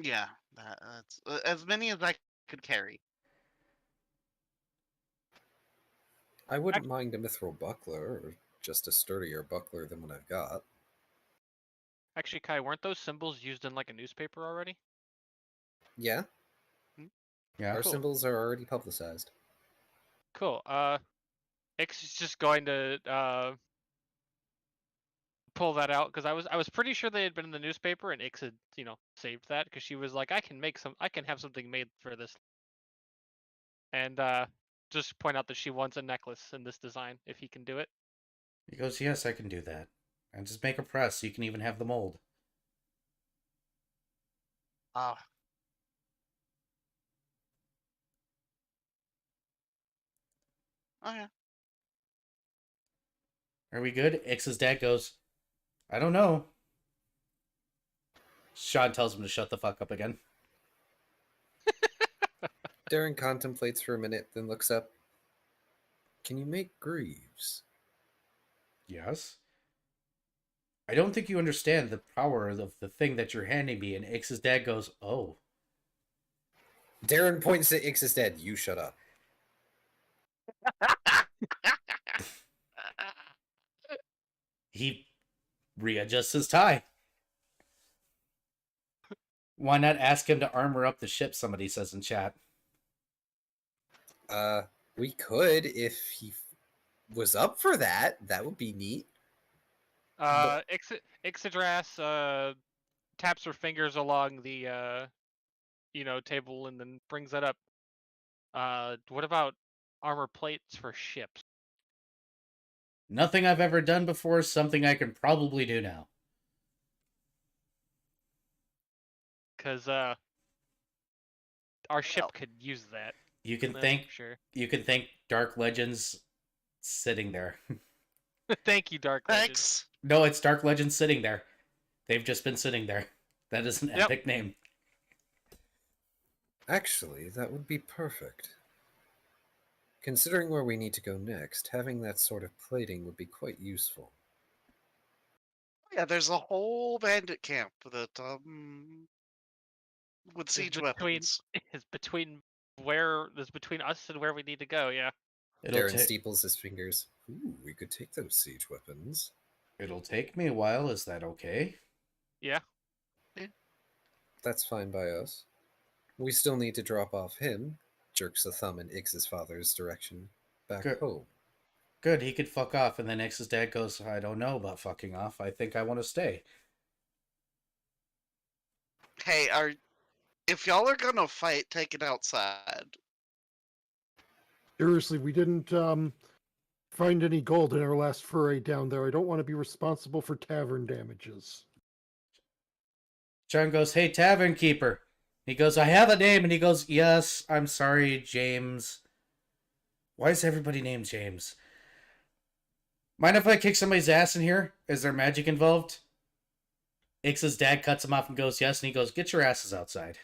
yeah, that's as many as I could carry. I wouldn't mind a mithril buckler, or just a sturdier buckler than what I've got. Actually, Kai, weren't those symbols used in like a newspaper already? Yeah, Yeah. our Cool. symbols are already publicized. Cool. Ix is just going to pull that out because I was pretty sure they had been in the newspaper and Ix had saved that because she was like, I can have something made for this, and just point out that she wants a necklace in this design if he can do it. He goes, yes, I can do that. And just make a press. You can even have the mold. Ah, oh yeah. Are we good? Ix's dad goes, I don't know. Sean tells him to shut the fuck up again. Darren contemplates for a minute, then looks up. Can you make greaves? Yes. I don't think you understand the power of the thing that you're handing me. And Ix's dad goes, oh. Darren points at Ix's dad. You shut up. He readjusts his tie. Why not ask him to armor up the ship, somebody says in chat. We could if he was up for that. That would be neat. Ixodras taps her fingers along the table and then brings that up. What about armor plates for ships? Nothing I've ever done before, something I can probably do now. Because our ship Well, could use that. You can That's think for sure. you can thank Dark Legends sitting there. Thank you, Dark Legend. Thanks. No, it's Dark Legends sitting there. They've just been sitting there. That is an Yep. epic name. Actually, that would be perfect. Considering where we need to go next, having that sort of plating would be quite useful. Yeah, there's a whole bandit camp that with Is siege between weapons. is between between us and where we need to go. Yeah. It'll Darren take steeples his fingers. Ooh, we could take those siege weapons. it'll take me a while. Is that okay? Yeah. That's fine by us. We still need to drop off him, jerks a thumb in Ix's father's direction, back Good. home. Good. He could fuck off, and then X's dad goes, "I don't know about fucking off. I think I want to stay." Hey, if y'all are gonna fight, take it outside. Seriously, we didn't find any gold in our last foray down there. I don't want to be responsible for tavern damages. John goes, "Hey, tavern keeper." He goes, "I have a name," and he goes, "Yes, I'm sorry, James." Why is everybody named James? Mind if I kick somebody's ass in here? Is there magic involved? Ix's dad cuts him off and goes, "Yes," and he goes, "Get your asses outside."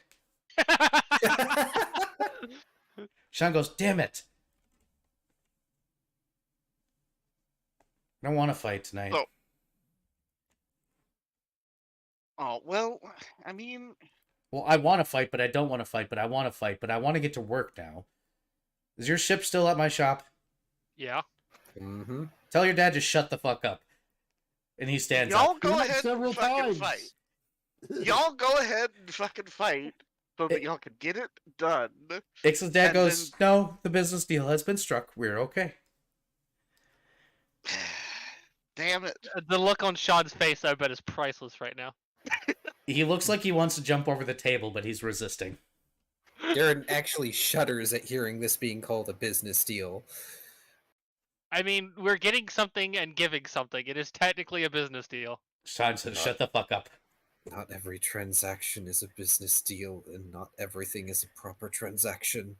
Sean goes, "Damn it. I don't want to fight tonight." Oh. Oh, well, I mean, Well, I want to fight, but I don't want to fight, but I want to fight, but I want to get to work now. Is your ship still at my shop? Yeah. Mm-hmm. Tell your dad to shut the fuck up. And he stands y'all up. go He had ahead several and fucking times. fight. Y'all go ahead and fucking fight so that y'all can get it done. Ix's dad And goes, "No, the business deal has been struck. We're okay." Damn it. The look on Sean's face, I bet, is priceless right now. He looks like he wants to jump over the table, but he's resisting. Darren actually shudders at hearing this being called a business deal. I mean, we're getting something and giving something. It is technically a business deal. Sean says, "Shut the fuck up." Not every transaction is a business deal, and not everything is a proper transaction.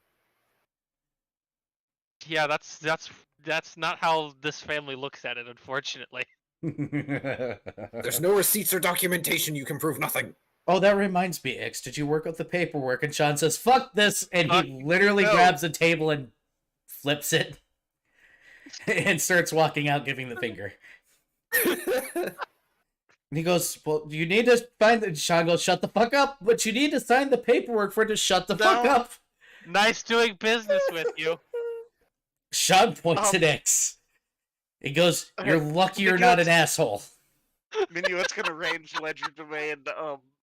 Yeah, that's not how this family looks at it, unfortunately. There's no receipts or documentation. You can prove nothing. Oh, that reminds me, Ix. Did you work out the paperwork? And Sean says, "Fuck this," and Fuck he literally no. grabs a table and flips it and starts walking out, giving the finger. And he goes, "Well, you need to find the..." Sean goes, "Shut the fuck up, but you need to sign the paperwork for it to shut the fuck No. up." Nice doing business with you. Sean points at X. He goes, "You're lucky you're not an asshole." Minuet's gonna range Legerdemain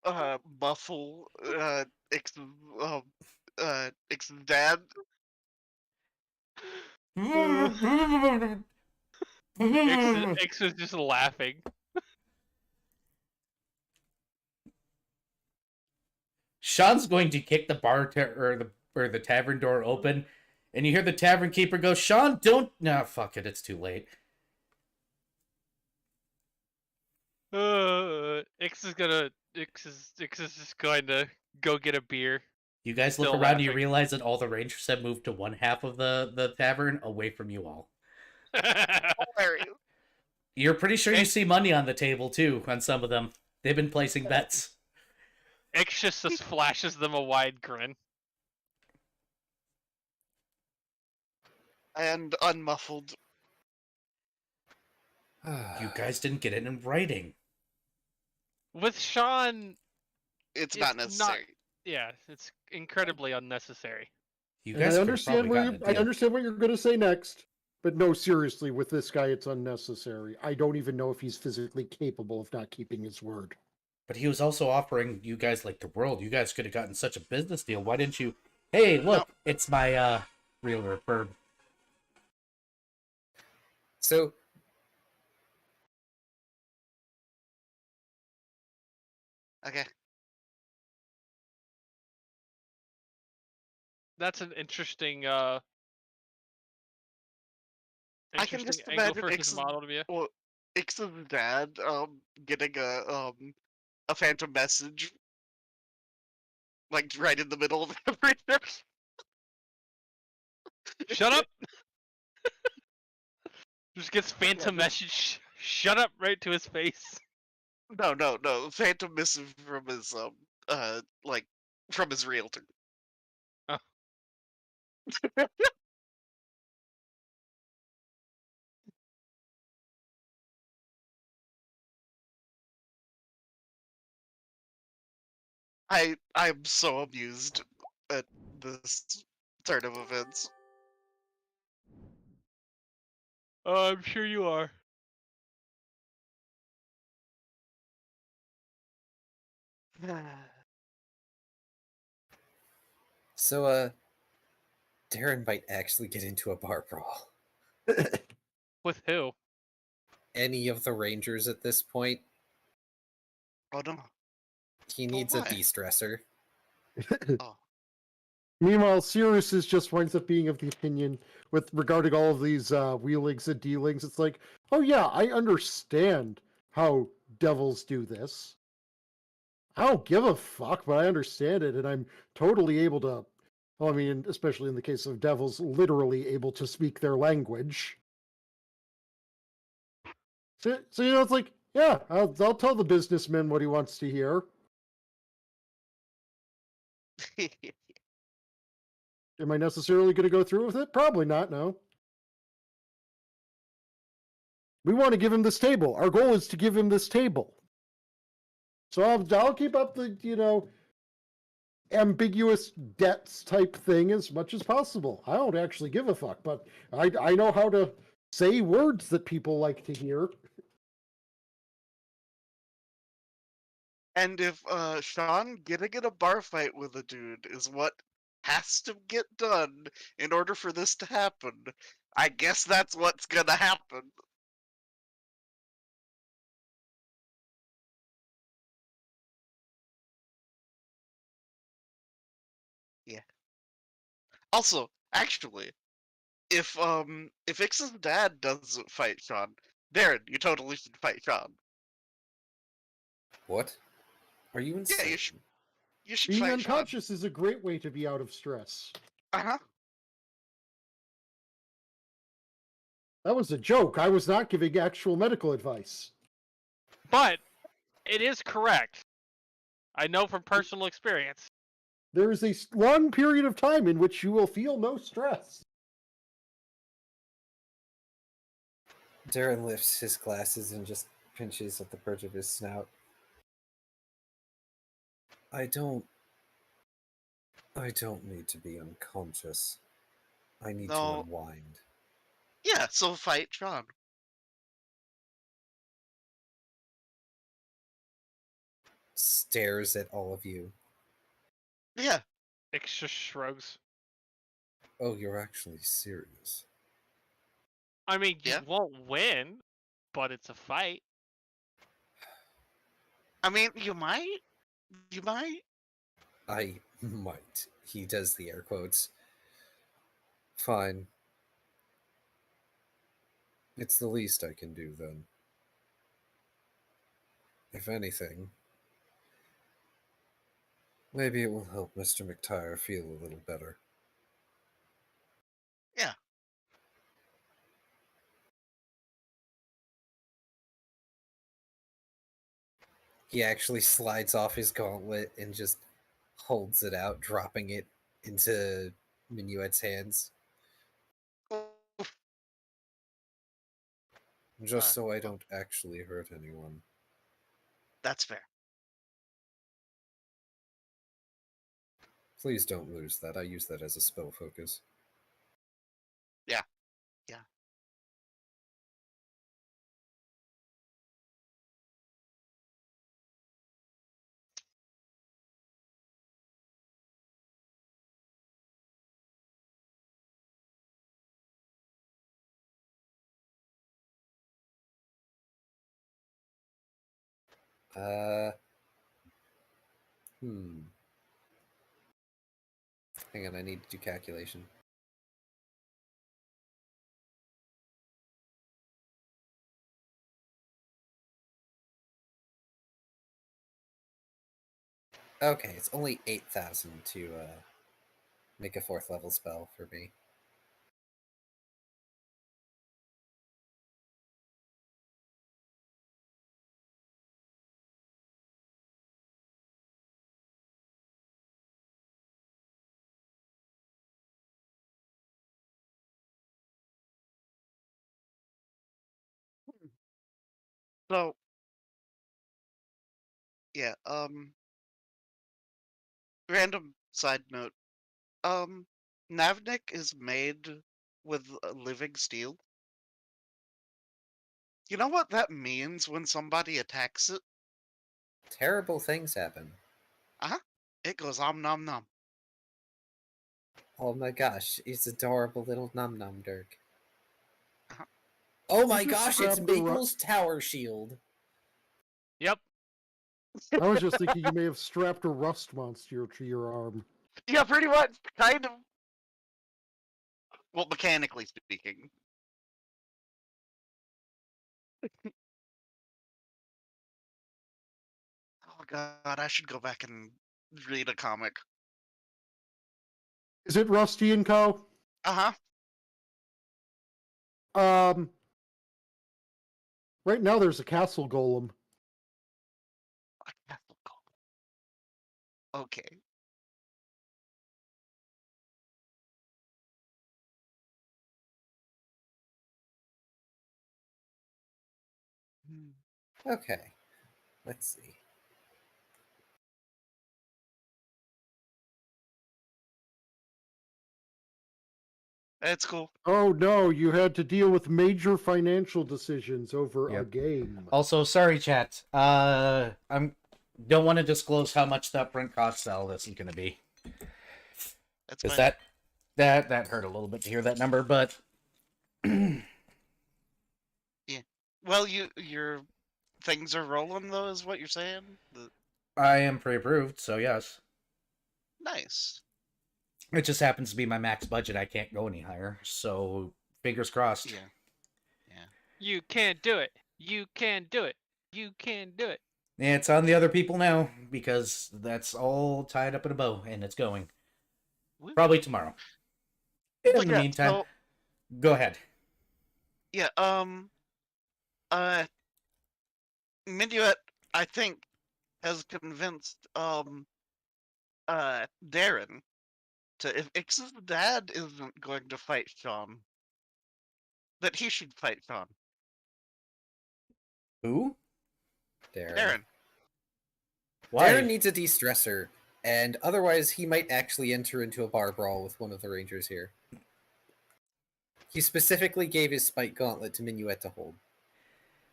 and muffle Ix's dad. Ix was just laughing. Sean's going to kick the bar or the tavern door open, and you hear the tavern keeper go, "Sean, don't..." No, fuck it, it's too late. Ix is just going to go get a beer. You guys look Still around and you laughing. realize that all the rangers have moved to one half of the tavern away from you all. Hilarious. You're pretty sure you see money on the table, too, on some of them. They've been placing bets. Ix just flashes them a wide grin. And unmuffled. You guys didn't get it in writing. With Sean, It's It's not necessary. yeah, it's incredibly unnecessary. You And guys I could have understand probably gotten a I deal. understand what you're going to say next, but no, seriously, with this guy, it's unnecessary. I don't even know if he's physically capable of not keeping his word. But he was also offering you guys like the world. You guys could have gotten such a business deal. Why didn't you? Hey, look, it's my real verb. So, Okay. That's an interesting I can interesting just angle imagine for his Ix's, model to be. well, Ix's dad getting a phantom message like right in the middle of everything. Shut up! Just gets phantom message. Shut up! Right to his face. No. Phantom missive from his like from his realtor. Oh. I'm so amused at this turn of events. Oh, I'm sure you are. So, Darren might actually get into a bar brawl. With who? Any of the Rangers at this point. Oh no. He needs a why? de-stressor. Oh. Meanwhile, Sirius is just winds up being of the opinion with regarding all of these wheelings and dealings. It's like, oh yeah, I understand how devils do this. I don't give a fuck, but I understand it, and I'm totally able to. Well, I mean, especially in the case of devils, literally able to speak their language. So it's like, yeah, I'll tell the businessman what he wants to hear. Am I necessarily going to go through with it? Probably not. No. We want to give him this table. Our goal is to give him this table. So I'll keep up the ambiguous debts type thing as much as possible. I don't actually give a fuck, but I know how to say words that people like to hear. And if Sean getting in a bar fight with a dude is what has to get done in order for this to happen, I guess that's what's gonna happen. Yeah. Also, actually, if Ix's dad doesn't fight Sean, Darren, you totally should fight Sean. What? Are you insane? Yeah, you should Being fight unconscious is a great way to be out of stress. Sean. Uh-huh. That was a joke. I was not giving actual medical advice. But it is correct. I know from personal experience. There is a long period of time in which you will feel no stress. Darren lifts his glasses and just pinches at the bridge of his snout. I don't need to be unconscious. I need to No. unwind. Yeah, so fight Sean. Stares at all of you. Yeah. Ix just shrugs. Oh, you're actually serious. I mean, you Yeah. won't win, but it's a fight. I mean, you might. You might. I might. He does the air quotes. Fine. It's the least I can do, then. If anything, maybe it will help Mr. McTire feel a little better. Yeah. He actually slides off his gauntlet and just holds it out, dropping it into Minuet's hands. Oof. Just so I don't actually hurt anyone. That's fair. Please don't lose that. I use that as a spell focus. Yeah. Yeah. Hang on, I need to do calculation. Okay, it's only 8,000 to make a 4th level spell for me. So, yeah, Random side note. Navnik is made with living steel. You know what that means when somebody attacks it? Terrible things happen. Uh-huh. It goes om nom nom. Oh my gosh, it's adorable little Num Num Dirk. Uh-huh. Oh my You just gosh, it's grabbed the Maple's tower shield. Yep. I was just thinking you may have strapped a rust monster to your arm. Yeah, pretty much. Kind of. Well, mechanically speaking. Oh god, I should go back and read a comic. Is it Rusty and Co? Uh-huh. Um, right now there's a castle golem. A castle golem. Okay. Okay, let's see. It's cool. Oh no, you had to deal with major financial decisions over a Yep. game. Also, sorry, chat. I'm don't want to disclose how much the upfront cost all this is going to be. That's Is fine. that hurt a little bit to hear that number, but Well, your things are rolling though, is what you're saying? I am pre-approved, so yes. Nice. It just happens to be my max budget. I can't go any higher, so fingers crossed. Yeah. You can do it. You can do it. You can do it. It's on the other people now because that's all tied up in a bow and it's going. Woo. Probably tomorrow. In But the yeah, meantime, so, go ahead. yeah, Minuet, I think, has convinced Darren to, if Ix's dad isn't going to fight Sean, that he should fight Sean. Who? Darren. Why? Darren needs a de-stressor, and otherwise he might actually enter into a bar brawl with one of the rangers here. He specifically gave his spike gauntlet to Minuet to hold.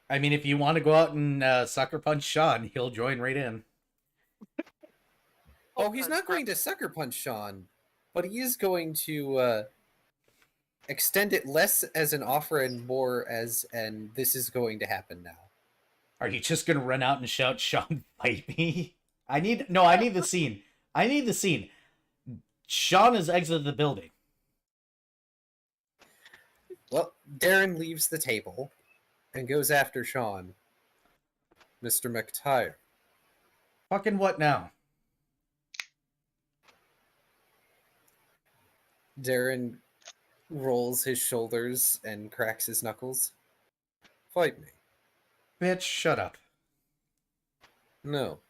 I mean, if you want to go out and sucker punch Sean, he'll join right in. Oh, he's not going to sucker punch Sean, but he is going to extend it less as an offer and more as an this is going to happen now. Are you just gonna run out and shout, "Sean, fight me"? I need the scene. I need the scene. Sean has exited the building. Well, Darren leaves the table and goes after Sean. Mr. McTire. Fucking what now? Darren rolls his shoulders and cracks his knuckles. Fight me. Bitch, shut up. No.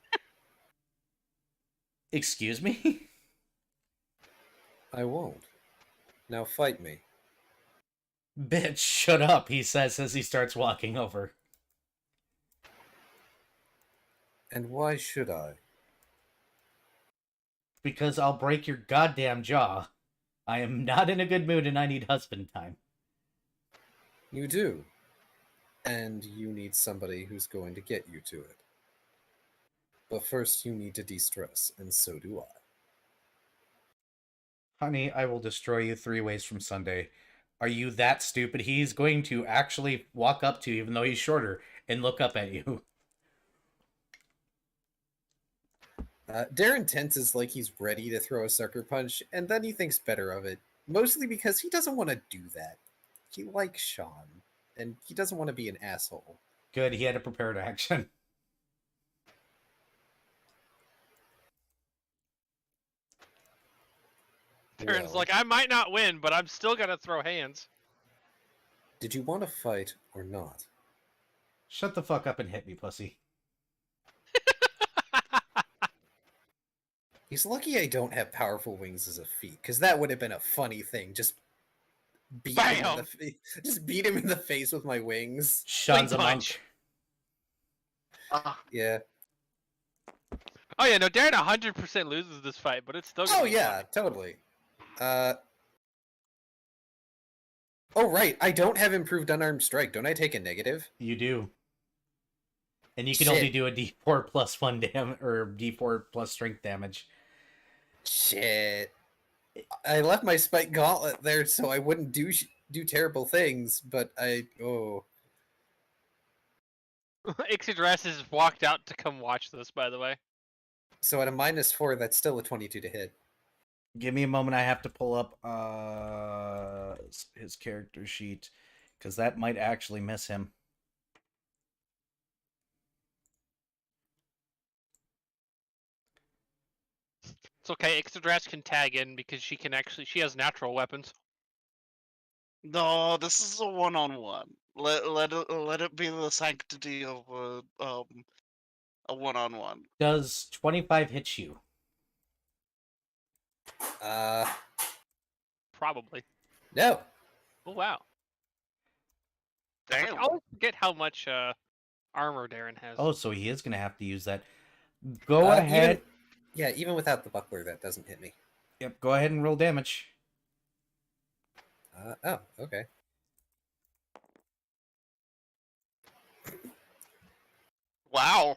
Excuse me? I won't. Now fight me. Bitch, shut up, he says as he starts walking over. And why should I? Because I'll break your goddamn jaw. I am not in a good mood and I need husband time. You do. And you need somebody who's going to get you to it. But first you need to de-stress, and so do I. Honey, I will destroy you 3 ways from Sunday. Are you that stupid? He's going to actually walk up to you, even though he's shorter, and look up at you. Darren tenses like he's ready to throw a sucker punch, and then he thinks better of it. Mostly because he doesn't want to do that. He likes Sean, and he doesn't want to be an asshole. Good, he had a prepared action. Darren's Well, like, I might not win, but I'm still gonna throw hands. did you want to fight or not? Shut the fuck up and hit me, pussy. He's lucky I don't have powerful wings as a feat, because that would have been a funny thing. Just beat him in the just beat him in the face with my wings. Sean's a punch. monk. Yeah. Oh yeah, no, Darren 100% loses this fight, but it's still gonna Oh be yeah, funny. totally. Oh right, I don't have improved unarmed strike. Don't I take a negative? You do. And you can Shit. only do a D4 plus 1 damage, or D4 plus strength damage. Shit. I left my spike gauntlet there so I wouldn't do terrible things, but oh. Ixidras has walked out to come watch this, by the way. So at a -4, that's still a 22 to hit. Give me a moment. I have to pull up his character sheet, because that might actually miss him. It's okay, Ixidras can tag in because she has natural weapons. No, this is a one-on-one. Let it be the sanctity of a one-on-one. Does 25 hit you? Probably. No. Oh wow. Damn. I always forget how much armor Darren has. Oh, so he is going to have to use that. Go ahead. Even without the buckler, that doesn't hit me. Yep, go ahead and roll damage. Oh, okay. Wow.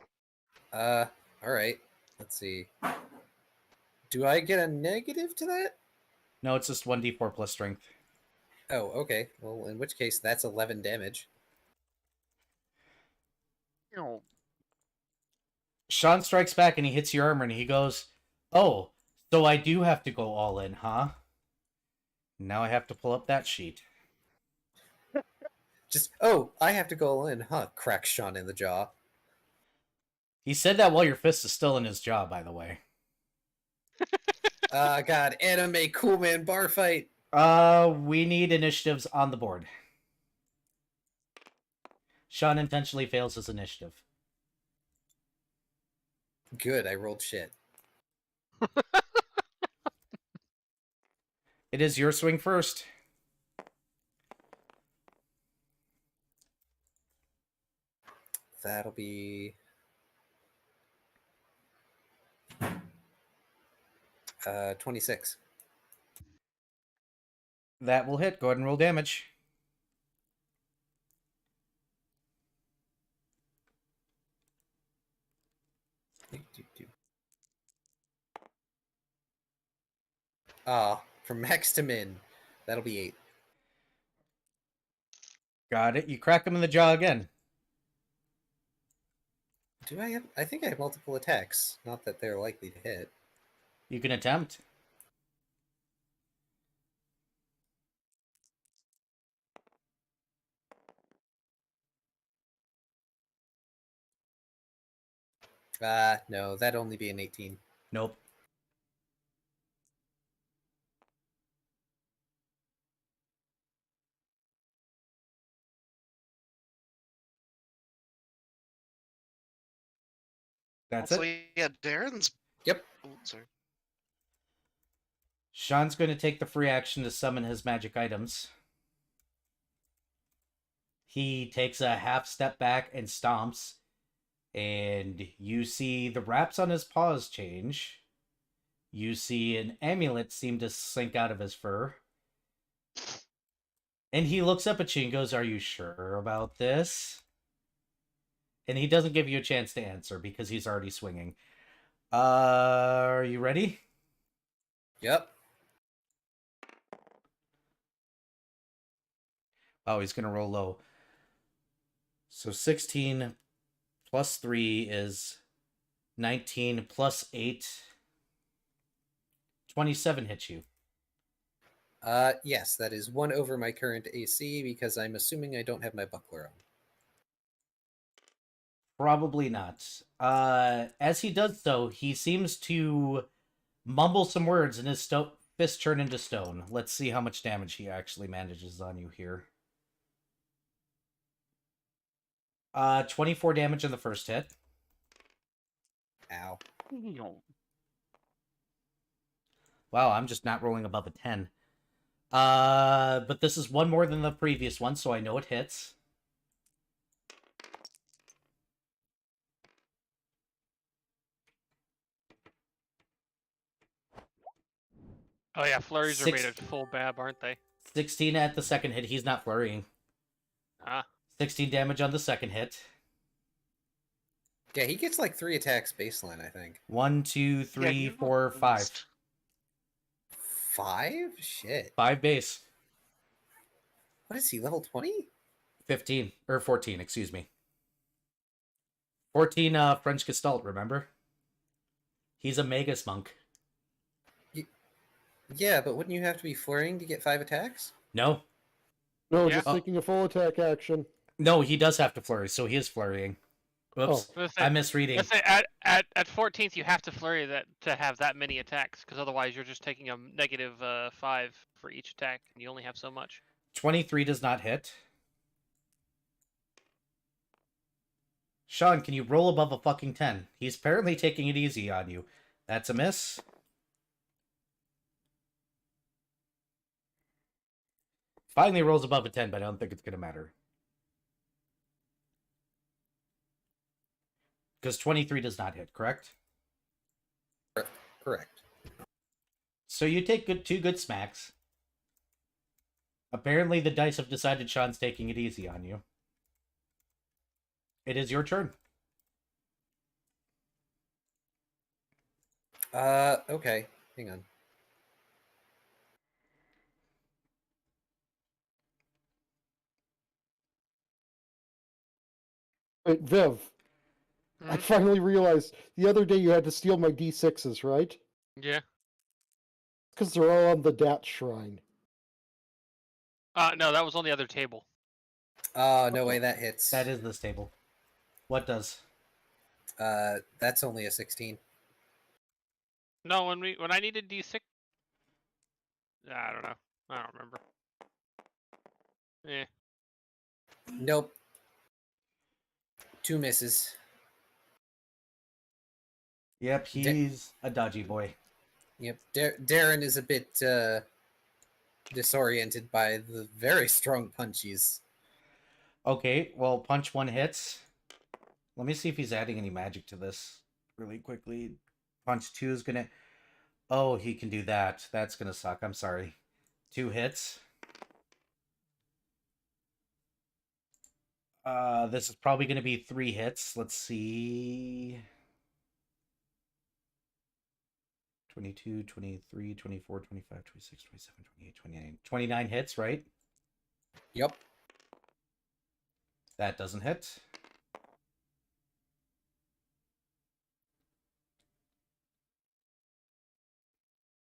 All right. Let's see. Do I get a negative to that? No, it's just 1d4 plus strength. Oh, okay. Well, in which case, that's 11 damage. Sean strikes back and he hits your armor and he goes, "Oh, so I do have to go all in, huh?" Now I have to pull up that sheet. I have to go all in, huh? Cracks Sean in the jaw. He said that while your fist is still in his jaw, by the way. God, anime cool man bar fight. We need initiatives on the board. Sean intentionally fails his initiative. Good, I rolled shit. It is your swing first. That'll be 26. That will hit. Go ahead and roll damage. From max to min, that'll be 8. Got it. You crack him in the jaw again. Do I have? I think I have multiple attacks. Not that they're likely to hit. You can attempt. No, that'd only be an 18. Nope. That's So it. yeah, Darren's. Yep. Oh, sorry. Sean's going to take the free action to summon his magic items. He takes a half step back and stomps. And you see the wraps on his paws change. You see an amulet seem to sink out of his fur. And he looks up at you and goes, "Are you sure about this?" And he doesn't give you a chance to answer because he's already swinging. Are you ready? Yep. Oh, he's going to roll low. So 16 plus 3 is 19 plus 8. 27 hits you. Yes, that is 1 over my current AC because I'm assuming I don't have my buckler on. Probably not. As he does so, he seems to mumble some words and his fist turn into stone. Let's see how much damage he actually manages on you here. 24 damage in the first hit. Ow. Wow, I'm just not rolling above a 10. But this is one more than the previous one, so I know it hits. Oh yeah, flurries are Six- made at full bab, aren't they? 16 at the second hit. He's not flurrying. Ah. 16 damage on the second hit. Yeah, he gets like 3 attacks baseline, I think. 1, 2, Yeah, 3, he's 4, not 5. beast. 5? Shit. 5 base. What is he, level 20? 15 or 14, excuse me. 14 French Gestalt, remember? He's a Magus monk. Yeah, but wouldn't you have to be flurrying to get 5 attacks? No. No, Yeah. just taking a full attack action. No, he does have to flurry, so he is flurrying. Oops. I'm misreading. Let's say at 14th you have to flurry that to have that many attacks, because otherwise you're just taking a negative 5 for each attack, and you only have so much. 23 does not hit. Sean, can you roll above a fucking 10? He's apparently taking it easy on you. That's a miss. Finally rolls above a 10, but I don't think it's going to matter. Because 23 does not hit, correct? Correct. So you take two good smacks. Apparently the dice have decided Sean's taking it easy on you. It is your turn. Okay. Hang on. Wait, Viv, I Mhm. finally realized the other day you had to steal my D6s, right? Yeah. Because they're all on the Dat Shrine. No, that was on the other table. Oh, no way, that hits. That is this table. What does? That's only a 16. No, when I needed D6. I don't know. I don't remember. Eh. Nope. 2 misses. Yep, he's a dodgy boy. Yep. Darren is a bit disoriented by the very strong punchies. Okay, well, punch 1 hits. Let me see if he's adding any magic to this really quickly. Punch 2 is going to... Oh, he can do that. That's going to suck. I'm sorry. 2 hits. This is probably going to be 3 hits. Let's see. 22, 23, 24, 25, 26, 27, 28, 29. 29 hits, right? Yep. That doesn't hit.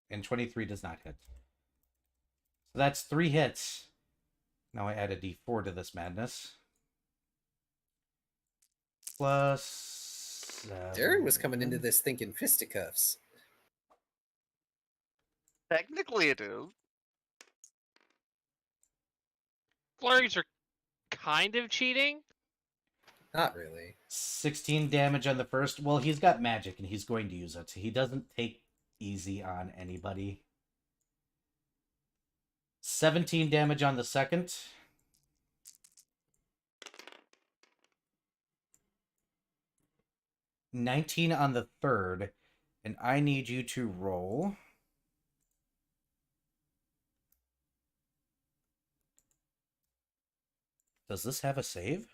And 23 does not hit. So that's 3 hits. Now I add a d4 to this madness. Plus... Darren was coming into this thinking fisticuffs. Technically, it is. Flurries are kind of cheating. Not really. 16 damage on the first. Well, he's got magic and he's going to use it. He doesn't take easy on anybody. 17 damage on the second. $19 on the third. And I need you to roll. Does this have a save?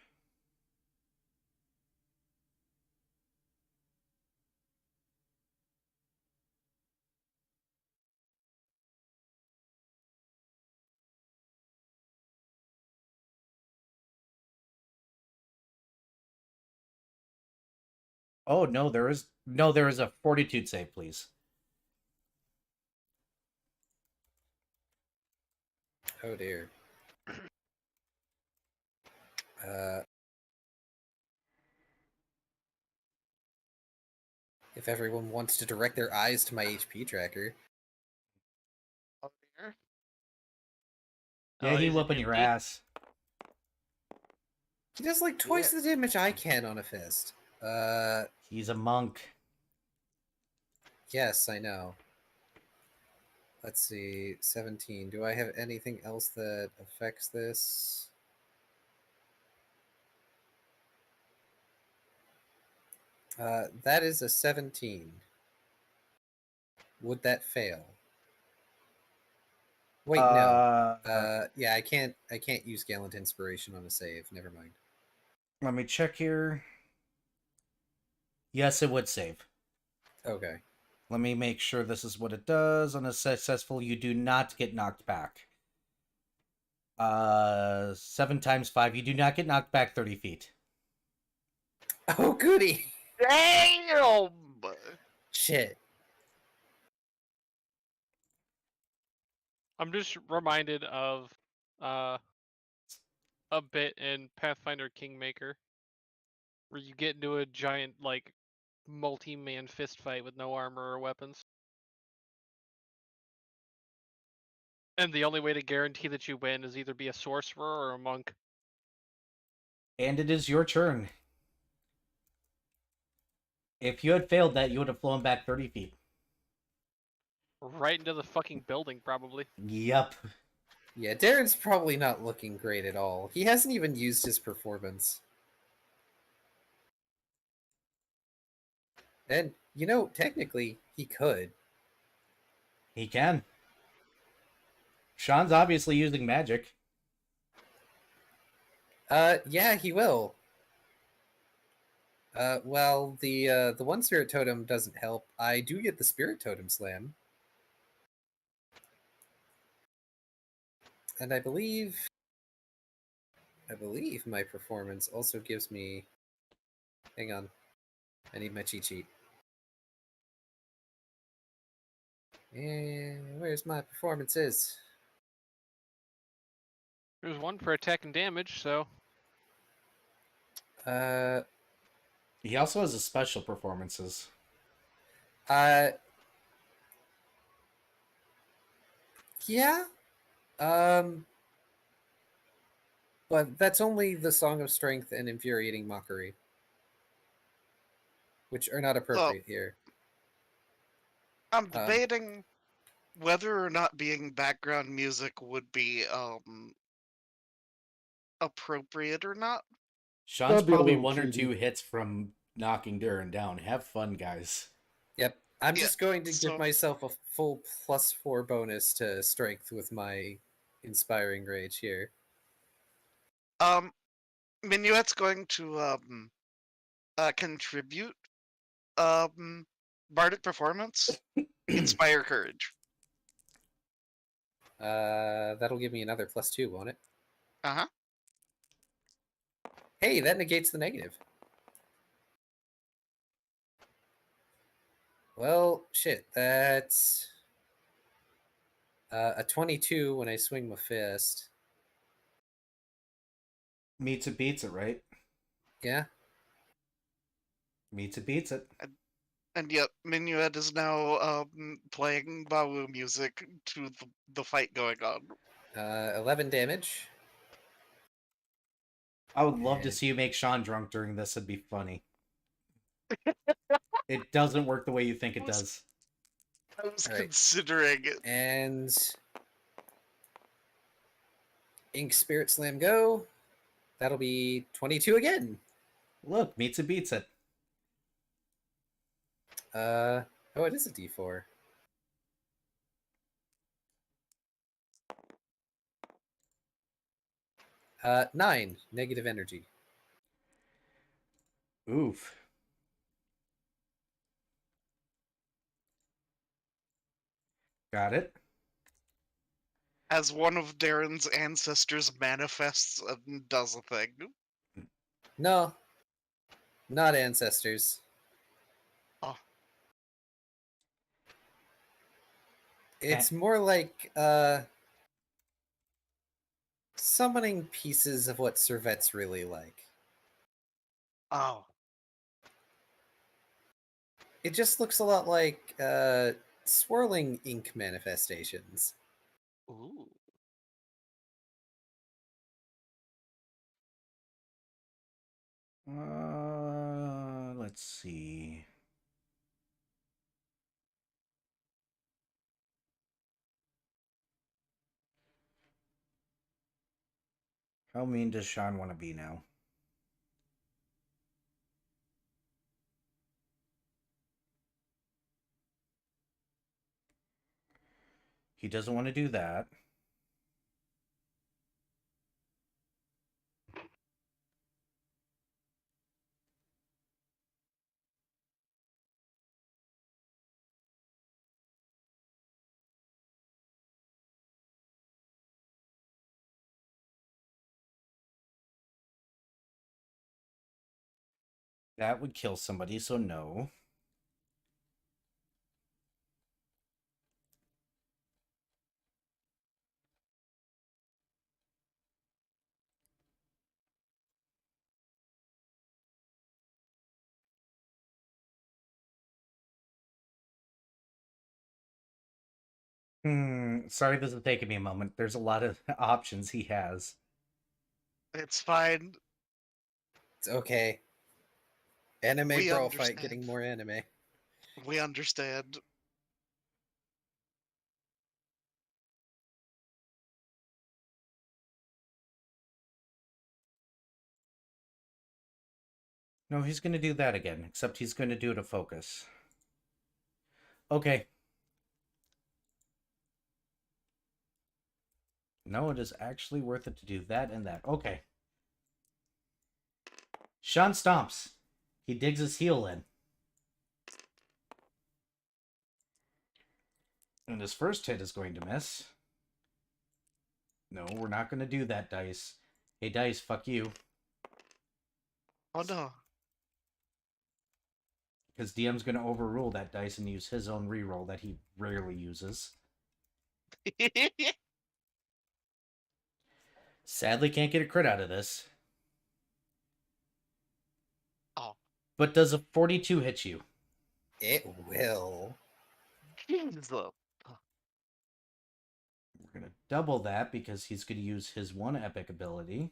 Oh, no, there is a fortitude save, please. Oh dear. If everyone wants to direct their eyes to my HP tracker. Oh dear. Yeah, Oh, he is it whooping your empty? ass. He does like twice the damage I can on a fist. He's a monk. Yes, I know. Let's see, 17. Do I have anything else that affects this? That is a 17. Would that fail? Wait, no. Uh, Yeah, I can't use Gallant Inspiration on a save. Never mind. Let me check here. Yes, it would save. Okay. Let me make sure this is what it does. On a successful, you do not get knocked back. 7 times 5, you do not get knocked back 30 feet. Oh, goody! Damn! Shit. I'm just reminded of a bit in Pathfinder Kingmaker where you get into a giant like multi-man fist fight with no armor or weapons. And the only way to guarantee that you win is either be a sorcerer or a monk. And it is your turn. If you had failed that, you would have flown back 30 feet. Right into the fucking building, probably. Yep. Yeah, Darren's probably not looking great at all. He hasn't even used his performance. And, technically, he could. He can. Sean's obviously using magic. Yeah, he will. Well, the one spirit totem doesn't help. I do get the spirit totem slam. And I believe my performance also gives me... Hang on. I need my cheat sheet. And where's my performances? There's one for attack and damage, so He also has his special performances. Yeah. But that's only the Song of Strength and Infuriating Mockery, which are not appropriate here. I'm debating whether or not being background music would be appropriate or not. Sean's That'd be a probably little 1 or cheaty. 2 hits from knocking Durin down. Have fun, guys. Yep. I'm Yeah, just going to so- give myself a full +4 bonus to strength with my Inspiring Rage here. Minuet's going to contribute bardic performance, inspire courage. That'll give me another +2, won't it? Uh-huh. Hey, that negates the negative. Well, shit, that's a 22 when I swing my fist. Meets it, beats it, right? Yeah. Meets it, beats it. And yet, Minuet is now playing Bawu music to the fight going on. 11 damage. I would love to And- see you make Sean drunk during this. It'd be funny. It doesn't work the way you think it does. I was Alright. considering it. And Ink Spirit Slam go. That'll be 22 again. Look, meets it, beats it. Oh, it is a D4. Nine negative energy. Oof. Got it. As one of Darren's ancestors manifests and does a thing. No, not ancestors. Oh. It's more like summoning pieces of what Servet's really like. Oh. It just looks a lot like swirling ink manifestations. Ooh. Let's see. How mean does Sean want to be now? He doesn't want to do that. That would kill somebody, so no. Sorry this is taking me a moment. There's a lot of options he has. It's fine. It's okay. Anime We brawl fight understand. getting more anime. We understand. No, he's going to do that again, except he's going to do it a focus. Okay. No, it is actually worth it to do that and that. Okay. Sean stomps. He digs his heel in. And his first hit is going to miss. No, we're not going to do that, Dice. Hey, Dice, fuck you. Oh no. Because DM's going to overrule that dice and use his own reroll that he rarely uses. Sadly, can't get a crit out of this. Oh. But does a 42 hit you? It will. Jesus. We're going to double that because he's going to use his one epic ability.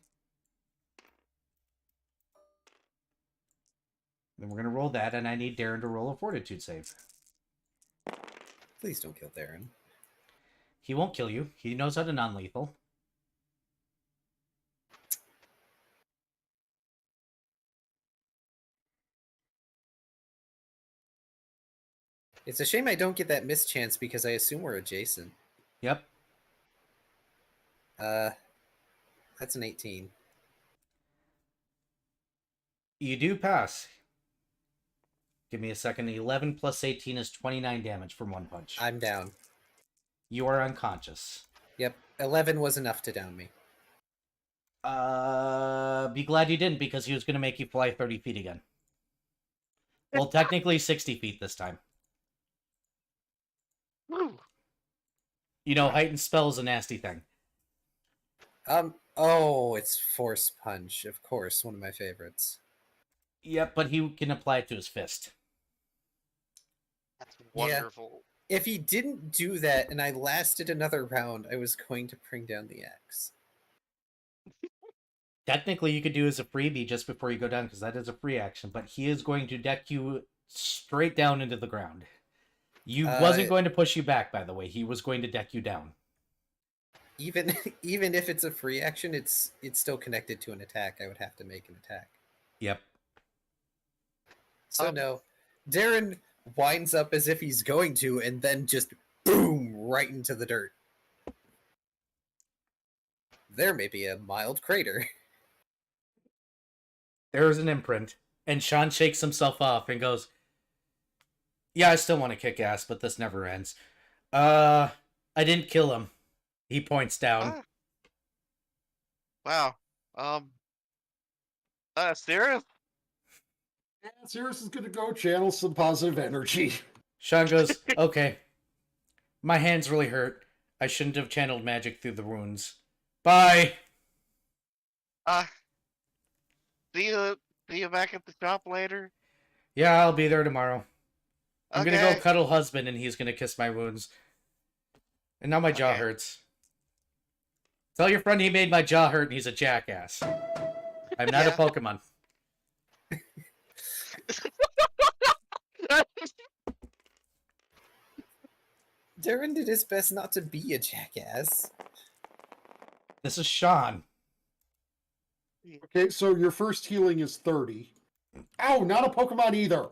Then we're going to roll that, and I need Darren to roll a fortitude save. Please don't kill Darren. He won't kill you. He knows how to non-lethal. It's a shame I don't get that mischance because I assume we're adjacent. Yep. That's an 18. You do pass. Give me a second. 11 plus 18 is 29 damage from one punch. I'm down. You are unconscious. Yep, 11 was enough to down me. Be glad you didn't, because he was going to make you fly 30 feet again. Well, technically 60 feet this time. Woo. You know, heightened spell is a nasty thing. Oh, it's Force Punch, of course, one of my favorites. Yep, but he can apply it to his fist. That's wonderful. If he didn't do that and I lasted another round, I was going to bring down the axe. Technically, you could do as a freebie just before you go down, because that is a free action, but he is going to deck you straight down into the ground. You wasn't going to push you back, by the way. He was going to deck you down. Even if it's a free action, it's still connected to an attack. I would have to make an attack. Yep. So no. Darren winds up as if he's going to, and then just boom, right into the dirt. There may be a mild crater. There's an imprint. And Sean shakes himself off and goes, yeah, I still want to kick ass, but this never ends. I didn't kill him. He points down. Wow. Serious? Yeah, Cirrus is gonna go channel some positive energy. Sean goes, okay. My hands really hurt. I shouldn't have channeled magic through the wounds. Bye! See you back at the shop later? Yeah, I'll be there tomorrow. I'm Okay. gonna go cuddle husband and he's gonna kiss my wounds. And now my jaw Okay. hurts. Tell your friend he made my jaw hurt and he's a jackass. I'm not a Yeah. Pokemon. Darren did his best not to be a jackass. This is Sean. Okay, so your first healing is 30. Ow, not a Pokemon either.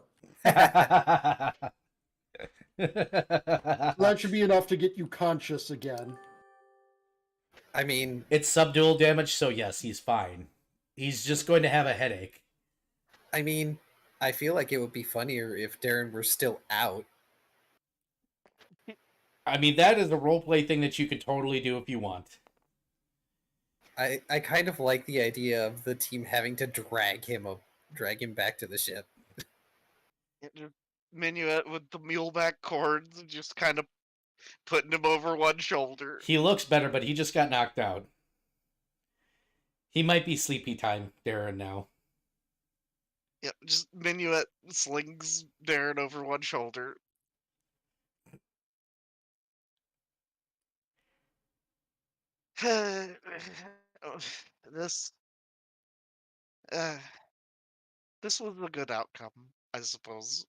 That should be enough to get you conscious again. I mean, It's subdual damage, so yes, he's fine. He's just going to have a headache. I feel like it would be funnier if Darren were still out. I mean, that is a roleplay thing that you could totally do if you want. I kind of like the idea of the team having to drag him drag him back to the ship. Minuet with the muleback cords, just kind of putting him over one shoulder. He looks better, but he just got knocked out. He might be sleepy time, Darren, now. Yeah, just Minuet slings Darren over one shoulder. this uh, this was a good outcome, I suppose.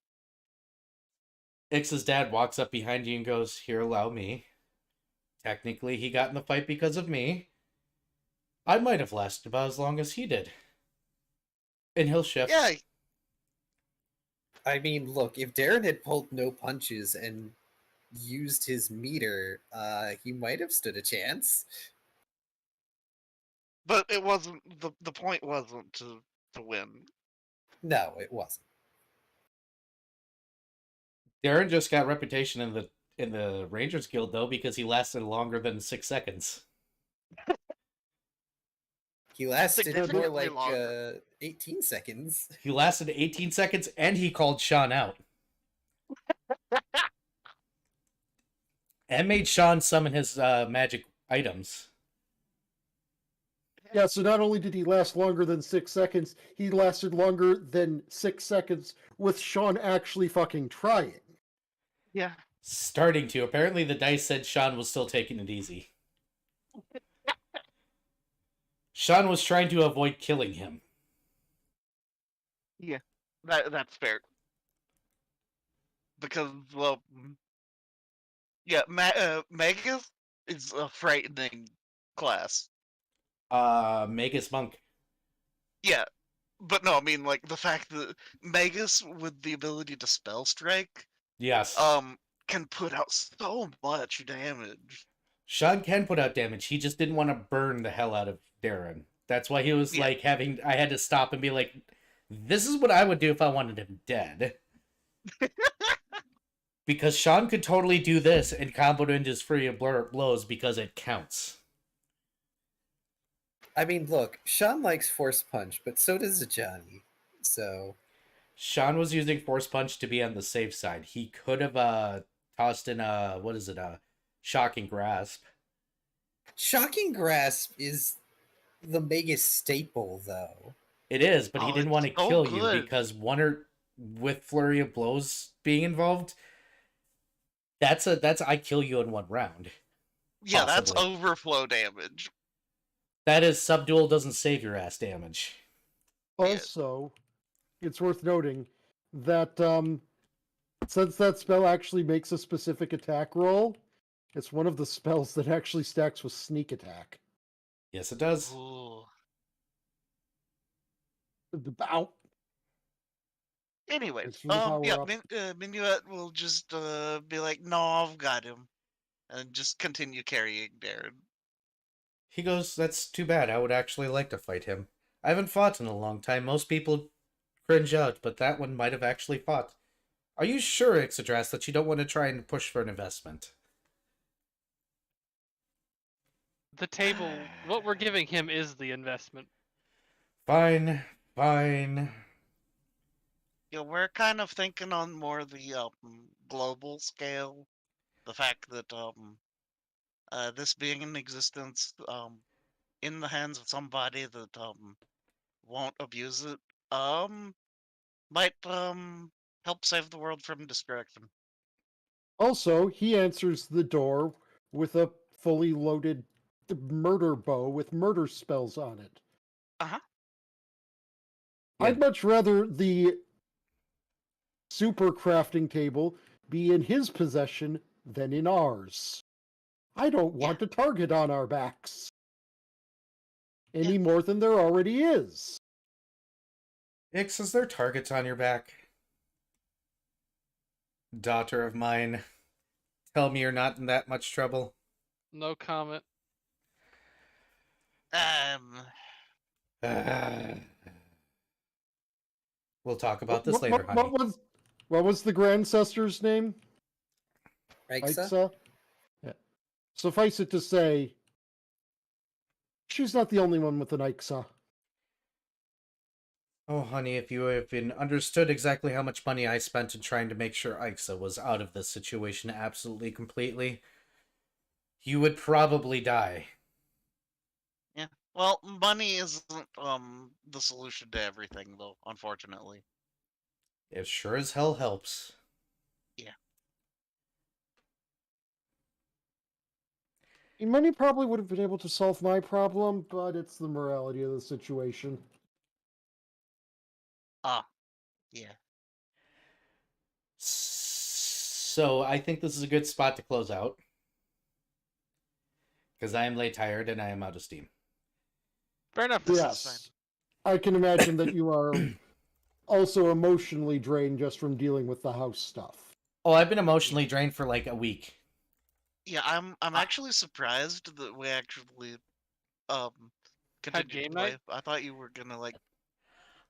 Ix's dad walks up behind you and goes, "Here, allow me." Technically, he got in the fight because of me. I might have lasted about as long as he did. And he'll shift. Yeah, I mean, look, if Darren had pulled no punches and used his meter, he might have stood a chance. but it wasn't the point wasn't to win. No, it wasn't. Darren just got reputation in the Rangers Guild though because he lasted longer than 6 seconds. He lasted more Significantly like longer. 18 seconds. He lasted 18 seconds and he called Sean out. And made Sean summon his magic items. Yeah, so not only did he last longer than 6 seconds, he lasted longer than 6 seconds with Sean actually fucking trying. Yeah. Starting to. Apparently the dice said Sean was still taking it easy. Sean was trying to avoid killing him. Yeah, that's fair. Because, well, yeah, Magus is a frightening class. Magus Monk. Yeah, but no, I mean, like, the fact that Magus, with the ability to spell strike, Yes. can put out so much damage. Sean can put out damage. He just didn't want to burn the hell out of Darren. That's why he was like I had to stop and be like, this is what I would do if I wanted him dead. Because Sean could totally do this and combo into his free blows because it counts. I mean, look, Sean likes Force Punch, but so does Johnny. So Sean was using Force Punch to be on the safe side. He could have tossed in Shocking Grasp. Shocking Grasp is the biggest staple, though. It is, but he didn't want to so kill good. you because with flurry of blows being involved, that's I kill you in one round. Yeah, that's Possibly. overflow damage. That is subdual doesn't save your ass damage. Also, it's worth noting that since that spell actually makes a specific attack roll, it's one of the spells that actually stacks with sneak attack. Yes, it does. Ooh. Ow. Anyway, It's from the power yeah, up. Minuet will just be like, "No, I've got him," and just continue carrying Darren. He goes, "That's too bad. I would actually like to fight him. I haven't fought in a long time. Most people cringe out, but that one might have actually fought. Are you sure, Ixodras, that you don't want to try and push for an investment?" The table, what we're giving him is the investment. Fine, fine. Yeah, we're kind of thinking on more the global scale. The fact that this being in existence in the hands of somebody that won't abuse it might help save the world from destruction. Also, he answers the door with a fully loaded murder bow with murder spells on it. Uh-huh. I'd much rather the super crafting table be in his possession than in ours. I don't want a target on our backs any more than there already is. Ix, is there targets on your back? Daughter of mine, tell me you're not in that much trouble. No comment. We'll talk about this later, honey. What was the grancester's name? Aixa? Yeah. Suffice it to say, she's not the only one with an Aixa. Oh, honey, if you even understood exactly how much money I spent in trying to make sure Aixa was out of this situation absolutely completely, you would probably die. Yeah. Well, money isn't the solution to everything, though. Unfortunately. It sure as hell helps. Yeah. Money probably would have been able to solve my problem, but it's the morality of the situation. Ah. Yeah. So I think this is a good spot to close out. Because I am late tired and I am out of steam. Fair enough. This is Yes. I can imagine that you are also emotionally drained just from dealing with the house stuff. Oh, I've been emotionally drained for like a week. Yeah, I'm actually surprised that we actually um Had continued game to play. night? I thought you were gonna like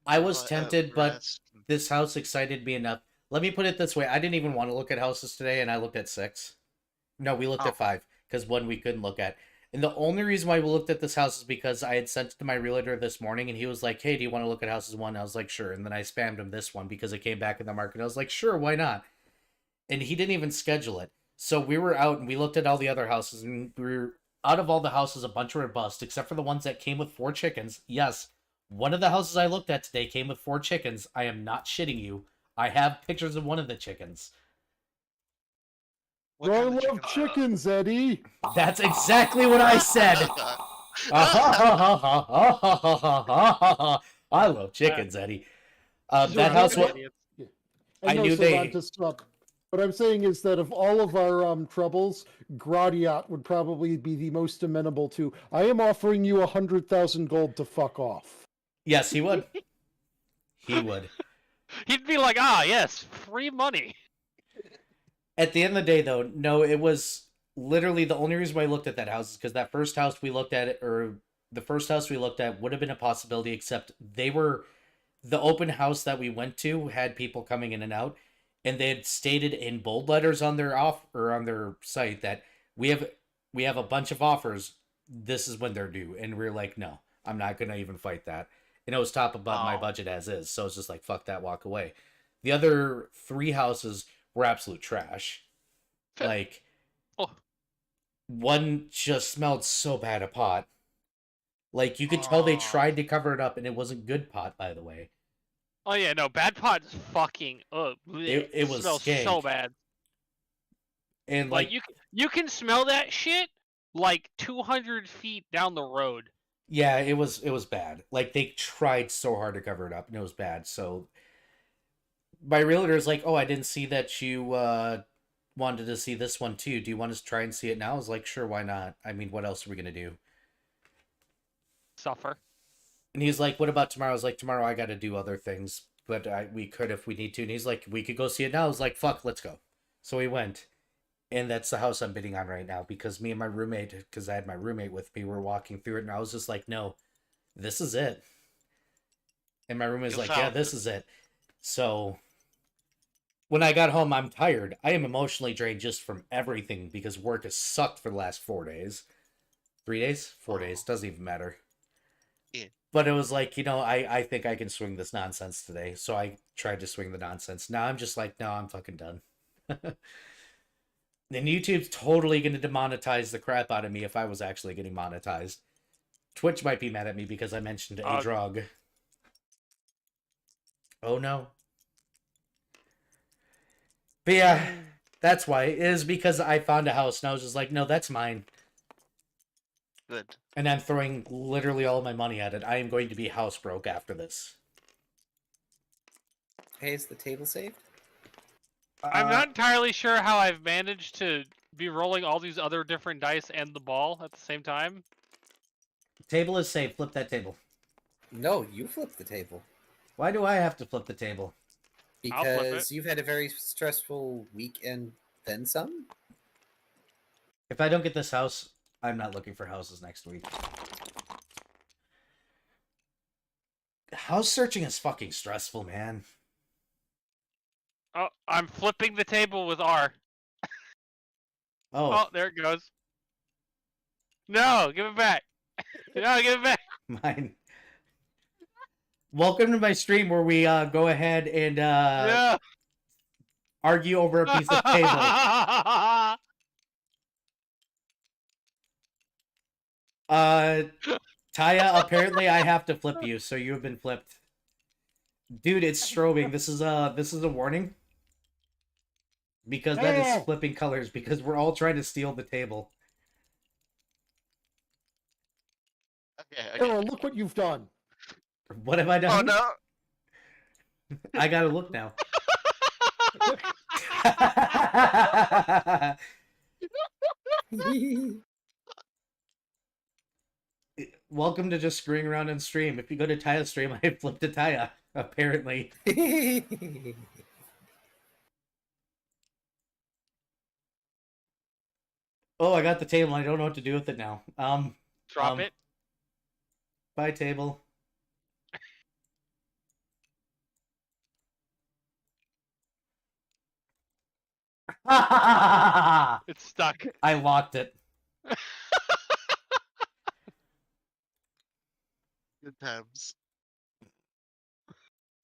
I have was a tempted, but rest. this house excited me enough. Let me put it this way. I didn't even want to look at houses today, and I looked at 6. No, we looked Oh. at 5, because one we couldn't look at. And the only reason why we looked at this house is because I had sent it to my realtor this morning, and he was like, hey, do you want to look at houses 1? I was like, sure. And then I spammed him this one because it came back in the market. I was like, sure, why not? And he didn't even schedule it. So we were out, and we looked at all the other houses, and we were out of all the houses, a bunch were bust, except for the ones that came with 4 chickens. Yes, one of the houses I looked at today came with 4 chickens. I am not shitting you. I have pictures of one of the chickens. What I kind of love chickens, Eddie. That's exactly what I said. I love chickens, Eddie. That house. What- Idiots. And I no, knew so not they. to stop. What I'm saying is that of all of our troubles, Gradiat would probably be the most amenable to. I am offering you 100,000 gold to fuck off. Yes, he would. He would. He'd be like, ah, yes, free money. At the end of the day, though, no, it was literally the only reason why I looked at that house is because that first house we looked at, or the first house we looked at, would have been a possibility, except they were the open house that we went to had people coming in and out, and they had stated in bold letters on their off or on their site that we have a bunch of offers. This is when they're due, and we're like, no, I'm not gonna even fight that. And it was top above my Oh. budget as is, so it's just like fuck that, walk away. The other 3 houses were absolute trash. Like Oh. one just smelled so bad a pot. Like you could tell they tried to cover it up, and it wasn't good pot, by the way. Oh yeah, no, bad pot is fucking It was smells so skank. bad. And Like you can smell that shit like 200 feet down the road. yeah, it was bad. Like they tried so hard to cover it up, and it was bad. So my realtor's like, "Oh, I didn't see that you wanted to see this one too. Do you want us to try and see it now?" I was like, "Sure, why not? I mean, what else are we gonna do?" Suffer. And he's like, "What about tomorrow?" I was like, "Tomorrow I got to do other things, but we could if we need to." And he's like, "We could go see it now." I was like, "Fuck, let's go." So we went, and that's the house I'm bidding on right now because me and my roommate, because I had my roommate with me, were walking through it, and I was just like, "No, this is it." And my roommate's You like, "Yeah, found this it. is it." So when I got home, I'm tired. I am emotionally drained just from everything because work has sucked for the last 4 days. 3 days? 4 days. Oh. Doesn't even matter. Yeah. But it was like, I think I can swing this nonsense today. So I tried to swing the nonsense. Now I'm just like, no, I'm fucking done. Then YouTube's totally going to demonetize the crap out of me if I was actually getting monetized. Twitch might be mad at me because I mentioned a drug. Oh no. But yeah, that's why. It is because I found a house and I was just like, no, that's mine. Good. And I'm throwing literally all my money at it. I am going to be house broke after this. Hey, is the table saved? I'm not entirely sure how I've managed to be rolling all these other different dice and the ball at the same time. Table is safe. Flip that table. No, you flipped the table. Why do I have to flip the table? I'll flip Because it. you've had a very stressful week and then some? If I don't get this house, I'm not looking for houses next week. House searching is fucking stressful, man. Oh, I'm flipping the table with R. Oh, Oh, there it goes. No, give it back. No, give it back. mine. Welcome to my stream where we go ahead and Yeah. argue over a piece of table. Taya, apparently I have to flip you, so you have been flipped. Dude, it's strobing. This is a warning. Because that is flipping colors, because we're all trying to steal the table. Okay. Oh, look what you've done. What have I Oh done? no! I gotta look now. Welcome to just screwing around on stream. If you go to Taya's stream, I flipped a Taya, apparently. Oh, I got the table. I don't know what to do with it now. Drop it. Bye, table. It's stuck. I locked it. Good times.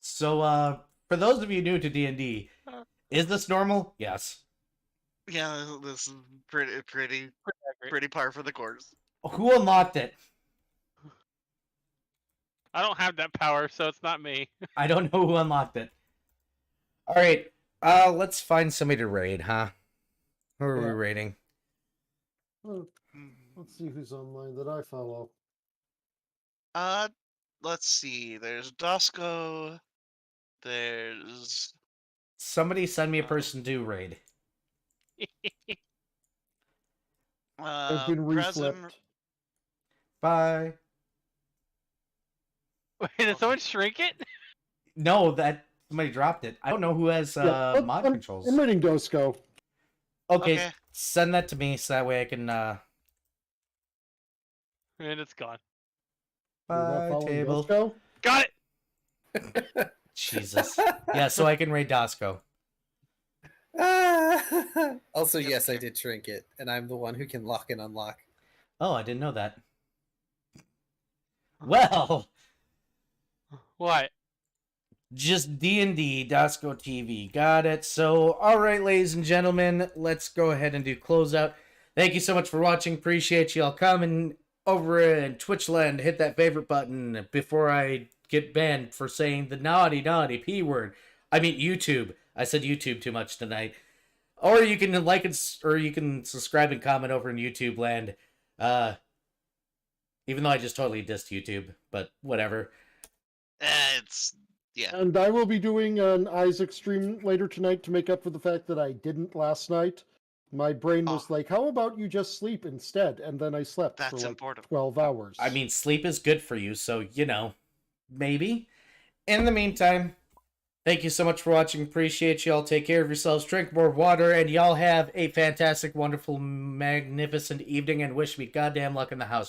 So, for those of you new to D&D, is this normal? Yes. Yeah, this is pretty par for the course. Who unlocked it? I don't have that power, so it's not me. I don't know who unlocked it. Alright, let's find somebody to raid, huh? Who are we Yeah. raiding? Oh, let's see who's online that I follow. Let's see. There's Dusko. There's Somebody send me a person to raid. I've been Present. reflipped. Bye. Wait, did someone shrink it? No, that somebody dropped it. I don't know who has Yeah, mod controls. I'm reading Dosco. Okay, send that to me so that way I can And it's gone. You're not bye following table. Dosco? Got it. Jesus. Yeah, so I can raid Dosco. Also, yes, I did shrink it, and I'm the one who can lock and unlock. Oh, I didn't know that. Well, What? just D&D, Dosco TV. Got it. So, all right, ladies and gentlemen, let's go ahead and do closeout. Thank you so much for watching. Appreciate y'all coming over in Twitchland. Hit that favorite button before I get banned for saying the naughty P word. I mean YouTube. I said YouTube too much tonight. Or you can like it, or you can subscribe and comment over in YouTube land. Even though I just totally dissed YouTube, but whatever. It's yeah. And I will be doing an Isaac stream later tonight to make up for the fact that I didn't last night. My brain was like, how about you just sleep instead? And then I slept That's for like important. 12 hours. I mean, sleep is good for you, so, you know, maybe. In the meantime, thank you so much for watching. Appreciate y'all. Take care of yourselves. Drink more water, and y'all have a fantastic, wonderful, magnificent evening, and wish me goddamn luck in the house.